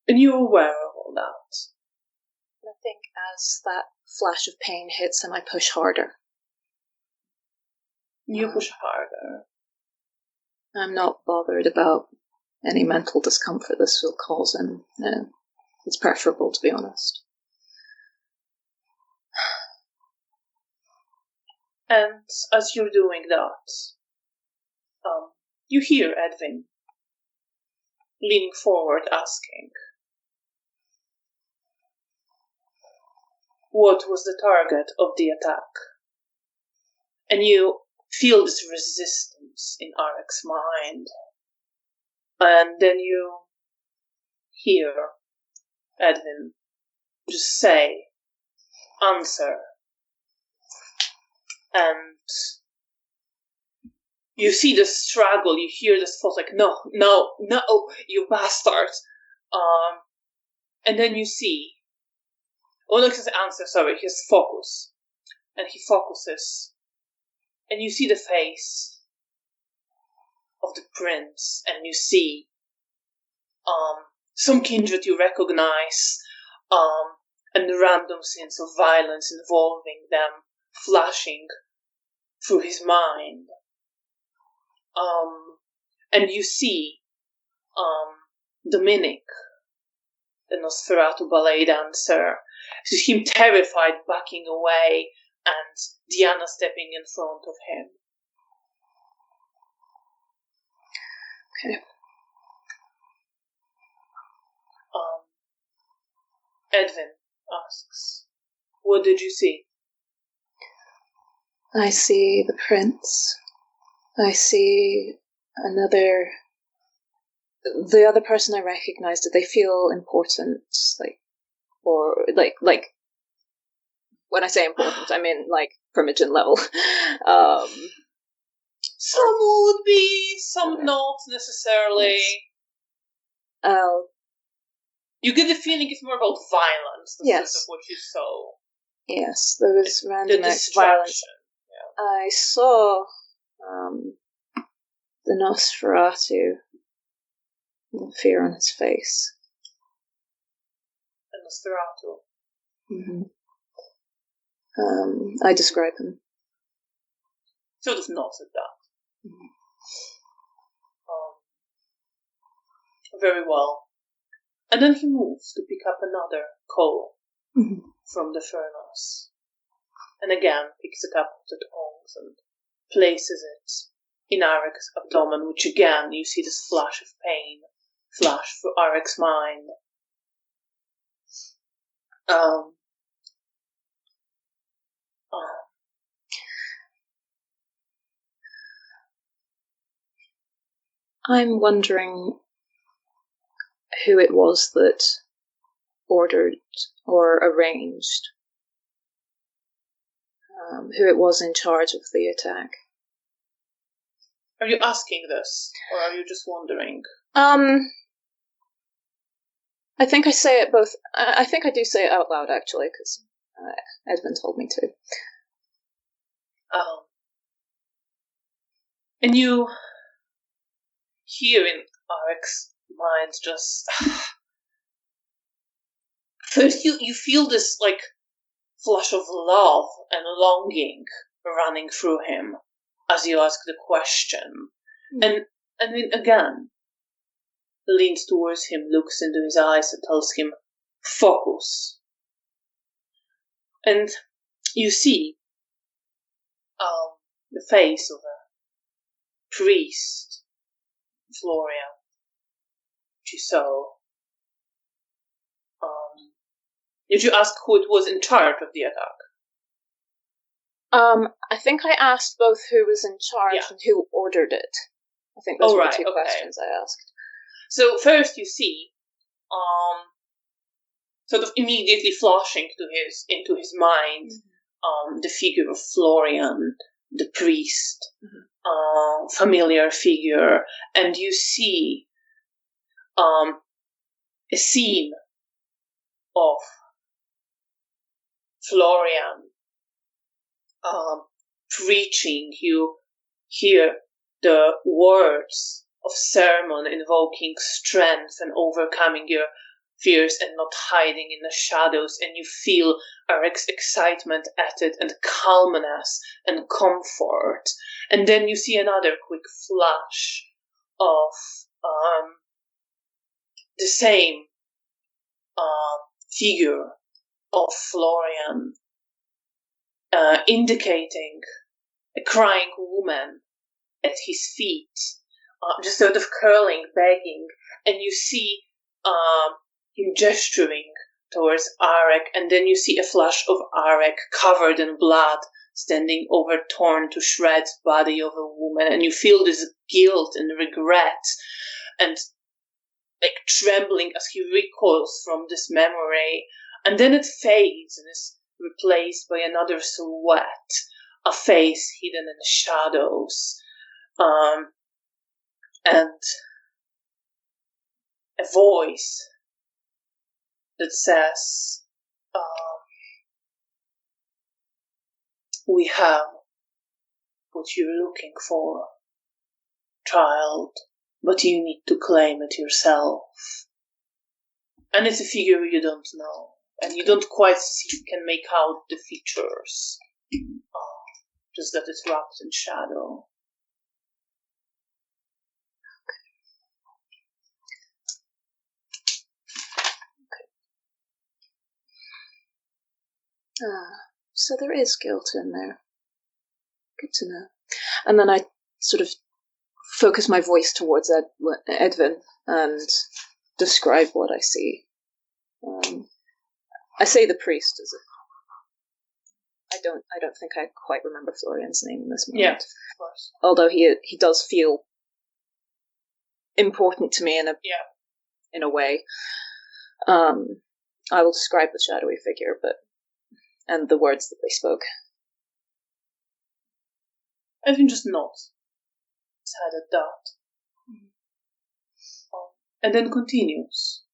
And you're aware of all that. I think as that flash of pain hits him, I push harder. You push harder. I'm not bothered about any mental discomfort this will cause him. No, it's preferable, to be honest. And as you're doing that, you hear Edwin leaning forward asking, what was the target of the attack? And you feel this resistance in Arek's mind. And then you hear Edwin just say, answer. and you see the struggle, you hear this thought like, no, you bastard. And then you see, not his answer, his focus. And he focuses, and you see the face of the prince, and you see some kindred you recognize, and random scenes of violence involving them flashing through his mind. And you see Dominic, the Nosferatu ballet dancer, so him terrified, backing away, and Diana stepping in front of him. Okay. Edwin asks, what did you see? I see the prince. I see the other person I recognized. Did they feel important? Like, when I say important, I mean, like, Primogen level. Some would be, some not necessarily. Yes. You get the feeling it's more about violence, yes. Sort of what you saw. Yes, there was random acts of violence. Yeah. I saw the Nosferatu, the fear on his face. The Nosferatu? Mm-hmm. I describe him. Sort of noted that. Mm-hmm. Very well. And then he moves to pick up another coal from the furnace. And again picks it up with the tongs and places it in Arek's abdomen, which again you see this flash of pain flash through Arek's mind. I'm wondering who it was that ordered or arranged, who it was in charge of the attack. Are you asking this, or are you just wondering? I think I say it both. I think I do say it out loud, actually, because Edwin told me to. And you hear in Arek's mind just... First you feel this, like, flush of love and longing running through him as you ask the question. And then again, leans towards him, looks into his eyes and tells him, focus. And you see the face of a priest, Florian, which you saw. Did you ask who it was in charge of the attack? I think I asked both who was in charge and who ordered it. I think those were the two questions I asked. So first you see, sort of immediately flashing into his mind, the figure of Florian, the priest, familiar figure, and you see a scene of Florian preaching. You hear the words of sermon invoking strength and overcoming your fears and not hiding in the shadows, and you feel Arek's excitement at it and calmness and comfort. And then you see another quick flash of the same figure of Florian, indicating a crying woman at his feet, just sort of curling, begging, and you see him gesturing towards Arek, and then you see a flash of Arek covered in blood, standing over torn to shreds body of a woman, and you feel this guilt and regret, and like trembling as he recoils from this memory, and then it fades and is replaced by another silhouette, a face hidden in the shadows, and a voice that says, "We have what you're looking for, child, but you need to claim it yourself." And it's a figure you don't know, and you don't quite can make out the features, just that it's wrapped in shadow. So there is guilt in there. Good to know. And then I sort of focus my voice towards Edwin and describe what I see. I say the priest as if I don't think I quite remember Florian's name in this moment. Yeah, of course. Although he does feel important to me in a way. I will describe the shadowy figure, and the words that they spoke. Edwin just nods his head at that. And then continues.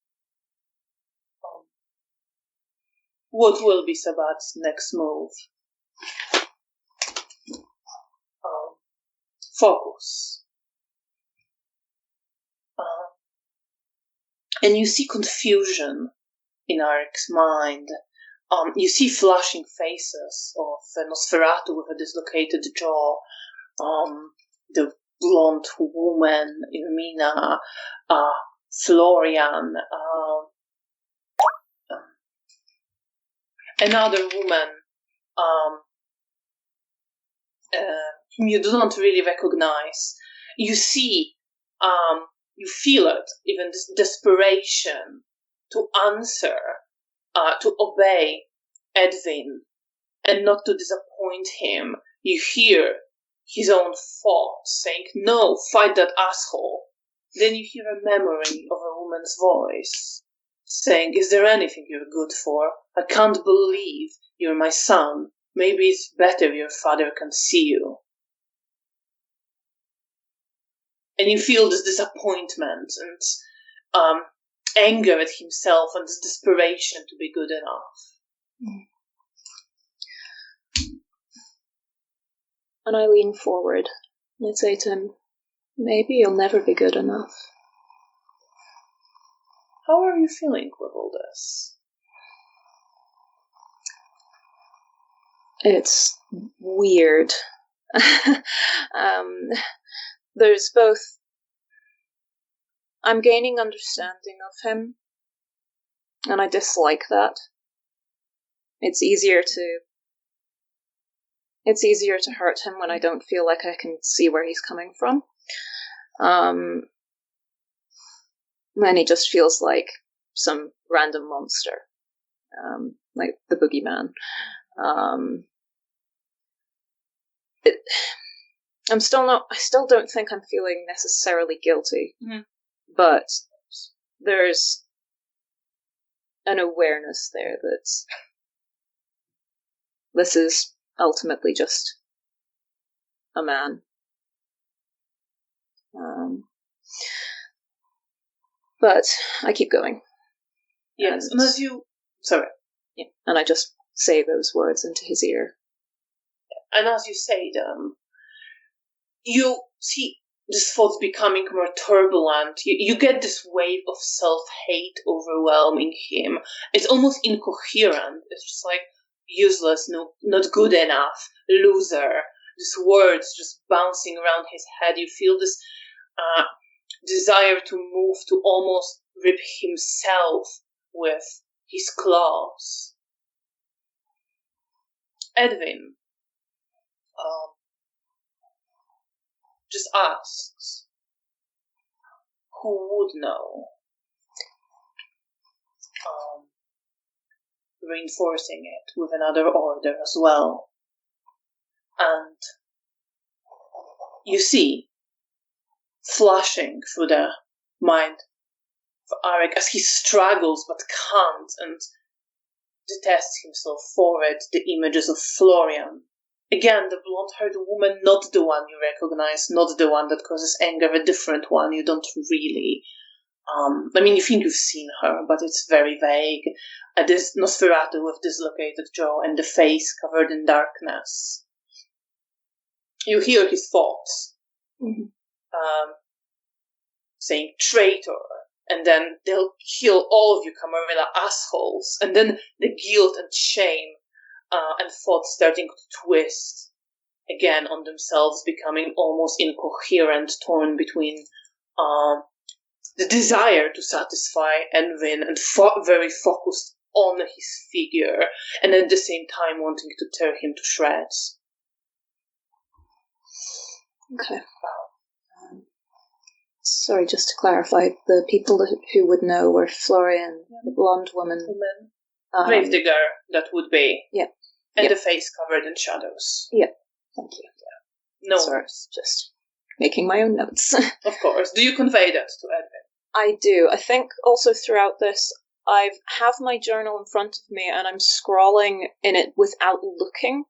What will be Sabbat's next move? Focus. And you see confusion in Arik's mind. You see flashing faces of Nosferatu with a dislocated jaw, the blonde woman, Irmina, Florian, another woman whom you do not really recognize. You see, you feel it, even this desperation to answer, to obey Edwin, and not to disappoint him. You hear his own thoughts saying, "No, fight that asshole." Then you hear a memory of a woman's voice saying, "Is there anything you're good for? I can't believe you're my son. Maybe it's better your father can see you." And you feel this disappointment and anger at himself and this desperation to be good enough. And I lean forward and I say to him, "Maybe you'll never be good enough." How are you feeling with all this? It's weird. There's both... I'm gaining understanding of him, and I dislike that. It's easier to hurt him when I don't feel like I can see where he's coming from. Then he just feels like some random monster, like the boogeyman. I still don't think I'm feeling necessarily guilty, but there's an awareness there that this is ultimately just a man. But I keep going. Yes, and as you... Sorry. Yeah, and I just say those words into his ear. And as you say them, you see these thoughts becoming more turbulent. You get this wave of self-hate overwhelming him. It's almost incoherent. It's just like, useless, no, not good enough, loser. These words just bouncing around his head. You feel this desire to move, to almost rip himself with his claws. Edwin just asks, who would know? Reinforcing it with another order as well. And you see, flashing through the mind of Arik as he struggles but can't and detests himself for it, the images of Florian, again, the blonde-haired woman, not the one you recognize, not the one that causes anger, a different one. You don't really. You think you've seen her, but it's very vague. This Nosferatu with dislocated jaw and the face covered in darkness. You hear his thoughts, saying traitor, and then they'll kill all of you, Camarilla assholes, and then the guilt and shame and thoughts starting to twist again on themselves, becoming almost incoherent, torn between the desire to satisfy and win, and very focused on his figure, and at the same time wanting to tear him to shreds. Okay. Sorry, just to clarify, the people who would know were Florian, the blonde woman. Gravedigger, that would be. Yeah. And the face covered in shadows. Yeah, thank you. Yeah. No. Sorry, just making my own notes. Of course. Do you convey that to Edwin? I do. I think also throughout this, I have my journal in front of me and I'm scrawling in it without looking.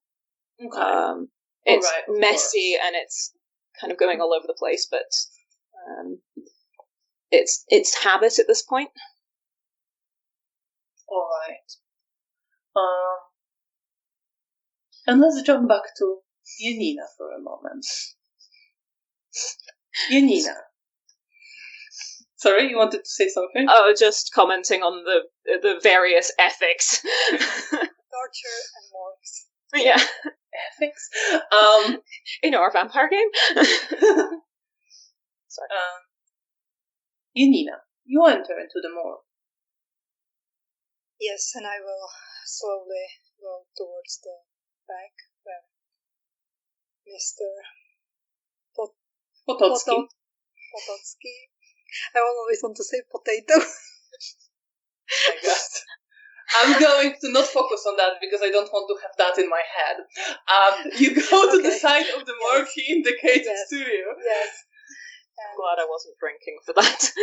Okay. It's messy and it's kind of going all over the place, but it's habit at this point. All right. And let's jump back to Janina for a moment. Janina. Sorry, you wanted to say something? Oh, just commenting on the various ethics. Torture and morgues. Yeah. Ethics? In our vampire game? Sorry. Janina, you enter into the morgue. Yes, and I will slowly go towards the back where Mr. Potocki. I always want to say potato. My God. I'm going to not focus on that because I don't want to have that in my head. You go to the side of the morgue he indicated to you. Yes. I'm glad I wasn't drinking for that.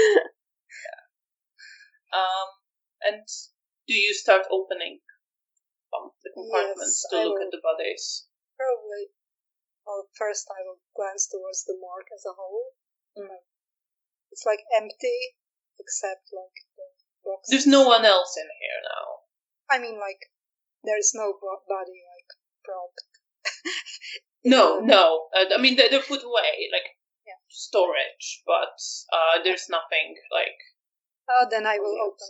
And do you start opening the compartments to look at the bodies? Probably. Well, first I will glance towards the morgue as a whole. It's like empty, except like the boxes. There's no one else in here now. I mean, like, there's no body, like, propped. No. They're put away, like, storage, but there's nothing, like... then I will open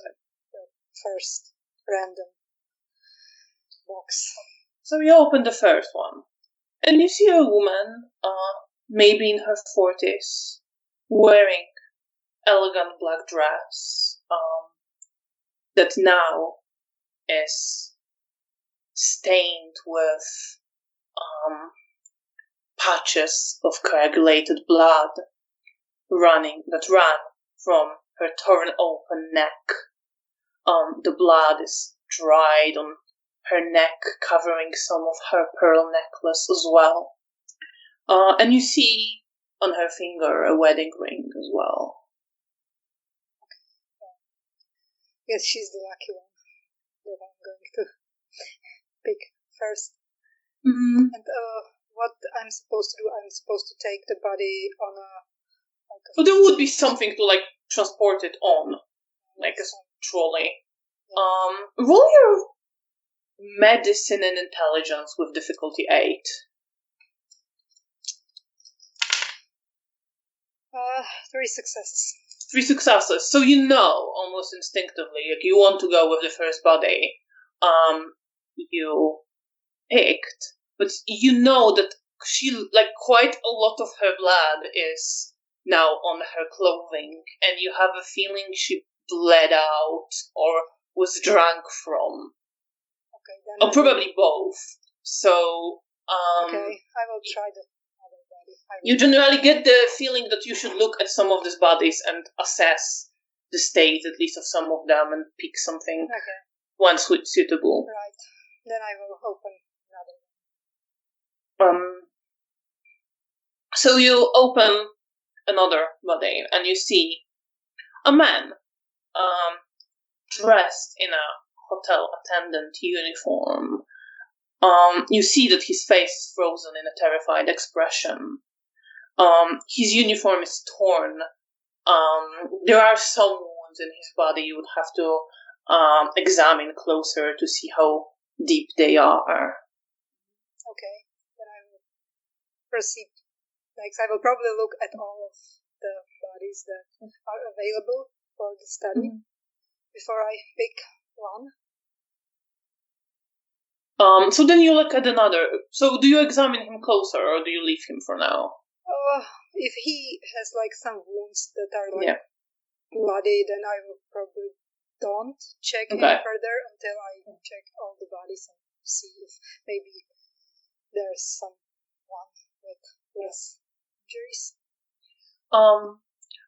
the first random box. So you open the first one, and you see a woman, maybe in her 40s, wearing elegant black dress, that now is stained with patches of coagulated blood that ran from her torn open neck. The blood is dried on her neck, covering some of her pearl necklace as well. And you see on her finger a wedding ring as well. Yes, she's the lucky one that I'm going to pick first. Mm-hmm. And what I'm supposed to do, I'm supposed to take the body on a... So there would be something to, like, transport it on, like a trolley. Roll your medicine and intelligence with difficulty 8. 3 successes. 3 successes. So you know, almost instinctively, like, you want to go with the first body you picked, but you know that she, like, quite a lot of her blood is now on her clothing, and you have a feeling she bled out or was drunk from. Okay, then or probably both. So, okay, I will try the other body. You generally get the feeling that you should look at some of these bodies and assess the state, at least of some of them, and pick something one suitable. Right. Then I will open another one. So you open another body, and you see a man dressed in a hotel attendant uniform, You see that his face is frozen in a terrified expression. His uniform is torn. There are some wounds in his body you would have to examine closer to see how deep they are. Okay, then I will proceed. I will probably look at all of the bodies that are available for the study before I pick one. So then you look at another. So do you examine him closer, or do you leave him for now? If he has some wounds that are bloody, then I will probably don't check him further until I check all the bodies and see if maybe there's someone with less injuries.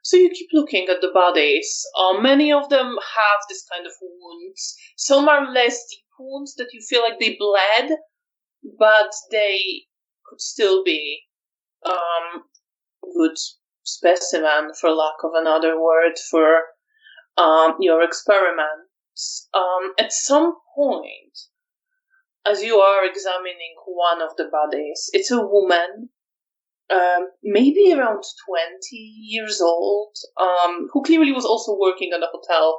So you keep looking at the bodies. Many of them have this kind of wounds. Some are less deep wounds that you feel like they bled, but they could still be good specimen, for lack of another word, for your experiments. At some point, as you are examining one of the bodies, it's a woman, maybe around 20 years old, who clearly was also working at a hotel,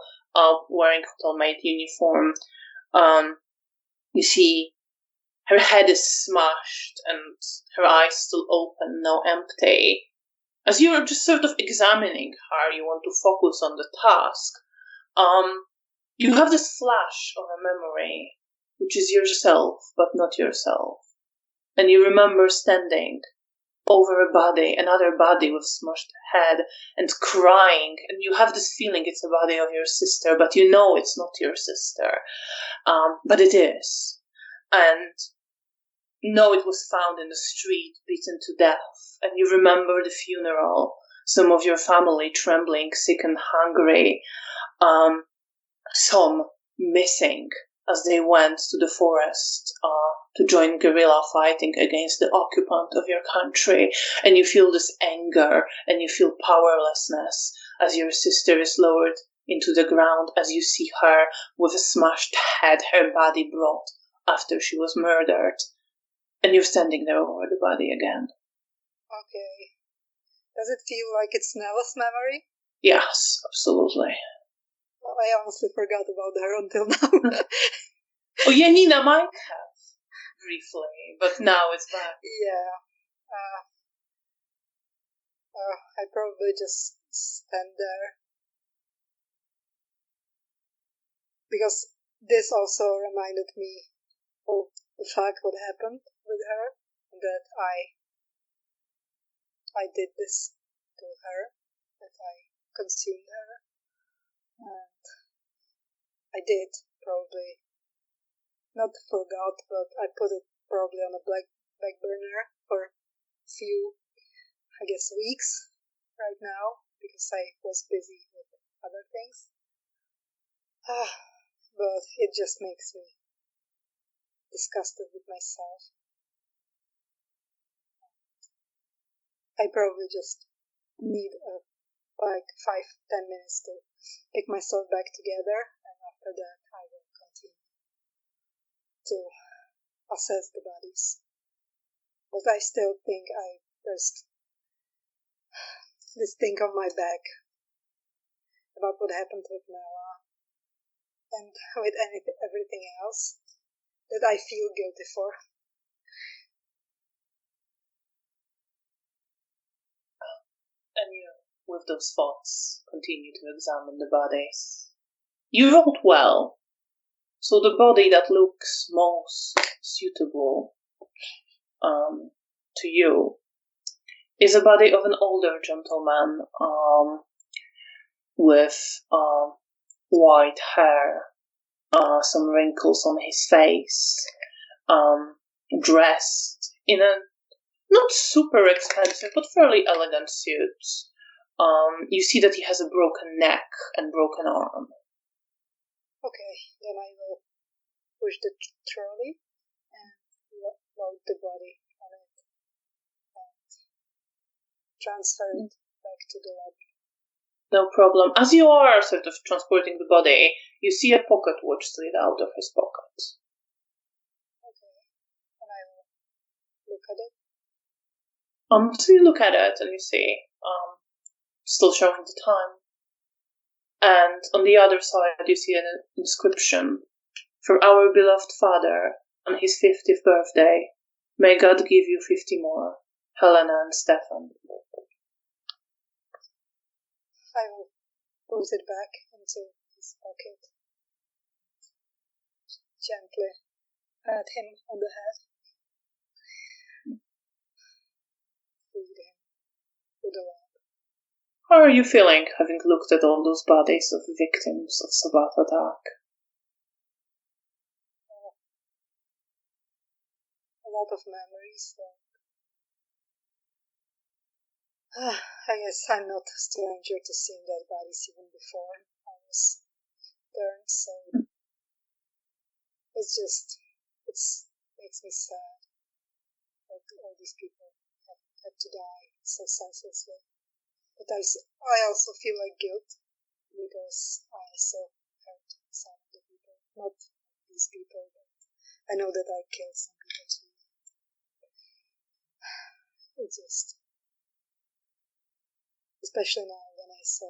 wearing hotel maid uniform. You see her head is smashed and her eyes still open, now empty. As you're just sort of examining her, you want to focus on the task. You have this flash of a memory, which is yourself, but not yourself. And you remember standing over another body with smashed head, and crying, and you have this feeling it's the body of your sister, but you know it's not your sister. But it is. And no, it was found in the street, beaten to death. And you remember the funeral, some of your family trembling, sick and hungry, some missing as they went to the forest to join guerrilla fighting against the occupant of your country. And you feel this anger, and you feel powerlessness as your sister is lowered into the ground, as you see her with a smashed head, her body brought after she was murdered. And you're standing there over the body again. Okay. Does it feel like it's Nella's memory? Yes, absolutely. Well, I honestly forgot about her until now. Janina might have, briefly, but now it's back. Yeah. I probably just stand there. Because this also reminded me of the fact what happened with her, that I did this to her, that I consumed her, and I did probably not forgot, but I put it probably on a back burner for a few, I guess, weeks right now, because I was busy with other things. But it just makes me disgusted with myself. I probably just need 5-10 minutes to pick myself back together, and after that I will continue to assess the bodies. But I still think there's this thing on my back about what happened with Noah and with everything else that I feel guilty for. And you, with those thoughts, continue to examine the bodies. You rolled well. So the body that looks most suitable to you is a body of an older gentleman with white hair, some wrinkles on his face, dressed in a not super expensive, but fairly elegant suit. You see that he has a broken neck and broken arm. Okay, then I will push the trolley and load the body on it and transfer it back to the lobby. No problem. As you are sort of transporting the body, you see a pocket watch slid out of his pocket. Okay. look at it? So you look at it and you see, still showing the time. And on the other side you see an inscription. For our beloved father, on his 50th birthday, may God give you 50 more. Helena and Stefan. I will put it back into his pocket. Gently pat him on the head. Feed him with a lamp. How are you feeling, having looked at all those bodies of victims of Sabbat attack? A lot of memories. I guess I'm not a stranger to seeing dead bodies even before I was burned, so it makes me sad that all these people have had to die so senselessly. But I also feel like guilt because I also hurt some of the people. Not these people, but I know that I killed some people too. It's just, especially now when I saw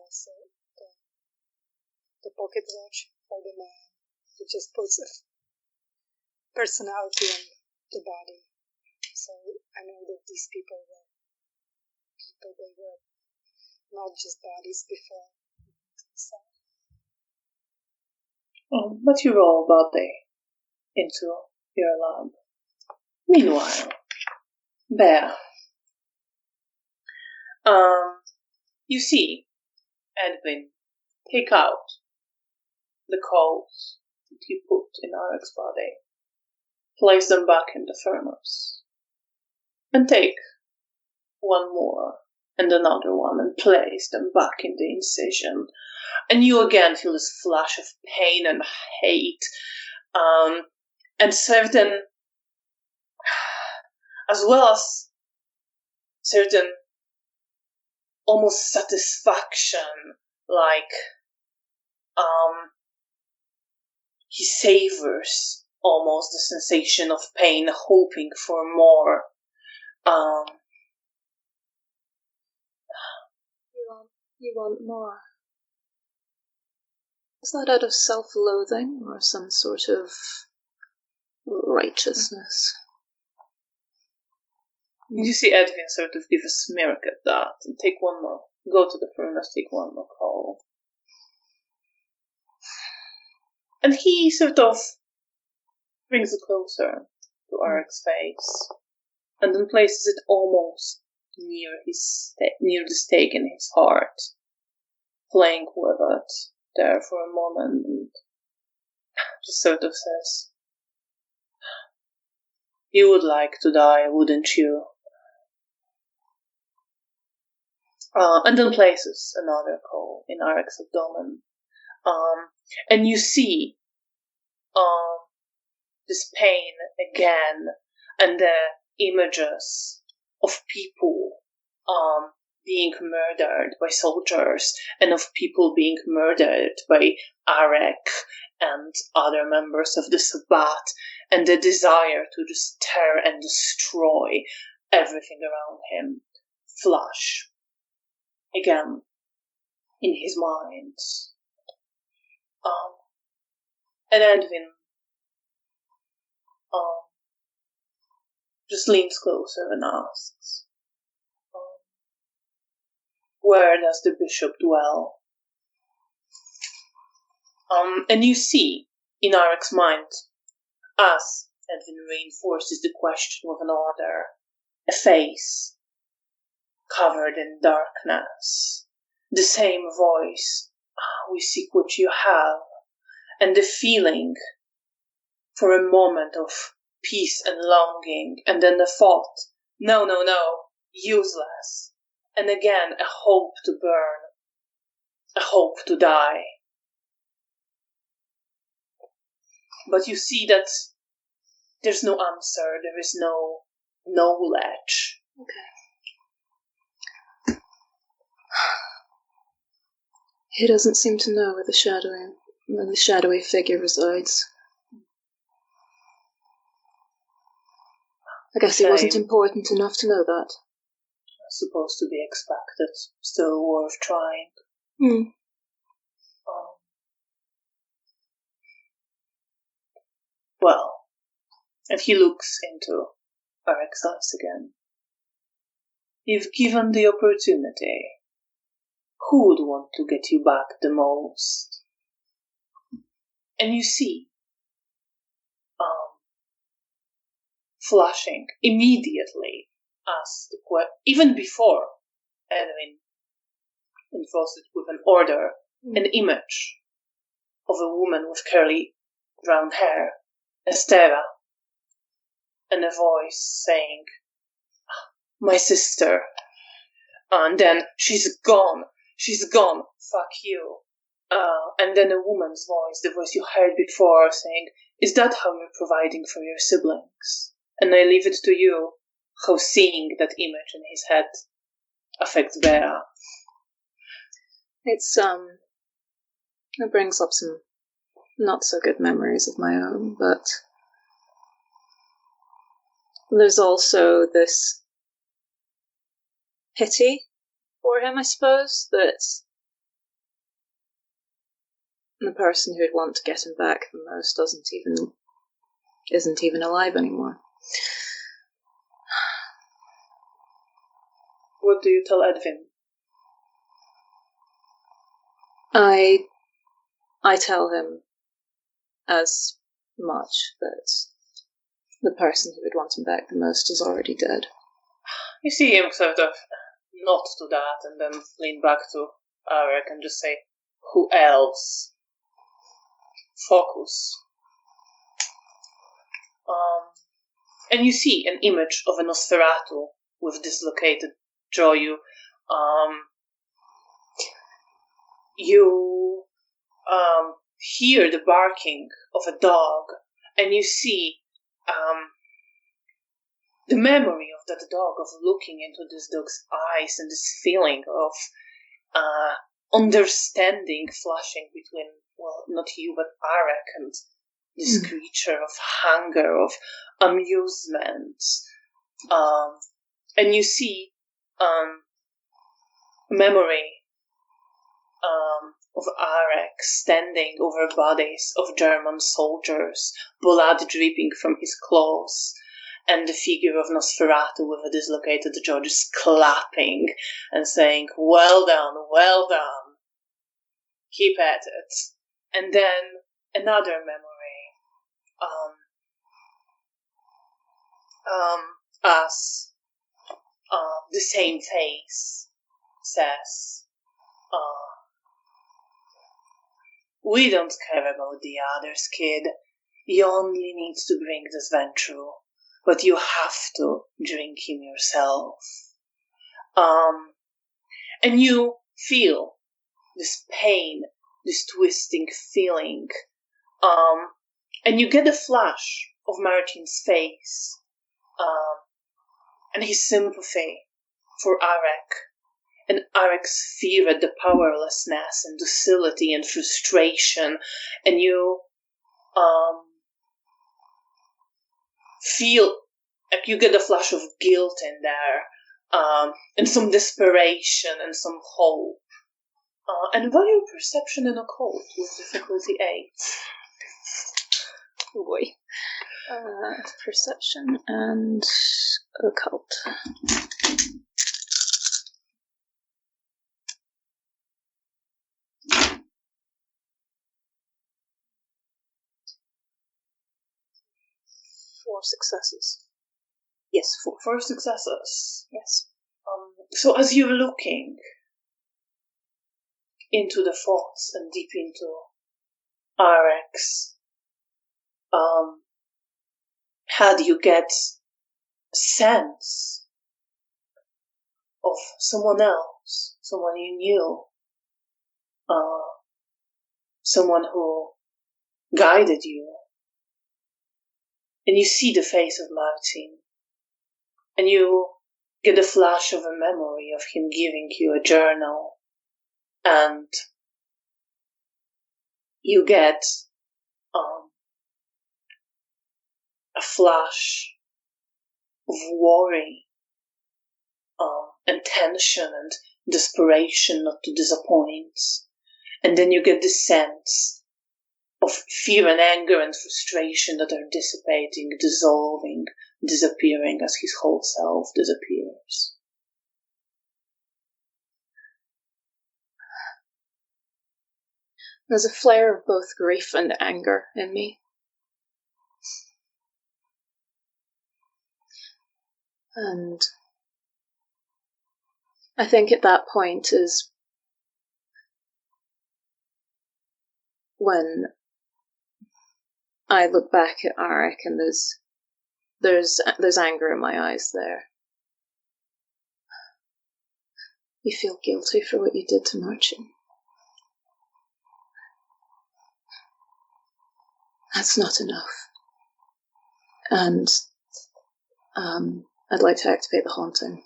the pocket watch for the man, it just puts a personality on the body. So I know that these people were they were not just bodies before. So. But you roll body into your lab. Meanwhile, Bear. You see Edwin take out the coals that he put in Arek's body, place them back in the furnace, and take one more and another one and place them back in the incision. And you again feel this flash of pain and hate, and certain, as well as certain almost satisfaction, like he savors almost the sensation of pain, hoping for more. You want more. Is that out of self-loathing or some sort of righteousness? You see Edwin sort of give a smirk at that and take one more. Go to the furnace, take one more coal. And he sort of brings it closer to Arek's face and then places it almost near the stake in his heart, playing with it there for a moment, and just sort of says, "You would like to die, wouldn't you?" And then places another coal in Arek's abdomen. And you see this pain again, and the images of people being murdered by soldiers, and of people being murdered by Arek and other members of the Sabbat, and the desire to just tear and destroy everything around him flash again in his mind. And Edwin just leans closer and asks, where does the bishop dwell? And you see, in Arek's mind, as Edwin reinforces the question with another, a face covered in darkness, the same voice, we seek what you have, and the feeling for a moment of peace and longing, and then the thought, no, useless, and again a hope to burn, a hope to die. But you see that there's no answer, there is no knowledge. Okay. He doesn't seem to know where the shadowy figure resides. I guess it wasn't important enough to know that. Supposed to be expected, still worth trying. Well, and he looks into Arek's eyes again. If given the opportunity, who would want to get you back the most? And you see, flashing immediately as even before Edwin enforced it with an order, an image of a woman with curly brown hair, Estera, and a voice saying, "My sister." And then, "She's gone, fuck you." And then a woman's voice, the voice you heard before, saying, "Is that how you're providing for your siblings?" And I leave it to you how seeing that image in his head affects Bera. It brings up some not so good memories of my own, but there's also this pity for him, I suppose, that the person who'd want to get him back the most isn't even alive anymore. What do you tell Edwin? I tell him as much that the person who would want him back the most is already dead. You see him sort of nod to that and then lean back to Arek and just say, "Who else?" Focus. And you see an image of a Nosferatu with dislocated jaw. You hear the barking of a dog, and you see the memory of that dog, of looking into this dog's eyes and this feeling of understanding flashing between, well, not you, but Arek and this creature of hunger, of amusement. And you see memory of Arek standing over bodies of German soldiers, blood dripping from his claws, and the figure of Nosferatu with a dislocated jaw just clapping and saying, "Well done, keep at it." And then another memory, as the same face says, "We don't care about the others, kid. You only need to bring this Ventru, but you have to drink him yourself." And you feel this pain, this twisting feeling, and you get a flash of Martin's face, and his sympathy for Arek, and Arek's fear at the powerlessness and docility and frustration, and you feel like you get a flash of guilt in there, and some desperation and some hope. And value perception and occult with difficulty 8. Oh boy. Perception and occult. Four successes. Yes, four successes. Yes. So as you're looking into the thoughts and deep into Arek's head, you get a sense of someone else, someone you knew, someone who guided you. And you see the face of Martin, and you get a flash of a memory of him giving you a journal, and you get a flash of worry, and tension and desperation not to disappoint. And then you get this sense of fear and anger and frustration that are dissipating, dissolving, disappearing as his whole self disappears. There's a flare of both grief and anger in me. And I think at that point is when I look back at Arik and there's anger in my eyes there. You feel guilty for what you did to Marcin. That's not enough. And I'd like to activate the haunting.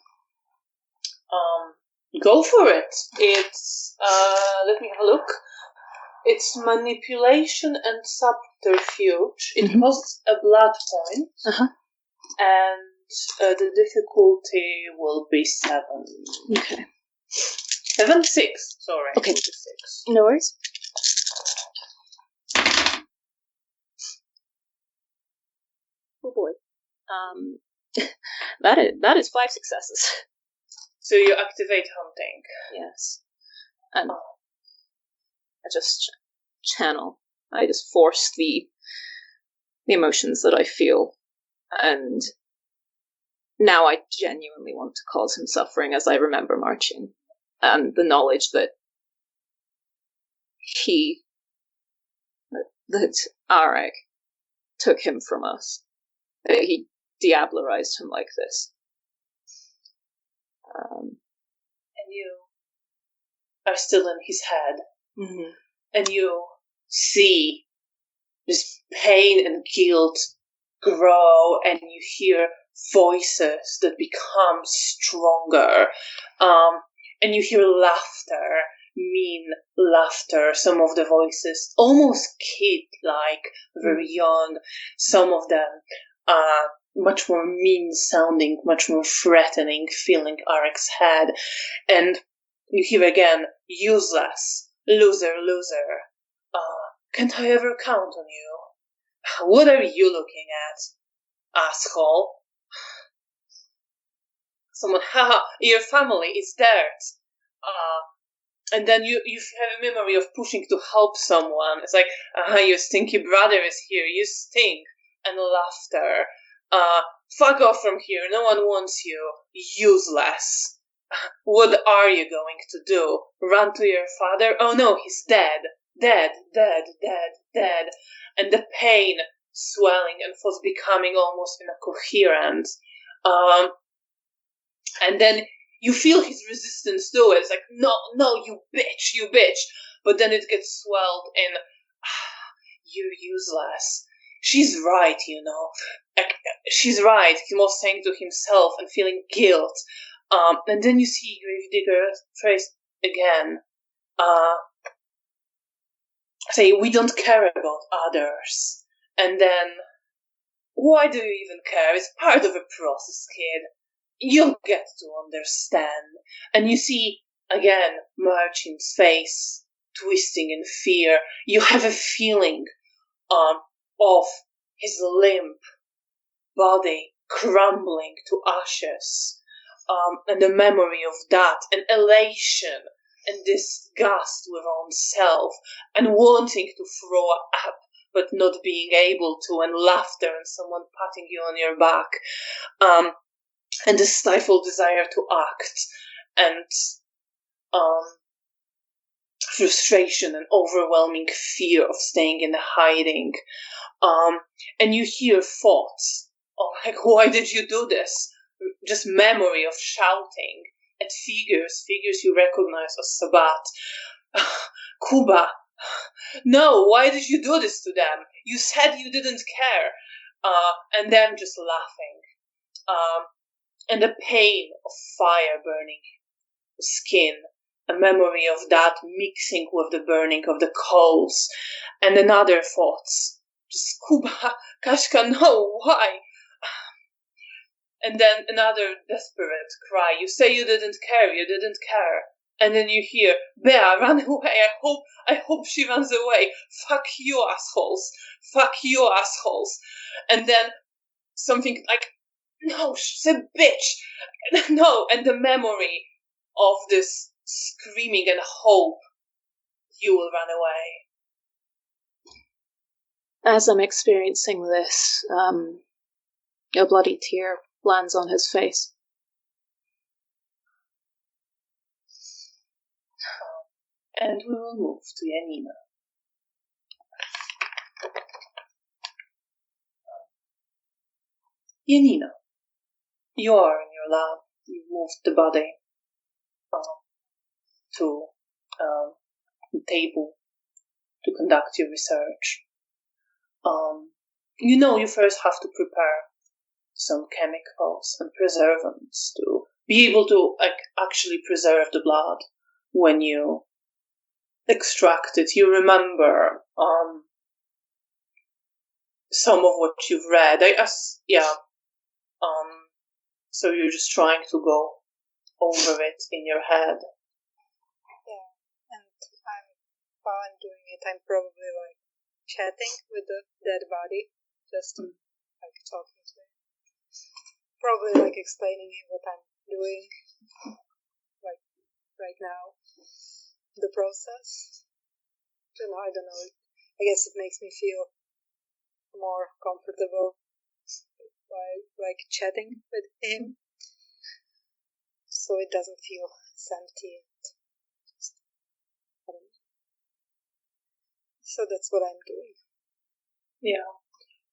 Go for it. It's, let me have a look. It's manipulation and subterfuge. It costs a blood point. And the difficulty will be 7. Okay. 7, 6. Sorry. Okay. 6. No worries. Oh boy. That is 5 successes. So you activate hunting. Yes. And I just channel. I just force the emotions that I feel. And now I genuinely want to cause him suffering as I remember Marcin. And the knowledge that that Arik took him from us. That he diablerized him like this. And you are still in his head. And you see this pain and guilt grow, and you hear voices that become stronger. And you hear laughter, mean laughter. Some of the voices almost kid-like, very young. Some of them much more mean-sounding, much more threatening, filling Arik's head. And you hear again, useless, loser, loser. Can't I ever count on you? What are you looking at, asshole? Someone, haha, your family is dirt. And then you have a memory of pushing to help someone. It's like, your stinky brother is here, you stink. And laughter. Fuck off from here, no one wants you. Useless. What are you going to do? Run to your father? Oh no, he's dead. Dead, dead, dead, dead. And the pain swelling and was becoming almost incoherent. And then you feel his resistance to it. It's like, no, you bitch, you bitch. But then it gets swelled in, you're useless. She's right, you know. She's right, he was saying to himself and feeling guilt. And then you see Gravedigger's face again. Say, we don't care about others. And then, why do you even care? It's part of a process, kid. You'll get to understand. And you see, again, Marcin's face twisting in fear. You have a feeling of his limp body crumbling to ashes. And the memory of that, and elation, and disgust with oneself, and wanting to throw up, but not being able to, and laughter, and someone patting you on your back. And the stifled desire to act, and frustration and overwhelming fear of staying in hiding. And you hear thoughts of, like, why did you do this? Just memory of shouting at figures you recognize as Sabbat. Kuba, no, why did you do this to them? You said you didn't care. And them just laughing. And the pain of fire burning skin, a memory of that mixing with the burning of the coals, and another thoughts. Just, Kuba, Kashka, no, why? And then another desperate cry. You say you didn't care. And then you hear, Bea, run away. I hope she runs away. Fuck you, assholes. And then something like, no, she's a bitch. No, and the memory of this screaming and hope, you will run away. As I'm experiencing this, a bloody tear lands on his face. And we will move to Janina. Janina, you are in your lab. You moved the body to the table to conduct your research. You first have to prepare some chemicals and preservants to be able to actually preserve the blood when you extract it. You remember some of what you've read. So you're just trying to go over it in your head. Yeah, and while I'm doing it, I'm probably like chatting with the dead body, just like talking to him. Probably like explaining him what I'm doing, like right now, the process. I don't know. I guess it makes me feel more comfortable by like chatting with him, so it doesn't feel empty. So that's what I'm doing. Yeah.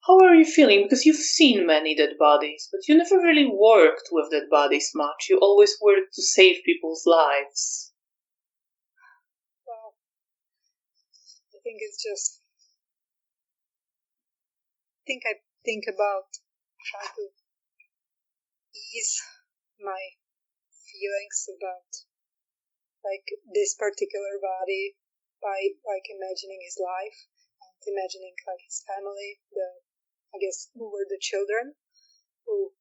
How are you feeling? Because you've seen many dead bodies, but you never really worked with dead bodies much. You always worked to save people's lives. Well, I think it's just... I think about trying to ease my feelings about like this particular body by like imagining his life and imagining like his family, who were the children who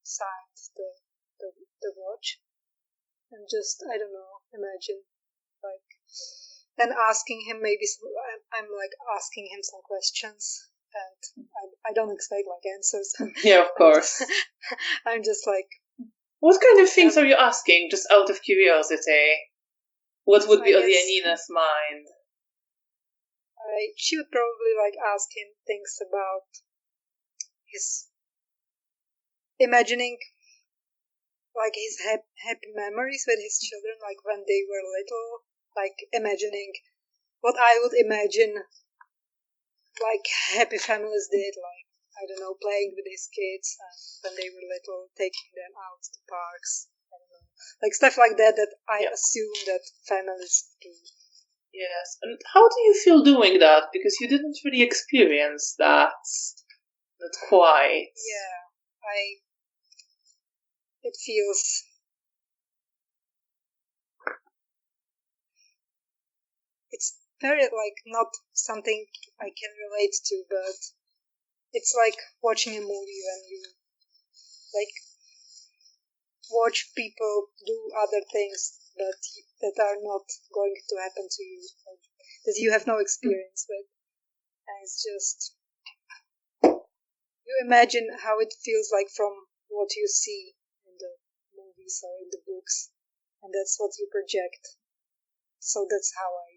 signed the watch, and just I don't know, imagine like and asking him I'm like asking him some questions, and I don't expect like answers. Yeah, of course. I'm just like, what kind of things are you asking, just out of curiosity? What would be on Janina's mind? She would probably like ask him things about his imagining like his happy memories with his children, like when they were little, like imagining what I would imagine like happy families did, like I don't know, playing with his kids when they were little, taking them out to parks, I don't know, like stuff like that I assume that families do. Yes, and how do you feel doing that? Because you didn't really experience that quite. Yeah, it feels... It's very like not something I can relate to, but it's like watching a movie when you like watch people do other things that are not going to happen to you, that you have no experience with, and it's just you imagine how it feels like from what you see in the movies or in the books, and that's what you project. So that's how I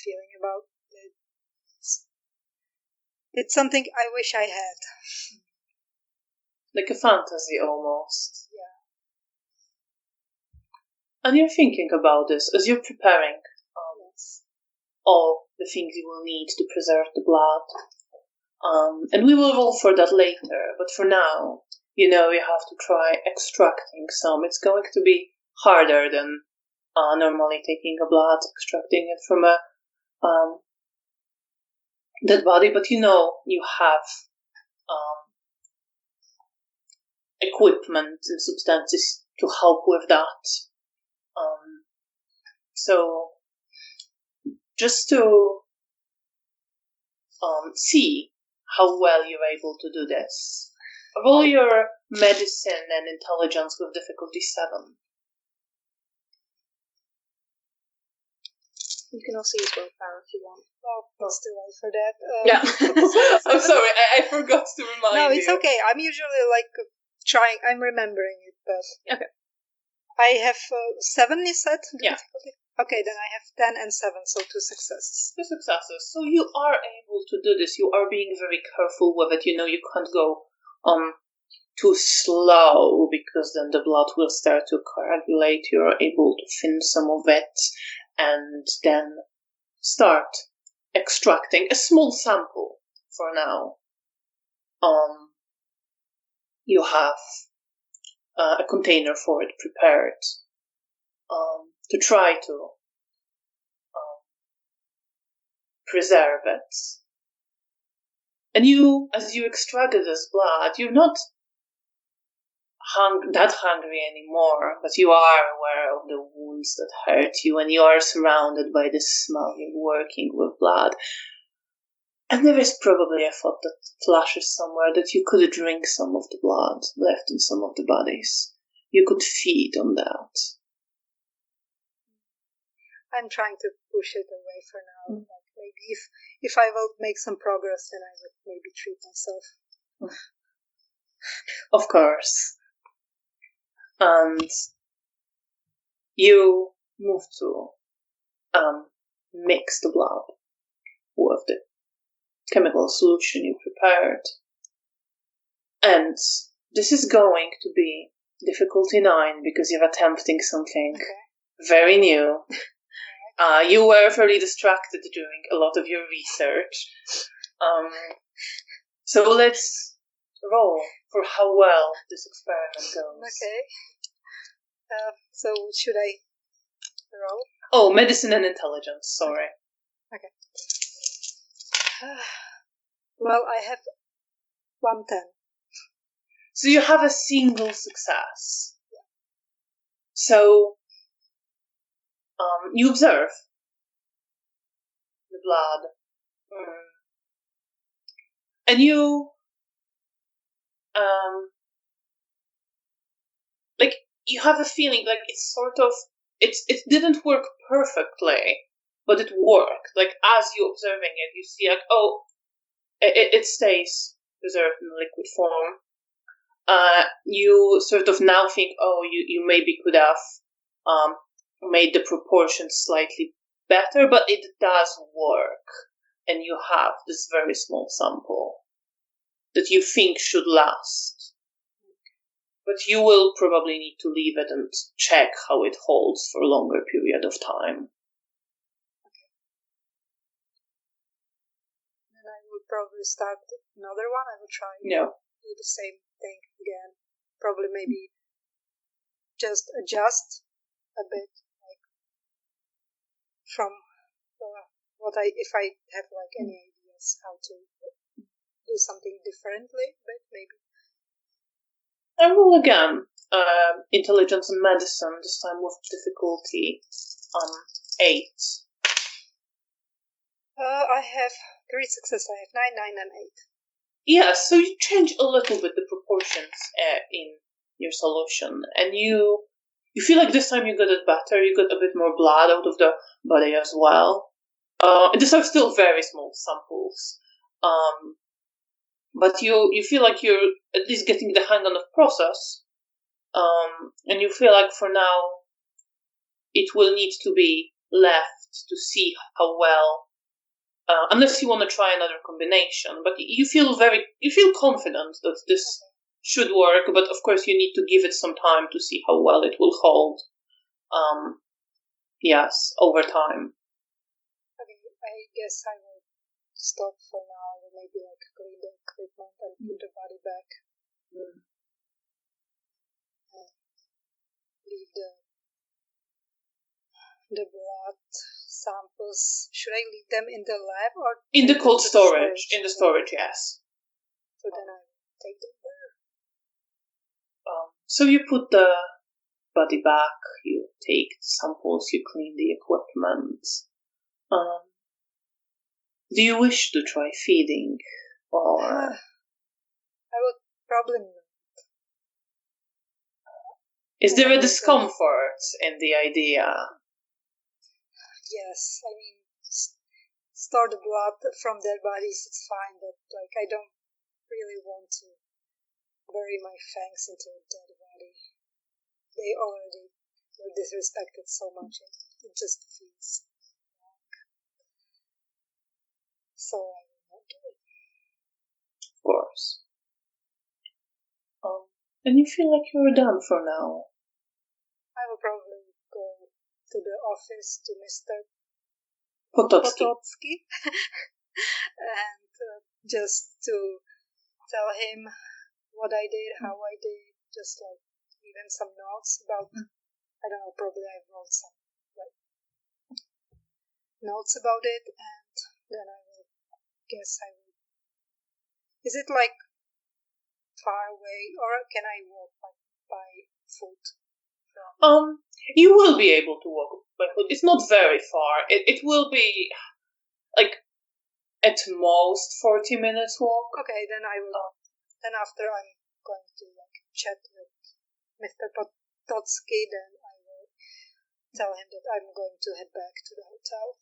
feeling about it. It's something I wish I had. Like a fantasy almost. Yeah. And you're thinking about this as you're preparing all the things you will need to preserve the blood. And we will roll for that later, but for now, you have to try extracting some. It's going to be harder than normally taking a blood, extracting it from a dead body, but you have equipment and substances to help with that. So just to see how well you're able to do this, Roll your medicine and intelligence with difficulty 7. You can also use willpower if you want. Oh, it's too late for that. Yeah. I'm sorry, I forgot to remind you. No, it's okay. I'm usually trying. I'm remembering it, but Okay. I have 7. You said? Yeah. Okay, then I have 10 and 7, so 2 successes. 2 successes. So you are able to do this. You are being very careful with it. You know you can't go too slow because then the blood will start to coagulate. You're able to thin some of it and then start extracting a small sample for now. You have a container for it prepared to try to preserve it. And you, as you extracted this blood, you're not that hungry anymore, but you are aware of the wounds that hurt you, and you are surrounded by the smell of working with blood. And there is probably a thought that flashes somewhere that you could drink some of the blood left in some of the bodies. You could feed on that. I'm trying to push it away for now. Maybe if I will make some progress, then I would maybe treat myself. Of course. And you move to mix the blood with the chemical solution you prepared. And this is going to be difficulty 9 because you're attempting something very new. You were fairly distracted during a lot of your research. So let's roll for how well this experiment goes. Okay. So should I roll? Oh, medicine and intelligence, sorry. Okay. Well, I have 110. So you have a single success. So you observe the blood. And you you have a feeling like it's sort of it didn't work perfectly, but it worked. Like as you're observing it, you see like, oh, it stays preserved in liquid form. You sort of now think, oh, you maybe could have made the proportions slightly better, but it does work, and you have this very small sample that you think should last. But you will probably need to leave it and check how it holds for a longer period of time. Okay. Then I will probably start another one. I will try to do the same thing again. Probably maybe just adjust a bit, like from if I have like any ideas how to do something differently, but maybe. I roll again. Intelligence and medicine, this time with difficulty 8. I have 3 successes. I have 9, 9, and 8. Yeah, so you change a little bit the proportions in your solution, and you feel like this time you got it better. You got a bit more blood out of the body as well. These are still very small samples. But you feel like you're at least getting the hang on the process, and you feel like for now it will need to be left to see how well, unless you want to try another combination. But you feel confident that this should work. But of course, you need to give it some time to see how well it will hold. Yes, over time. Okay, I guess I will stop for now. I will maybe clean the equipment and put the body back. Leave the blood samples. Should I leave them in the lab or in the cold storage? In the storage, yes. So then I take them there. So you put the body back. You take samples. You clean the equipment. Do you wish to try feeding, or? I would Probably not. Is there a discomfort in the idea? Yes, I mean, store the blood from their bodies, it's fine, but like I don't really want to bury my fangs into a dead body. They already were disrespected so much, it just feels wrong. So I will not do it. Of course. And you feel like you're done for now? I will probably go to the office to Mr. Potocki. And just to tell him what I did, how I did, just like leave him some notes about, I don't know, probably I wrote some like notes about it, and then I will is it like far away, or can I walk by foot? You will be able to walk by foot. It's not very far. It will be like at most 40 minutes walk. Okay, then I will. Then after I'm going to like chat with Mr. Potocki, then I will tell him that I'm going to head back to the hotel.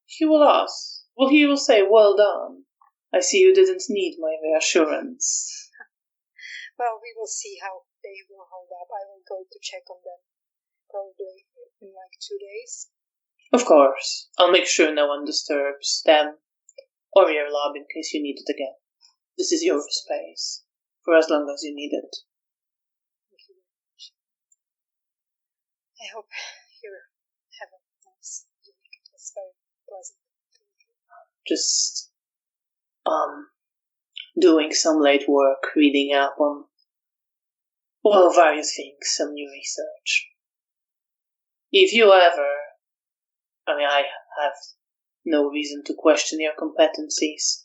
He will ask. Well, he will say, "Well done. I see you didn't need my reassurance." Well, we will see how they will hold up. I will go to check on them probably in like 2 days. Of course. I'll make sure no one disturbs them or your lab in case you need it again. This is your space for as long as you need it. Thank you very much. I hope you have a nice week. It was very pleasant. Just doing some late work, reading up on various things, some new research. If you ever, I have no reason to question your competencies,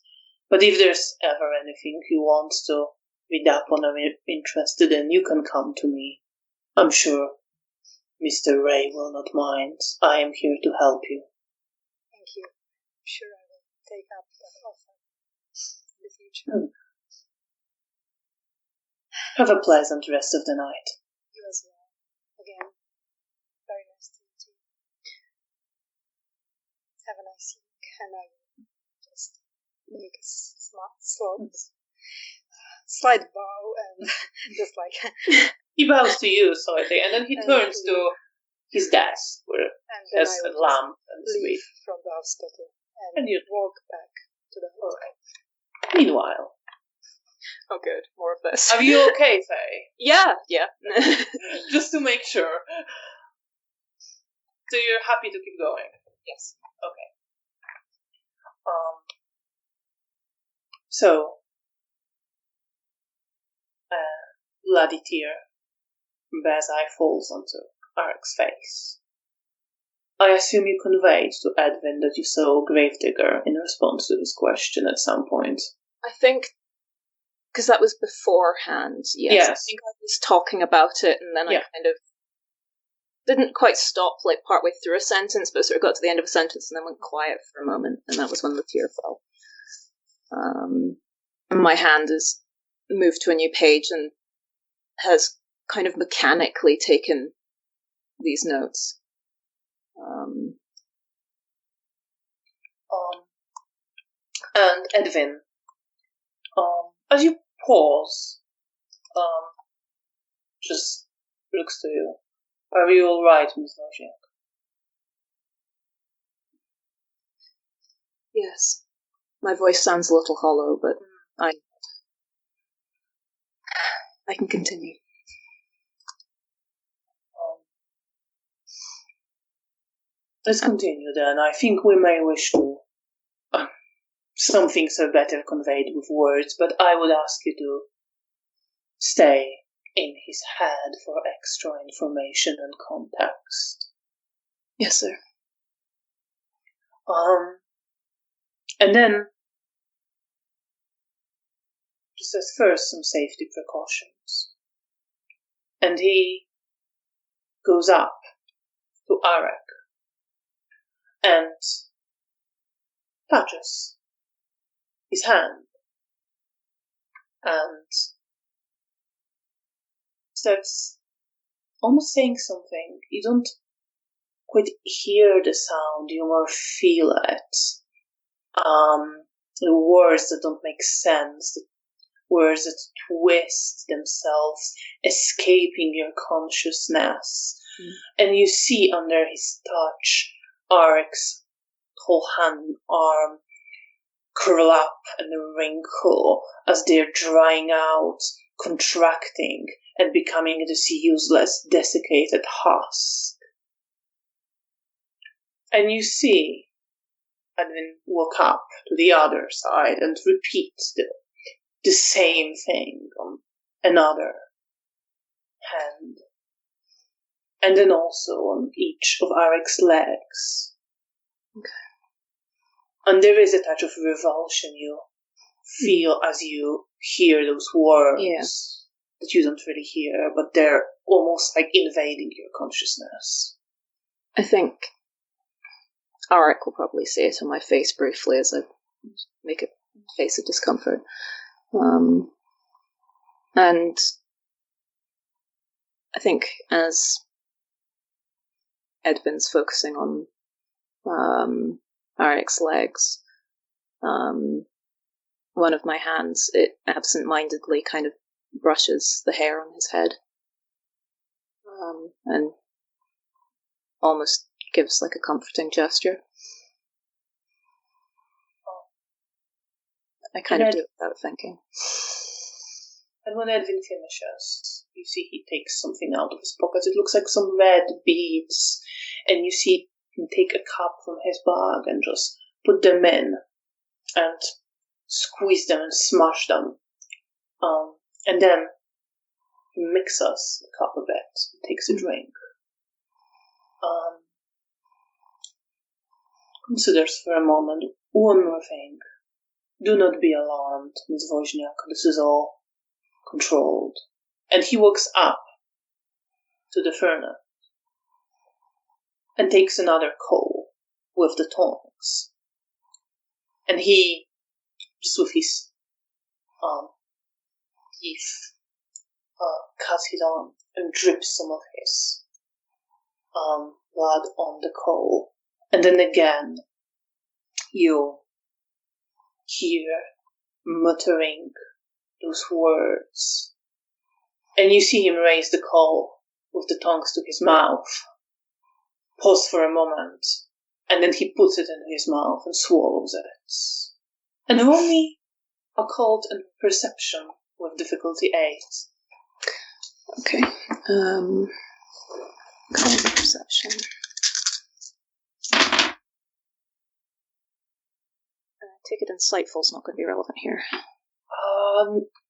but if there's ever anything you want to read up on or interested in, you can come to me. I'm sure Mr. Ray will not mind. I am here to help you. Thank you. I'm sure I will take up that offer in the future. Have a pleasant rest of the night. You as well. Again, very nice to meet you. Have a nice week, and I will just make a slight bow and just like he bows to you slightly, and then he turns to his desk where he has a lamp and leave from the hospital and you walk back to the hotel. Meanwhile. Oh, good. More of this. Are you okay, Faye? Yeah. Just to make sure. So you're happy to keep going? Yes. Okay. So, bloody tear from Bear's eye falls onto Arek's face. I assume you conveyed to Edwin that you saw a gravedigger in response to his question at some point. I think, because that was beforehand, yes. I think I was talking about it, and then I kind of didn't quite stop, like, partway through a sentence, but sort of got to the end of a sentence and then went quiet for a moment, and that was when the tear fell. And my hand has moved to a new page and has kind of mechanically taken these notes. And Edwin, as you pause, just looks to you. Are you all right, Miss Logiak? Yes. My voice sounds a little hollow, but I can continue. Let's continue then. I think we may wish to. Some things are better conveyed with words, but I would ask you to stay in his head for extra information and context. Yes, sir. And then, just as first, some safety precautions. And he goes up to Arek and touches his hand. and starts almost saying something. You don't quite hear the sound, you more feel it. The words that don't make sense, the words that twist themselves, escaping your consciousness. And you see under his touch Arik's whole hand and arm curl up and wrinkle as they're drying out, contracting, and becoming this useless, desiccated husk. And you see Edwin walk up to the other side and repeat the same thing on another hand. And then also on each of Arik's legs. Okay. And there is a touch of revulsion you feel as you hear those words that you don't really hear, but they're almost like invading your consciousness. I think Arik will probably say it on my face briefly as I make a face of discomfort. And I think as Edvin's focusing on Arik's legs, one of my hands, it absent-mindedly kind of brushes the hair on his head, and almost gives like a comforting gesture. I kind of do it without thinking. And when Edwin finishes, you see he takes something out of his pocket. It looks like some red beads, and you see him take a cup from his bag and just put them in and squeeze them and smash them. And then he mixes the cup a bit and takes a drink. Considers for a moment. One more thing. Do not be alarmed, Ms. Wozniak. This is all controlled. And he walks up to the furnace and takes another coal with the tongs. And he, just with his teeth, cuts it on and drips some of his blood on the coal. And then again, you hear muttering those words. And you see him raise the coal with the tongs to his mouth, pause for a moment, and then he puts it into his mouth and swallows it. And only occult and perception with difficulty 8. Okay. Occult and perception. I take it insightful's not going to be relevant here.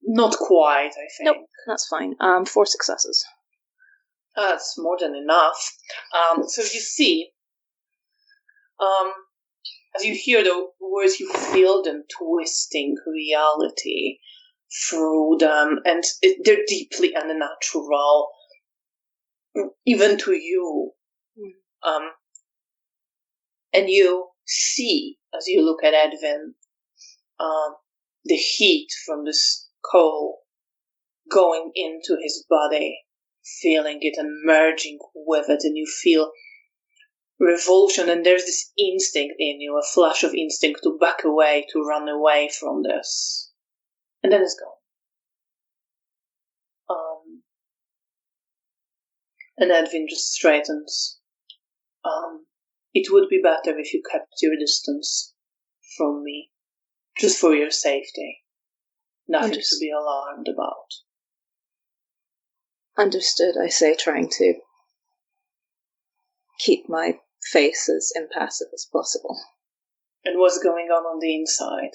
Not quite, I think. Nope, that's fine. 4 successes. That's more than enough. So you see, as you hear the words, you feel them twisting reality through them, and they're deeply unnatural, even to you. And you see, as you look at Edwin, the heat from this coal going into his body, feeling it and merging with it, and you feel revulsion, and there's this instinct in you, a flash of instinct to back away, to run away from this. And then it's gone. And Edwin just straightens. It would be better if you kept your distance from me, just for your safety. Nothing to be alarmed about. Understood, I say, trying to keep my face as impassive as possible. And what's going on the inside?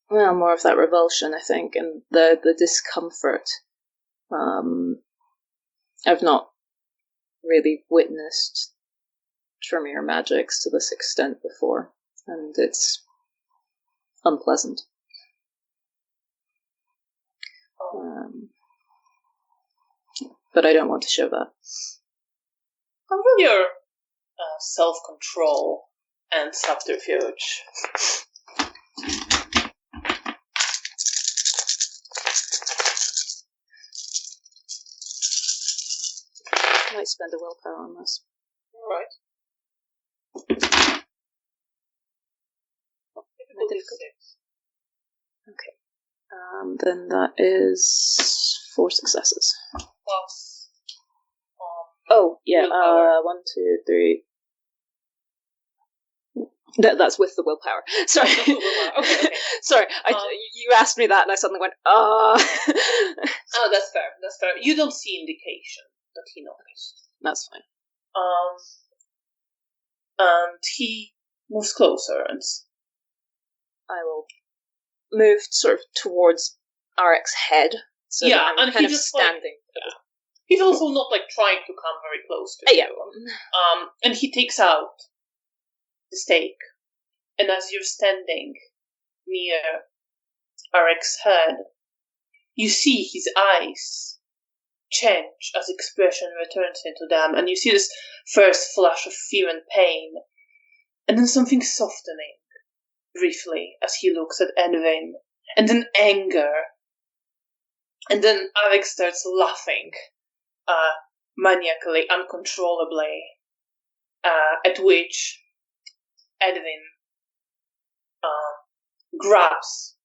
Well, more of that revulsion, I think, and the discomfort. I've not really witnessed Tremere magics to this extent before, and it's unpleasant. But I don't want to show that. How about your self-control and subterfuge? I spend a willpower on this. Alright. Difficulty 6. Okay. Then that is 4 successes. Plus. Oh, yeah. Willpower. 1, 2, 3. That's with the willpower. Sorry. Okay. Sorry. You asked me that, and I suddenly went, Oh, that's fair. That's fair. You don't see indication that he knows. That's fine. And he moves closer, and I will move sort of towards Arek's head. So yeah, that I'm and kind he of just standing. he's also not trying to come very close to you. Yeah. And he takes out the stake, and as you're standing near Arek's head, you see his eyes change as expression returns into them, and you see this first flash of fear and pain, and then something softening briefly as he looks at Edwin, and then anger, and then Arek starts laughing maniacally, uncontrollably, at which Edwin grabs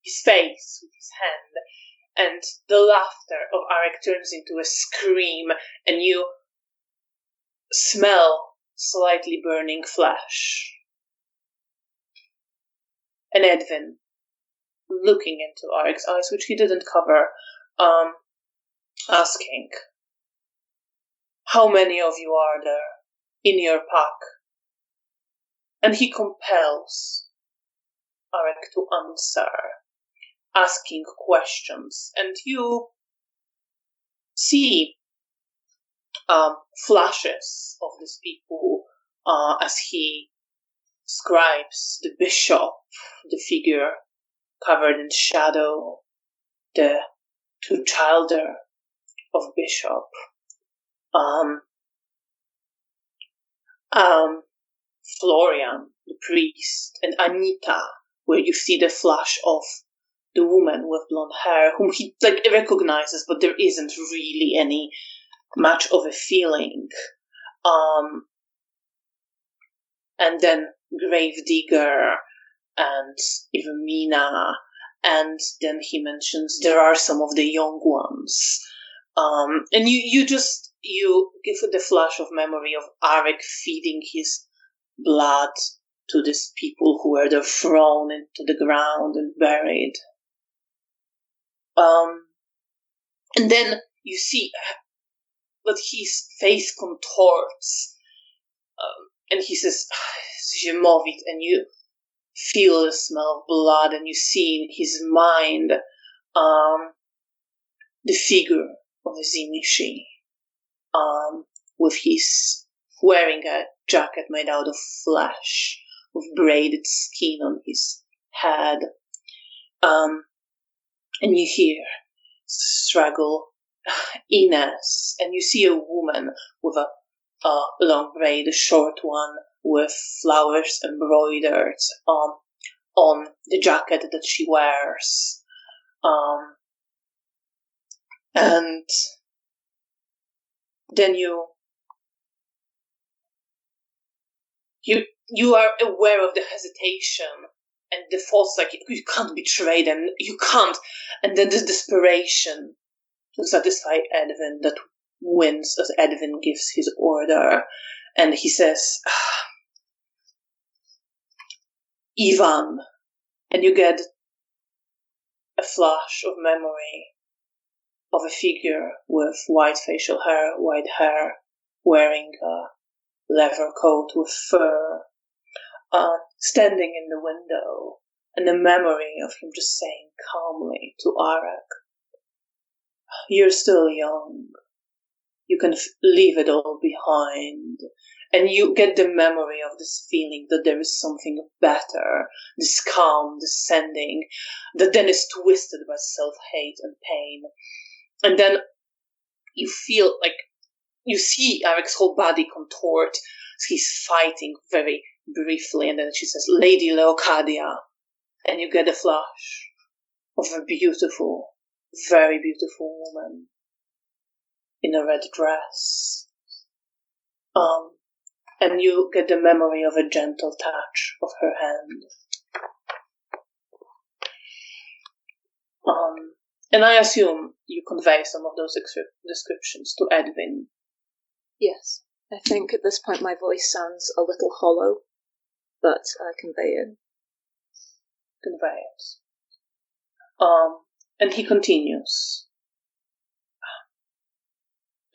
his face with his hand, and the laughter of Arek turns into a scream, and you smell slightly burning flesh. And Edwin, looking into Arek's eyes, which he didn't cover, asking, "How many of you are there in your pack?" And he compels Arek to answer, asking questions, and you see flashes of these people as he describes the bishop, the figure covered in shadow, the two children of bishop, Florian, the priest, and Anita, where you see the flash of the woman with blonde hair, whom he recognizes, but there isn't really any much of a feeling. And then Gravedigger and Ivermina, and then he mentions there are some of the young ones. And you give the flash of memory of Arek feeding his blood to these people who were there thrown into the ground and buried. And then you see that his face contorts, and he says, "Zimovit," and you feel the smell of blood, and you see in his mind the figure of Zimishi, with his wearing a jacket made out of flesh, with braided skin on his head. And you hear struggle Ines, and you see a woman with a long braid, a short one, with flowers embroidered on the jacket that she wears. And then you are aware of the hesitation and the thoughts you can't betray them, you can't. And then this desperation to satisfy Edwin that wins as Edwin gives his order. And he says, "Ivan," and you get a flash of memory of a figure with white facial hair, white hair, wearing a leather coat with fur, standing in the window, and the memory of him just saying calmly to Arek, "You're still young. You can leave it all behind." And you get the memory of this feeling that there is something better, this calm descending, that then is twisted by self-hate and pain. And then you feel you see Arek's whole body contort. He's fighting very briefly, and then she says, "Lady Leocadia," and you get a flash of a beautiful, very beautiful woman. in a red dress. And you get the memory of a gentle touch of her hand. And I assume you convey some of those descriptions to Edwin. Yes. I think at this point my voice sounds a little hollow, but I convey it. Convey it. And he continues.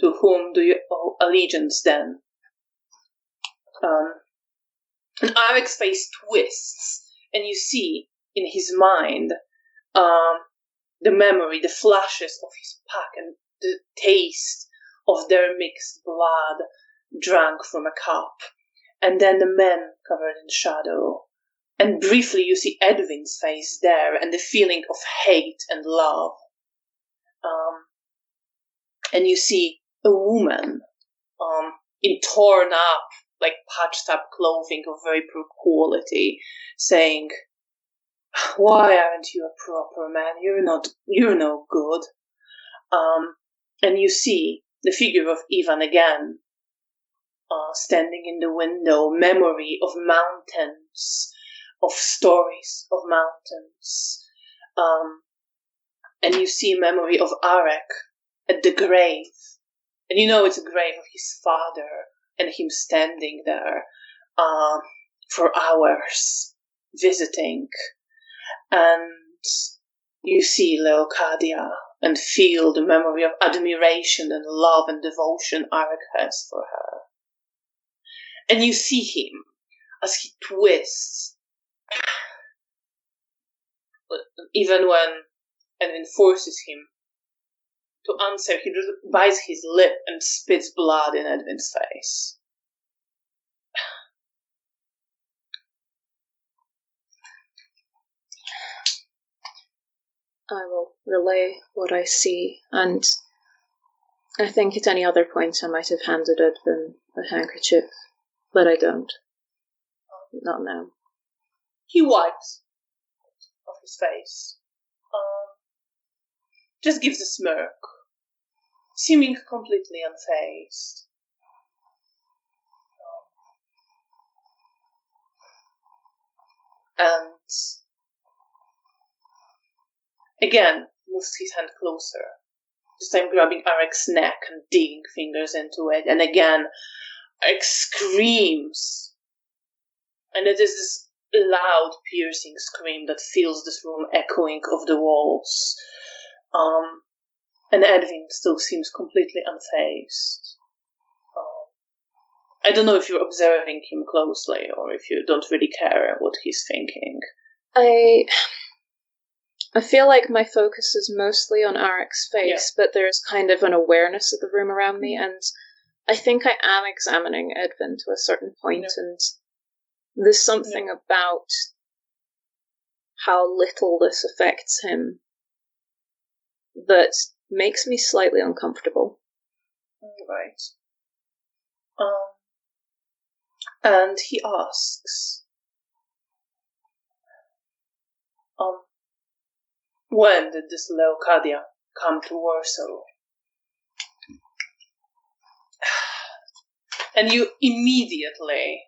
To whom do you owe allegiance then? And Arek's face twists, and you see in his mind the memory, the flashes of his pack, and the taste of their mixed blood drank from a cup, and then the men covered in shadow. And briefly you see Edwin's face there, and the feeling of hate and love. And you see a woman in torn up, like patched up clothing of very poor quality, saying, "Why aren't you a proper man? You're no good." And you see the figure of Ivan again, standing in the window, memory of mountains, of stories of mountains. And you see memory of Arek at the grave. And you know it's a grave of his father, and him standing there for hours, visiting. And you see Leocadia and feel the memory of admiration and love and devotion Arek has for her. And you see him as he twists, even when Edwin forces him to answer, he just bites his lip and spits blood in Edwin's face. I will relay what I see, and I think at any other point I might have handed Edwin a handkerchief, but I don't. Not now. He wipes off his face. Just gives a smirk, seeming completely unfazed. And again, moves his hand closer, this time grabbing Arek's neck and digging fingers into it. And again, Arek screams. And it is this loud, piercing scream that fills this room, echoing of the walls. And Edwin still seems completely unfazed. I don't know if you're observing him closely or if you don't really care what he's thinking. I feel like my focus is mostly on Arek's face, but there's kind of an awareness of the room around me, and I think I am examining Edwin to a certain point, and there's something about how little this affects him that makes me slightly uncomfortable. Right. And he asks, when did this Leocadia come to Warsaw? And you immediately,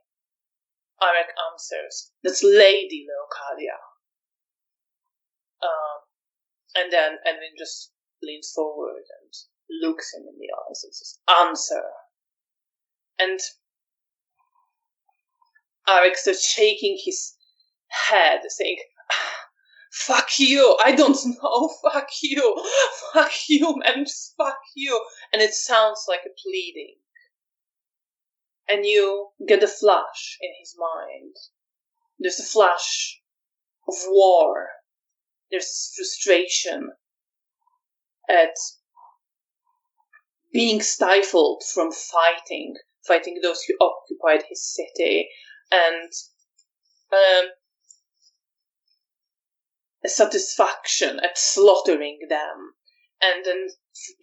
Arek answers, that's Lady Leocadia. And then Edwin just leans forward and looks him in the eyes and says, answer. And Arek starts shaking his head, saying, fuck you, I don't know, fuck you, man, just fuck you. And it sounds like a pleading. And you get a flash in his mind. There's a flash of war. There's this frustration at being stifled from fighting those who occupied his city, and a satisfaction at slaughtering them. And then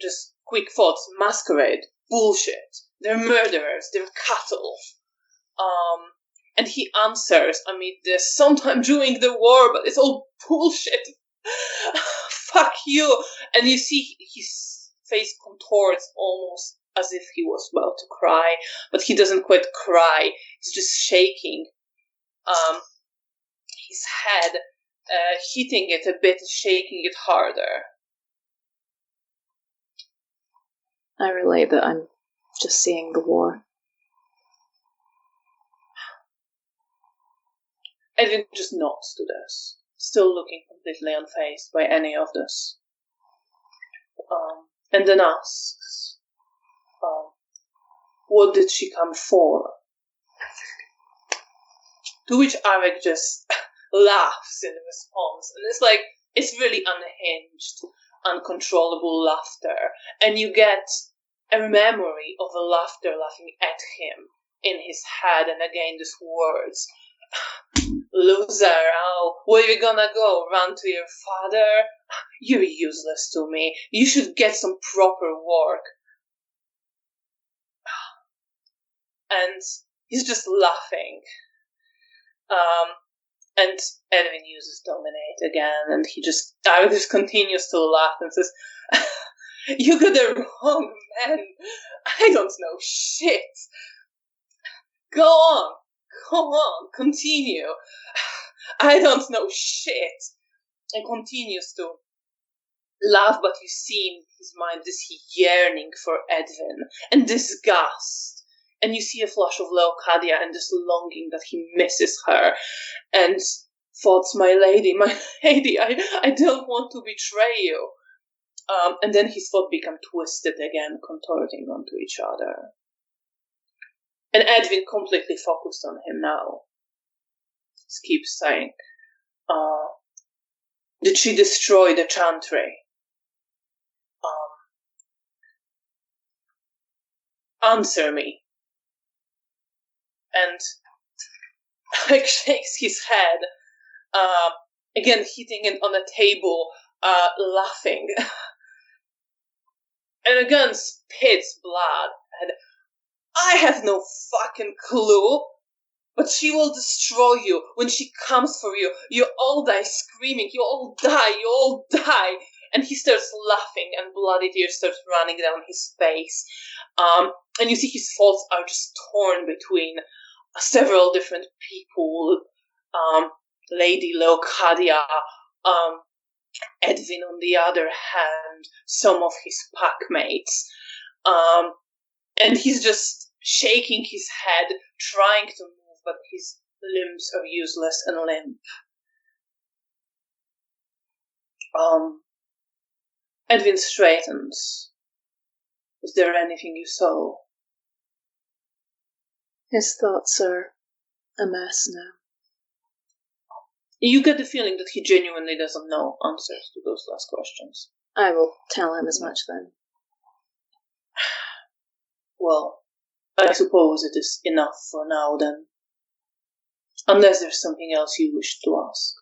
just quick thoughts, Masquerade, bullshit, they're murderers, they're cattle. And he answers, there's sometime during the war, but it's all bullshit. Fuck you. And you see his face contorts almost as if he was about to cry, but he doesn't quite cry. He's just shaking. His head hitting it a bit, shaking it harder. I relay that I'm just seeing the war. Edwin just nods to this, still looking completely unfazed by any of this. And then asks, what did she come for? To which Arek just laughs in response, and it's really unhinged, uncontrollable laughter, and you get a memory of the laughter laughing at him in his head, and again these words, loser, oh, where you gonna go, run to your father? You're useless to me, you should get some proper work. And he's just laughing. And Edwin uses dominate again, and Arek just continues to laugh and says, you got the wrong man. I don't know shit. Go on, continue. I don't know shit. And continues to laugh, but you see in his mind this yearning for Edwin and disgust. And you see a flash of Leocadia and this longing that he misses her. And thoughts, my lady, I don't want to betray you. And then his thoughts become twisted again, contorting onto each other. And Edwin completely focused on him now. He keeps saying, did she destroy the chantry? Answer me. And Arek shakes his head, again hitting it on the table, laughing. And again spits blood. And I have no fucking clue, but she will destroy you when she comes for you. You all die screaming, you all die. And he starts laughing, and bloody tears start running down his face. And you see his thoughts are just torn between several different people, Lady Leocadia, Edwin on the other hand, some of his packmates, and he's just shaking his head, trying to move, but his limbs are useless and limp. Edwin straightens. Is there anything you saw? His thoughts are a mess now. You get the feeling that he genuinely doesn't know answers to those last questions. I will tell him as much then. Well, I suppose it is enough for now then. Unless there's something else you wish to ask.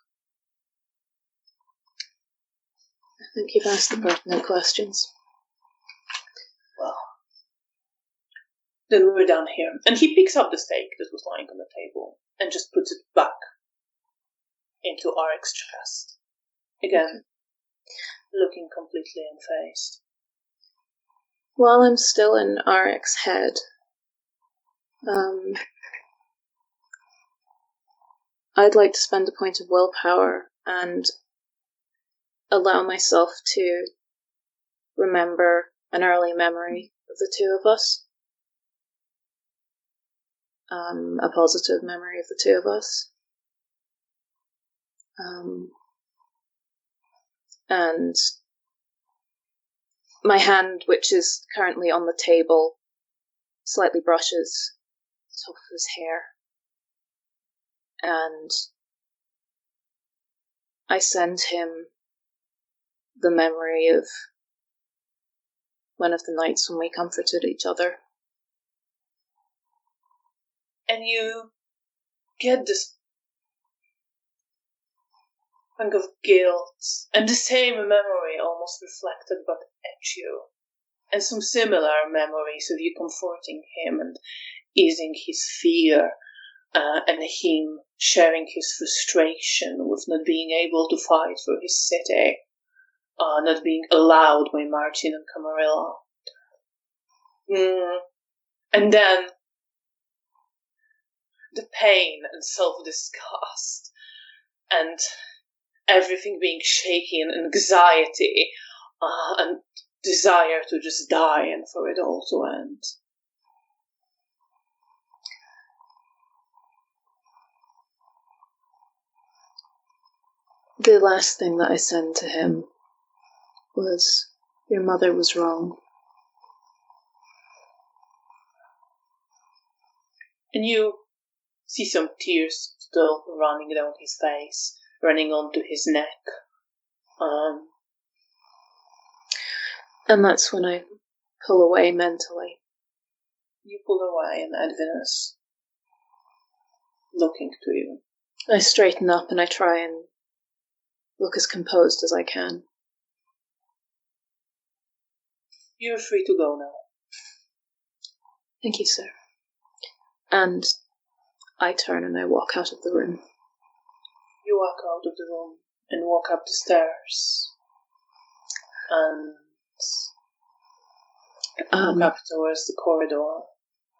I think you've asked the pertinent questions. Well, then we're done here. And he picks up the steak that was lying on the table and just puts it back into Arek's chest. Again, looking completely unfazed. While I'm still in Arek's head, I'd like to spend a point of willpower and allow myself to remember an early memory of the two of us. A positive memory of the two of us. And my hand, which is currently on the table, slightly brushes the top of his hair. And I send him the memory of one of the nights when we comforted each other. And you get this pang of guilt, and the same memory almost reflected but at you. And some similar memories of you comforting him and easing his fear, and him sharing his frustration with not being able to fight for his city. not being allowed by Martin and Camarilla. And then the pain and self-disgust and everything being shaky and anxiety and desire to just die and for it all to end. The last thing that I said to him was, your mother was wrong. And you see some tears still running down his face, running onto his neck. And that's when I pull away mentally. You pull away and Edwin is looking to you. I straighten up and I try and look as composed as I can. You're free to go now. Thank you, sir. And I turn and I walk out of the room. You walk out of the room and walk up the stairs. And walk up towards the corridor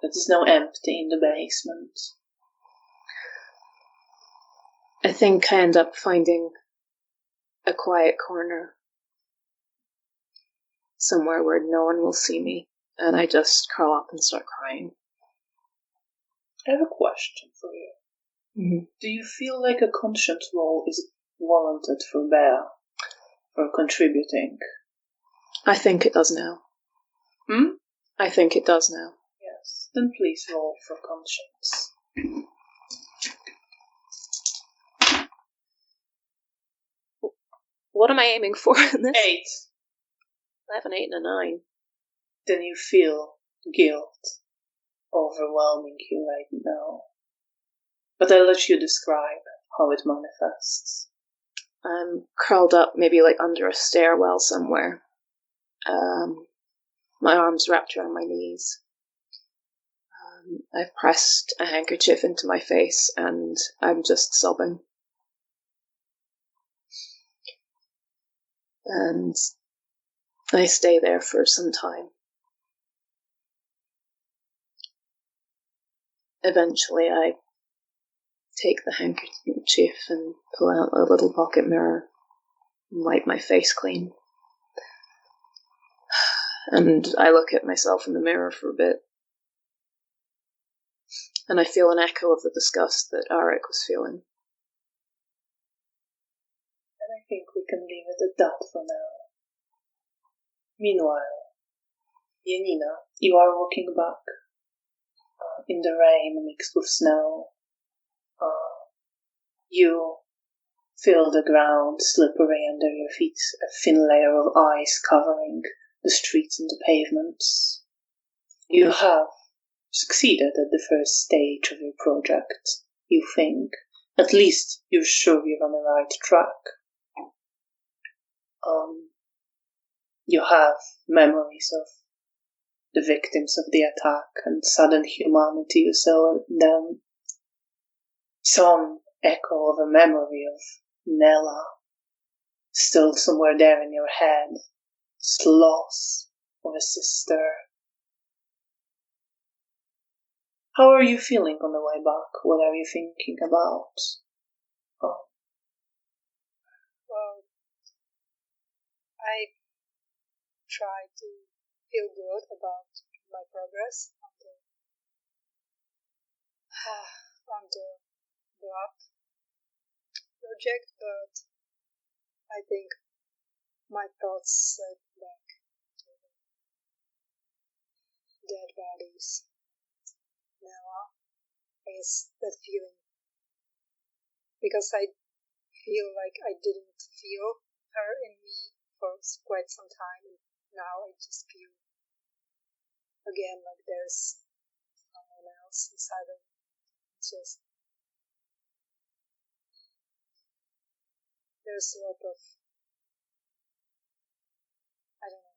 that is now empty in the basement. I think I end up finding a quiet corner somewhere where no one will see me, and I just curl up and start crying. I have a question for you. Mm-hmm. Do you feel like a conscience roll is warranted for Bea for contributing? I think it does now. I think it does now. Yes. Then please roll for conscience. What am I aiming for in this? 8. I have an 8 and a 9. Then you feel guilt overwhelming you right now. But I'll let you describe how it manifests. I'm curled up, maybe like under a stairwell somewhere. My arms wrapped around my knees. I've pressed a handkerchief into my face and I'm just sobbing. And I stay there for some time. Eventually I take the handkerchief and pull out a little pocket mirror and wipe my face clean. And I look at myself in the mirror for a bit. And I feel an echo of the disgust that Arik was feeling. And I think we can leave it at that for now. Meanwhile, Janina, you are walking back in the rain mixed with snow. You feel the ground slippery under your feet, a thin layer of ice covering the streets and the pavements. You have succeeded at the first stage of your project, you think. At least you're sure you're on the right track. You have memories of the victims of the attack and sudden humanity you saw in them. Some echo of a memory of Nella, still somewhere there in your head. This loss of a sister. How are you feeling on the way back? What are you thinking about? Well, I try to feel good about my progress on the blood project, but I think my thoughts set back to the dead bodies. Now, I guess that feeling, because I feel like I didn't feel her in me for quite some time, and now I just feel again like there's someone else inside of me. It's just there's a lot of, I don't know,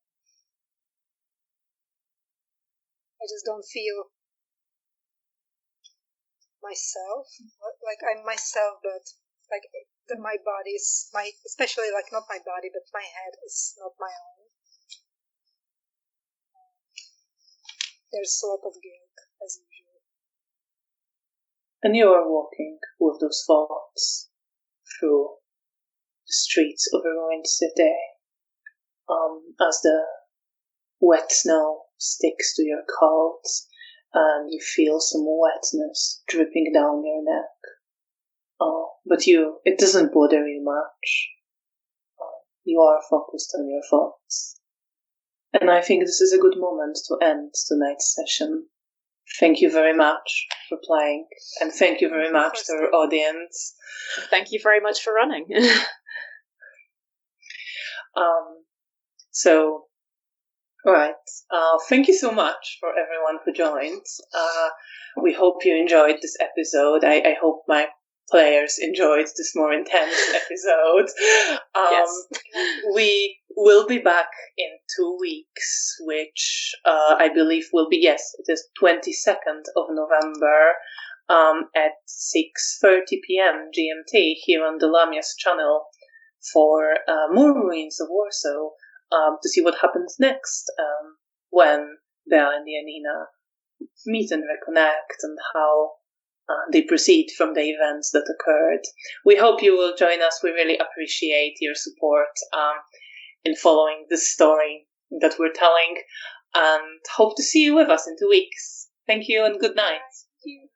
I just don't feel myself, like I'm myself, but like that my body's especially like not my body, but my head is not my own. There's a lot of guilt, as usual. And you are walking with those thoughts through the streets of a ruined city, as the wet snow sticks to your clothes, and you feel some wetness dripping down your neck. But it doesn't bother you much. You are focused on your thoughts. And I think this is a good moment to end tonight's session. Thank you very much for playing, and thank you very much to our audience. Thank you very much for running. Right. Thank you so much for everyone who joined. We hope you enjoyed this episode. I hope my players enjoyed this more intense episode. Yes. We will be back in 2 weeks, which I believe will be, it is 22nd of November at 6:30 p.m. GMT here on the Lamias channel for more Ruins of Warsaw, to see what happens next when Belle and Janina meet and reconnect, and how they proceed from the events that occurred. We hope you will join us. We really appreciate your support in following this story that we're telling, and hope to see you with us in 2 weeks. Thank you and good night. Thank you.